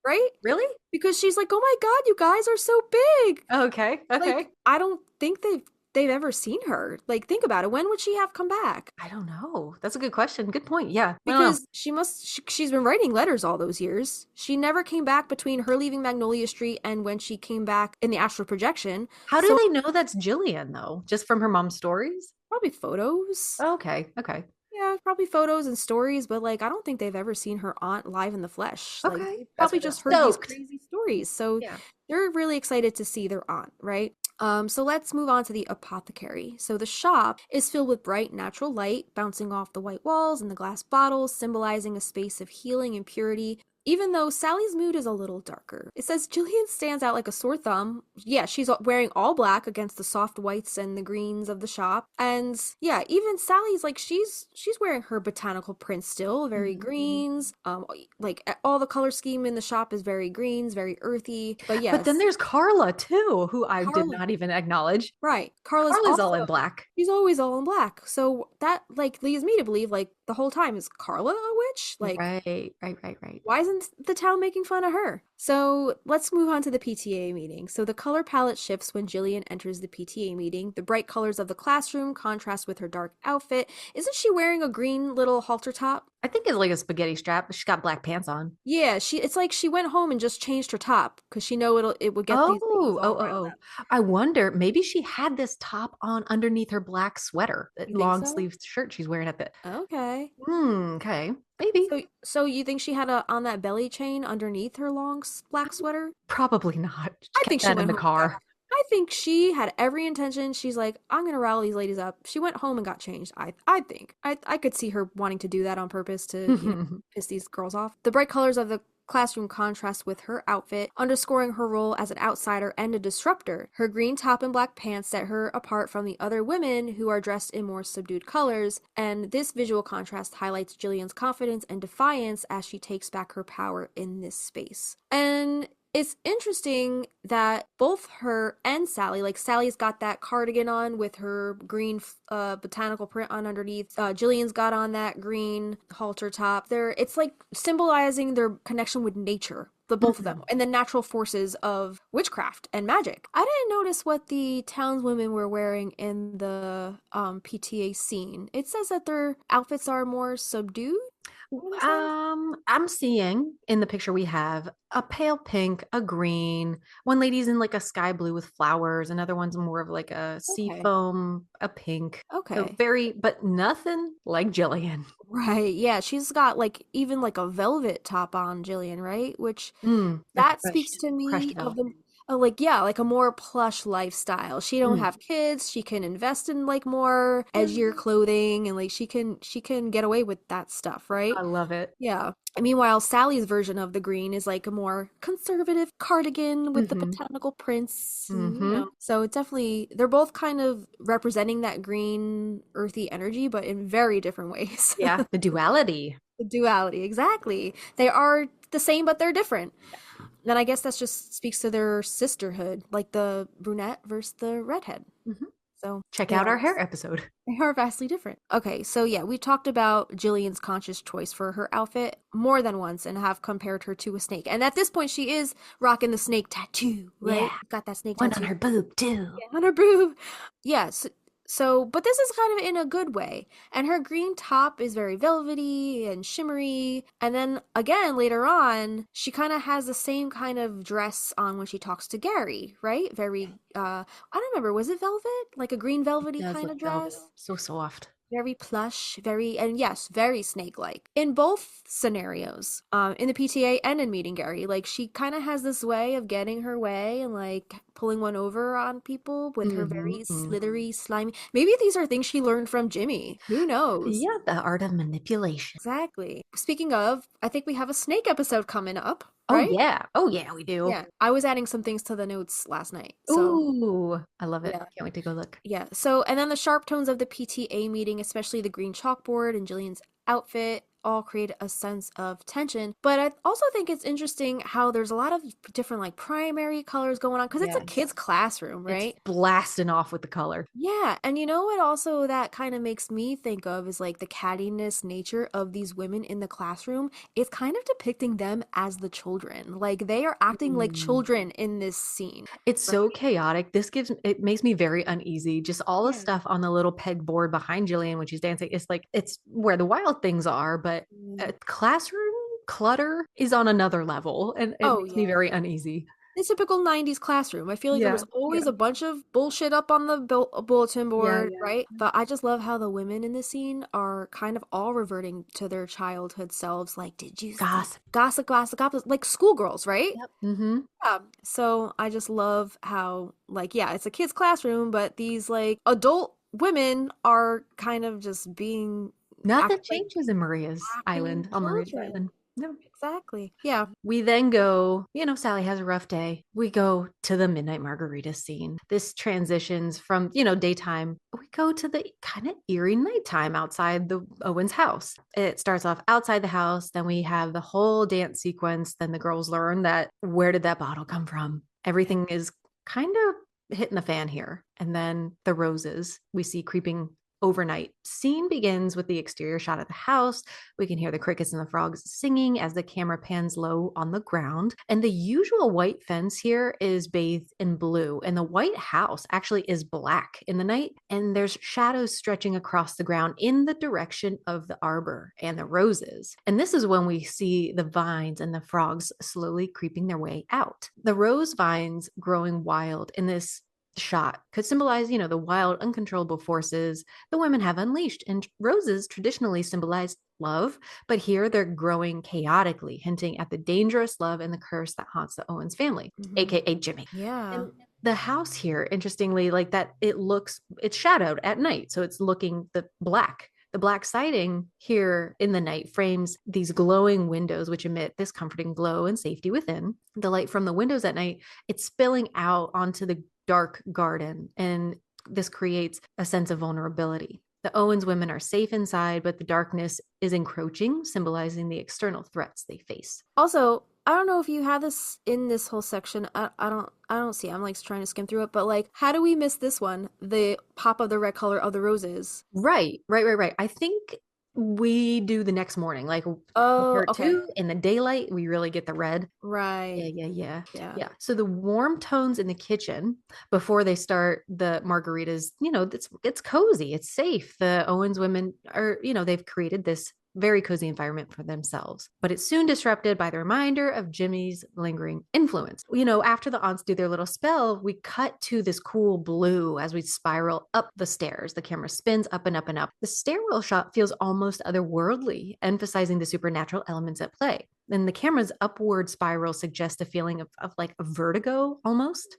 Right? Really? Because she's like, oh my god, you guys are so big. Okay. Like, I don't think they've ever seen her. Like, think about it. When would she have come back? I don't know. That's a good question. Good point. Yeah. Because she's been writing letters all those years. She never came back between her leaving Magnolia Street and when she came back in the astral projection. How do they know that's Gillian though? Just from her mom's stories? Probably photos. Okay. Yeah, probably photos and stories, but like I don't think they've ever seen her aunt live in the flesh. Like, Okay. they've probably just heard these crazy stories. So Yeah. they're really excited to see their aunt, right? So let's move on to the apothecary. So the shop is filled with bright natural light bouncing off the white walls and the glass bottles, symbolizing a space of healing and purity. Even though Sally's mood is a little darker. It says Gillian stands out like a sore thumb. Yeah, she's wearing all black against the soft whites and the greens of the shop. And yeah, even Sally's like she's wearing her botanical print still, very greens. Like all the color scheme in the shop is very greens, very earthy. But yes. But then there's Carla too, who I did not even acknowledge. Right. Carla's all in black. She's always all in black. So that like leads me to believe like the whole time is Carla a witch? Like Right. why isn't the town making fun of her? So let's move on to the PTA meeting. So the color palette shifts when Gillian enters the PTA meeting. The bright colors of the classroom contrast with her dark outfit. Isn't she wearing a green little halter top? I think it's like a spaghetti strap, but she's got black pants on. Yeah, it's like she went home and just changed her top because she know it would get these things all around them. I wonder, maybe she had this top on underneath her black sweater, that long sleeve shirt she's wearing at the. Okay. Okay. Maybe. So you think she had on that belly chain underneath her long black sweater? Probably not. I think she went went in the home. car. I think she had every intention. She's like, I'm gonna rile these ladies up. She went home and got changed. I think I could see her wanting to do that on purpose to piss these girls off. The bright colors of the classroom contrast with her outfit, underscoring her role as an outsider and a disruptor. Her green top and black pants set her apart from the other women who are dressed in more subdued colors, and this visual contrast highlights Gillian's confidence and defiance as she takes back her power in this space. And it's interesting that both her and Sally, like Sally's got that cardigan on with her green botanical print on underneath. Gillian's got on that green halter top. It's like symbolizing their connection with nature, the both of them, and the natural forces of witchcraft and magic. I didn't notice what the townswomen were wearing in the PTA scene. It says that their outfits are more subdued. I'm seeing in the picture we have a pale pink, a green, one lady's in like a sky blue with flowers, another one's more of like a sea foam, a pink. Okay. So but nothing like Gillian. Right. Yeah. She's got like even like a velvet top on, Gillian, right? Which that speaks to me of the like a more plush lifestyle. She don't have kids. She can invest in like more edgier clothing, and like she can get away with that stuff, right? I love it. Yeah. And meanwhile, Sally's version of the green is like a more conservative cardigan with the botanical prints. You know? So it's definitely, they're both kind of representing that green earthy energy, but in very different ways. Yeah, the duality. The duality, exactly. They are the same, but they're different. Then I guess that just speaks to their sisterhood, like the brunette versus the redhead. So Check they out our are hair episode. they are vastly different. Okay, so yeah, we talked about Jillian's conscious choice for her outfit more than once and have compared her to a snake. And at this point, she is rocking the snake tattoo, right? Yeah. Got that snake One tattoo. on her boob too. Yeah, on her boob. Yes. So, but this is kind of in a good way. And her green top is very velvety and shimmery. And then again, later on, she kind of has the same kind of dress on when she talks to Gary, right? Very, I don't remember, was it velvet? Like a green velvety Does kind of look velvet. dress? So soft. Very plush, very, and yes, very snake-like. In both scenarios, in the PTA and in Meeting Gary, like she kind of has this way of getting her way and like pulling one over on people with her very slithery, slimy. Maybe these are things she learned from Jimmy. Who knows? Yeah, the art of manipulation. Exactly. Speaking of, I think we have a snake episode coming up, Oh right? yeah. Oh yeah, we do. Yeah. I was adding some things to the notes last night. So Ooh, I love it. yeah. Can't wait to go look. Yeah. So, and then the sharp tones of the PTA meeting, especially the green chalkboard and Jillian's outfit, all create a sense of tension. But I also think it's interesting how there's a lot of different like primary colors going on because it's a Yes. kid's classroom, right? It's blasting off with the color. Yeah, and you know what also that kind of makes me think of is like the cattiness nature of these women in the classroom. It's kind of depicting them as the children. Like they are acting like children in this scene. It's so chaotic. It makes me very uneasy. Just all the Yeah. stuff on the little pegboard behind Gillian when she's dancing. It's like it's where the wild things are, but classroom clutter is on another level, and it Oh, makes me yeah. very uneasy. The typical 90s classroom. I feel like there was always a bunch of bullshit up on the bulletin board, yeah. right? But I just love how the women in this scene are kind of all reverting to their childhood selves. Like, did you see- Gossip. gossip, like schoolgirls, right? Yep. Mm-hmm. Yeah. So I just love how, like, yeah, it's a kid's classroom, but these like adult women are kind of just being Nothing like changes in Maria's acting island, on Maria's children. island. No. Exactly. Yeah. We then go, Sally has a rough day. We go to the midnight margarita scene. This transitions from, daytime. We go to the kind of eerie nighttime outside the Owens house. It starts off outside the house. Then we have the whole dance sequence. Then the girls learn that where did that bottle come from? Everything is kind of hitting the fan here. And then the roses we see creeping overnight. Scene begins with the exterior shot of the house. We can hear the crickets and the frogs singing as the camera pans low on the ground. And the usual white fence here is bathed in blue. And the white house actually is black in the night. And there's shadows stretching across the ground in the direction of the arbor and the roses. And this is when we see the vines and the frogs slowly creeping their way out. The rose vines growing wild in this shot could symbolize, the wild, uncontrollable forces the women have unleashed. And roses traditionally symbolize love, but here they're growing chaotically, hinting at the dangerous love and the curse that haunts the Owens family, aka Jimmy. Yeah. And the house here, interestingly, like that, it's shadowed at night. So it's looking the black. The black siding here in the night frames these glowing windows, which emit this comforting glow and safety within. The light from the windows at night, it's spilling out onto the dark garden, and this creates a sense of vulnerability. The Owens women are safe inside, but the darkness is encroaching, symbolizing the external threats they face. Also, I don't know if you have this in this whole section. I don't see. I'm like trying to skim through it, but like, how do we miss this one? The pop of the red color of the roses. Right. I think we do the next morning, like okay. 2 in the daylight, we really get the red. Right. Yeah. So the warm tones in the kitchen before they start the margaritas, it's cozy, it's safe. The Owens women are, they've created this very cozy environment for themselves, but it's soon disrupted by the reminder of Jimmy's lingering influence. After the aunts do their little spell, we cut to this cool blue as we spiral up the stairs. The camera spins up and up and up. The stairwell shot feels almost otherworldly, emphasizing the supernatural elements at play. And the camera's upward spiral suggests a feeling of like a vertigo almost,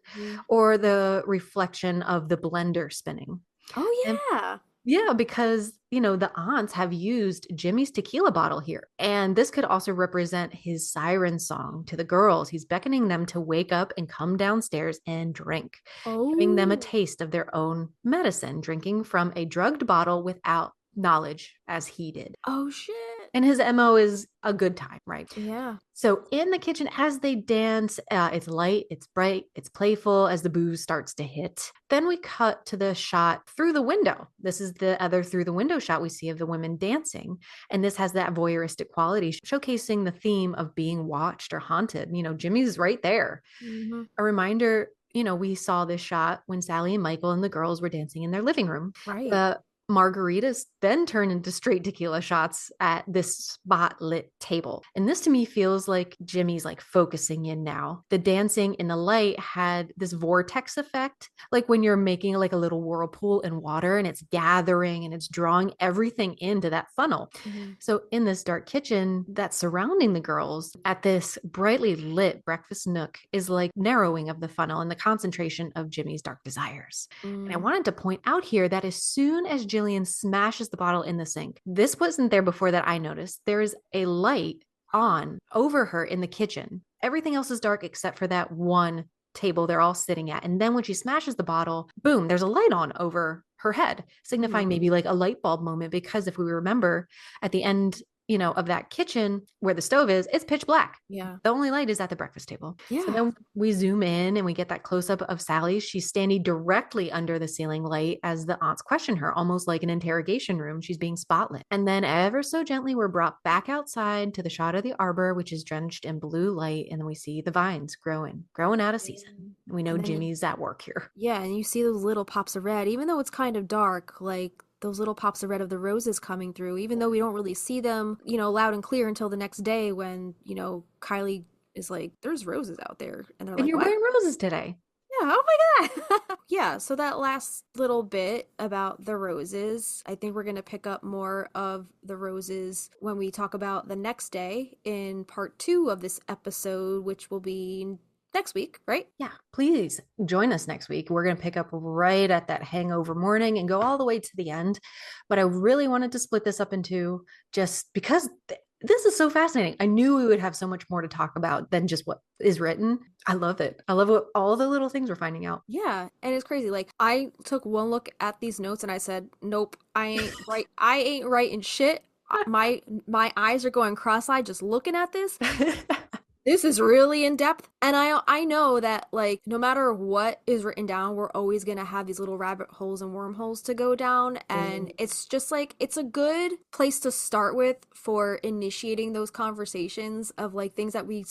or the reflection of the blender spinning. Oh, yeah. Yeah, because, the aunts have used Jimmy's tequila bottle here. And this could also represent his siren song to the girls. He's beckoning them to wake up and come downstairs and drink, giving them a taste of their own medicine, drinking from a drugged bottle without knowledge as he did. Oh, shit. And his MO is a good time, right? Yeah. So in the kitchen, as they dance, it's light, it's bright, it's playful as the booze starts to hit. Then we cut to the shot through the window. This is the other through the window shot we see of the women dancing. And this has that voyeuristic quality, showcasing the theme of being watched or haunted. Jimmy's right there. Mm-hmm. A reminder, we saw this shot when Sally and Michael and the girls were dancing in their living room. Right. The margaritas then turn into straight tequila shots at this spotlit table. And this to me feels like Jimmy's like focusing in now. The dancing in the light had this vortex effect, like when you're making like a little whirlpool in water and it's gathering and it's drawing everything into that funnel. Mm-hmm. So in this dark kitchen that's surrounding the girls at this brightly lit breakfast nook is like narrowing of the funnel and the concentration of Jimmy's dark desires. And I wanted to point out here that as soon as Gillian smashes the bottle in the sink, this wasn't there before that I noticed. There's a light on over her in the kitchen. Everything else is dark except for that one table they're all sitting at. And then when she smashes the bottle, boom, there's a light on over her head, signifying maybe like a light bulb moment. Because if we remember at the end, of that kitchen where the stove is, it's pitch black. Yeah. The only light is at the breakfast table. Yeah. So then we zoom in and we get that close up of Sally. She's standing directly under the ceiling light as the aunts question her, almost like an interrogation room. She's being spotlit. And then ever so gently, we're brought back outside to the shot of the arbor, which is drenched in blue light. And then we see the vines growing out of season. And we know Jimmy's at work here. Yeah. And you see those little pops of red, even though it's kind of dark, like those little pops of red of the roses coming through, even though we don't really see them, loud and clear until the next day when, Kylie is like, there's roses out there. And they're like, you're what? wearing roses today. Yeah, oh my God. Yeah, so that last little bit about the roses, I think we're going to pick up more of the roses when we talk about the next day in part 2 of this episode, which will be next week, right? Yeah, please join us next week. We're going to pick up right at that hangover morning and go all the way to the end. But I really wanted to split this up into just because this is so fascinating. I knew we would have so much more to talk about than just what is written. I love it. I love all the little things we're finding out. Yeah, and it's crazy. Like, I took one look at these notes and I said, nope, I ain't right. I ain't writing shit. My eyes are going cross-eyed just looking at this. This is really in depth. And I know that, like, no matter what is written down, we're always going to have these little rabbit holes and wormholes to go down. And it's just like, it's a good place to start with for initiating those conversations of like things that we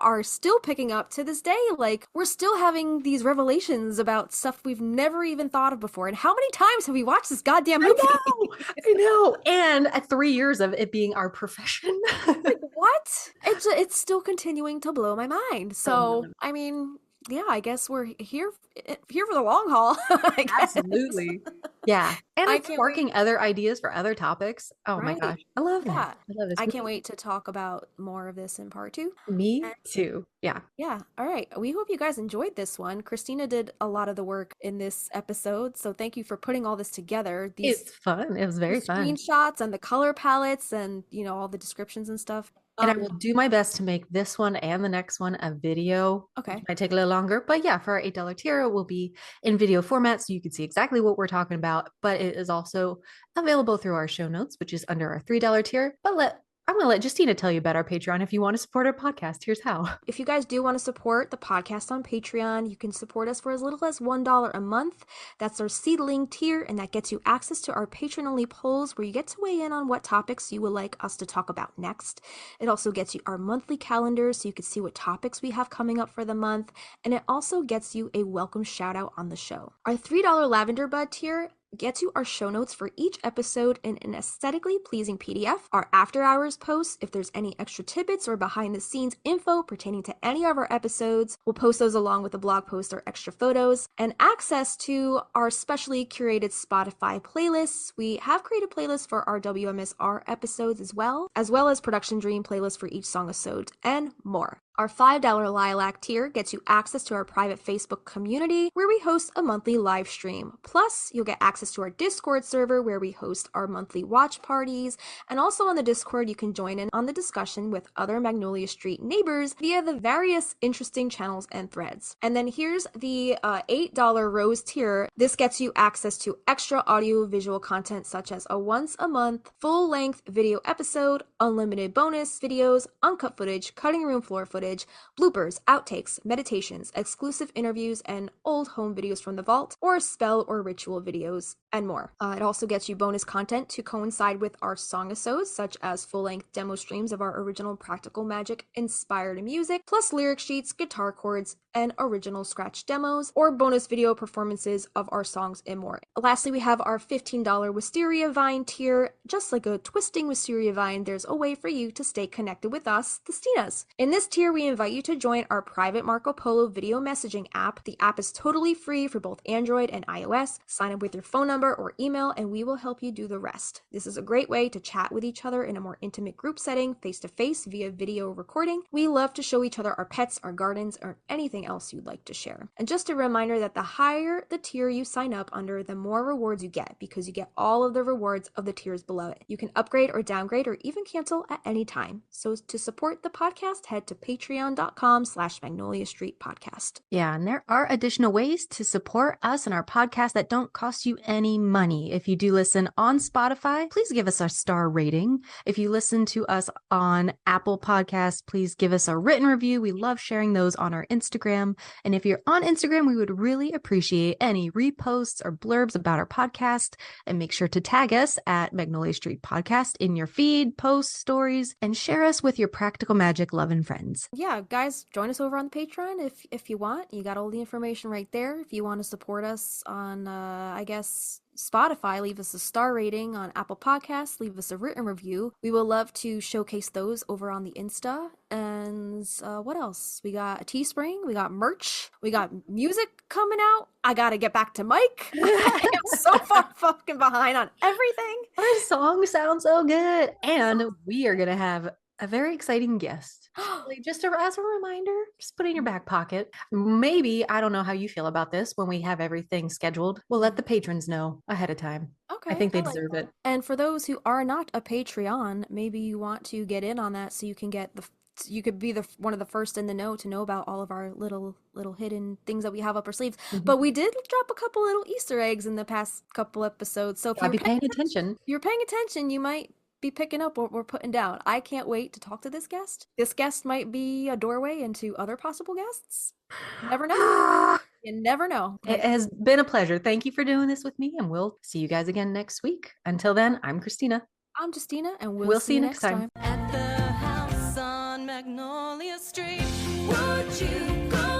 are still picking up to this day. Like, we're still having these revelations about stuff we've never even thought of before. And how many times have we watched this goddamn movie? I know. And at 3 years of it being our profession. Like, what? It's still continuing to blow my mind. So, I mean, yeah, I guess we're here for the long haul. I guess. Absolutely. Yeah. And I'm sparking other ideas for other topics. Oh my gosh. I love that. I love this. I can't wait to talk about more of this in part 2. Me too. Yeah. Yeah. All right. We hope you guys enjoyed this one. Kristina did a lot of the work in this episode. So thank you for putting all this together. It's fun. It was very fun. Screenshots and the color palettes and, all the descriptions and stuff. And I will do my best to make this one and the next one a video. Okay. It might take a little longer, but yeah, for our $8 tier, it will be in video format so you can see exactly what we're talking about. But it is also available through our show notes, which is under our $3 tier. But I'm going to let Justina tell you about our Patreon. If you want to support our podcast, here's how. If you guys do want to support the podcast on Patreon, you can support us for as little as $1 a month. That's our seedling tier, and that gets you access to our patron-only polls where you get to weigh in on what topics you would like us to talk about next. It also gets you our monthly calendar so you can see what topics we have coming up for the month, and it also gets you a welcome shout-out on the show. Our $3 lavender bud tier gets you our show notes for each episode in an aesthetically pleasing PDF, our after hours posts, if there's any extra tidbits or behind the scenes info pertaining to any of our episodes, we'll post those along with a blog post or extra photos, and access to our specially curated Spotify playlists. We have created playlists for our WMSR episodes as well as Production Dream playlists for each song episode, and more. Our $5 Lilac tier gets you access to our private Facebook community where we host a monthly live stream. Plus, you'll get access to our Discord server where we host our monthly watch parties. And also on the Discord, you can join in on the discussion with other Magnolia Street neighbors via the various interesting channels and threads. And then here's the $8 Rose tier. This gets you access to extra audio-visual content such as a once-a-month full-length video episode, unlimited bonus videos, uncut footage, cutting room floor footage, bloopers, outtakes, meditations, exclusive interviews, and old home videos from the vault, or spell or ritual videos, and more. It also gets you bonus content to coincide with our song-episodes, such as full-length demo streams of our original Practical Magic inspired music, plus lyric sheets, guitar chords, and original scratch demos, or bonus video performances of our songs and more. Lastly, we have our $15 Wisteria Vine tier. Just like a twisting Wisteria Vine, there's a way for you to stay connected with us, the Stinas. In this tier, we invite you to join our private Marco Polo video messaging app. The app is totally free for both Android and iOS. Sign up with your phone number or email, and we will help you do the rest. This is a great way to chat with each other in a more intimate group setting, face-to-face via video recording. We love to show each other our pets, our gardens, or anything else you'd like to share. And just a reminder that the higher the tier you sign up under, the more rewards you get, because you get all of the rewards of the tiers below it. You can upgrade or downgrade or even cancel at any time. So to support the podcast, head to patreon.com/Magnolia Street Podcast. Yeah, and there are additional ways to support us and our podcast that don't cost you any money. If you do listen on Spotify, please give us a star rating. If you listen to us on Apple Podcasts, please give us a written review. We love sharing those on our Instagram. And if you're on Instagram, we would really appreciate any reposts or blurbs about our podcast. And make sure to tag us at Magnolia Street Podcast in your feed, posts, stories, and share us with your Practical Magic loving friends. Yeah, guys, join us over on the Patreon if you want. You got all the information right there. If you want to support us on, Spotify, leave us a star rating. On Apple Podcasts, leave us a written review. We will love to showcase those over on the Insta. And what else? We got a Teespring, we got merch, we got music coming out. I gotta get back to Mike. I am so far fucking behind on everything. Our song sounds so good. And we are going to have a very exciting guest. Just as a reminder, just put it in your back pocket. Maybe, I don't know how you feel about this, when we have everything scheduled, we'll let the patrons know ahead of time. Okay, I think they like deserve that. it. And for those who are not a Patreon, maybe you want to get in on that so you can get you could be one of the first in the know to know about all of our little hidden things that we have up our sleeves. Mm-hmm. But we did drop a couple little Easter eggs in the past couple episodes. So if you're paying attention, you might be picking up what we're putting down. I can't wait to talk to this guest. This guest might be a doorway into other possible guests. You never know. You never know. It has been a pleasure. Thank you for doing this with me, and we'll see you guys again next week. Until then, I'm Kristina. I'm Justina, and we'll see you next time. At the house on Magnolia Street, would you go?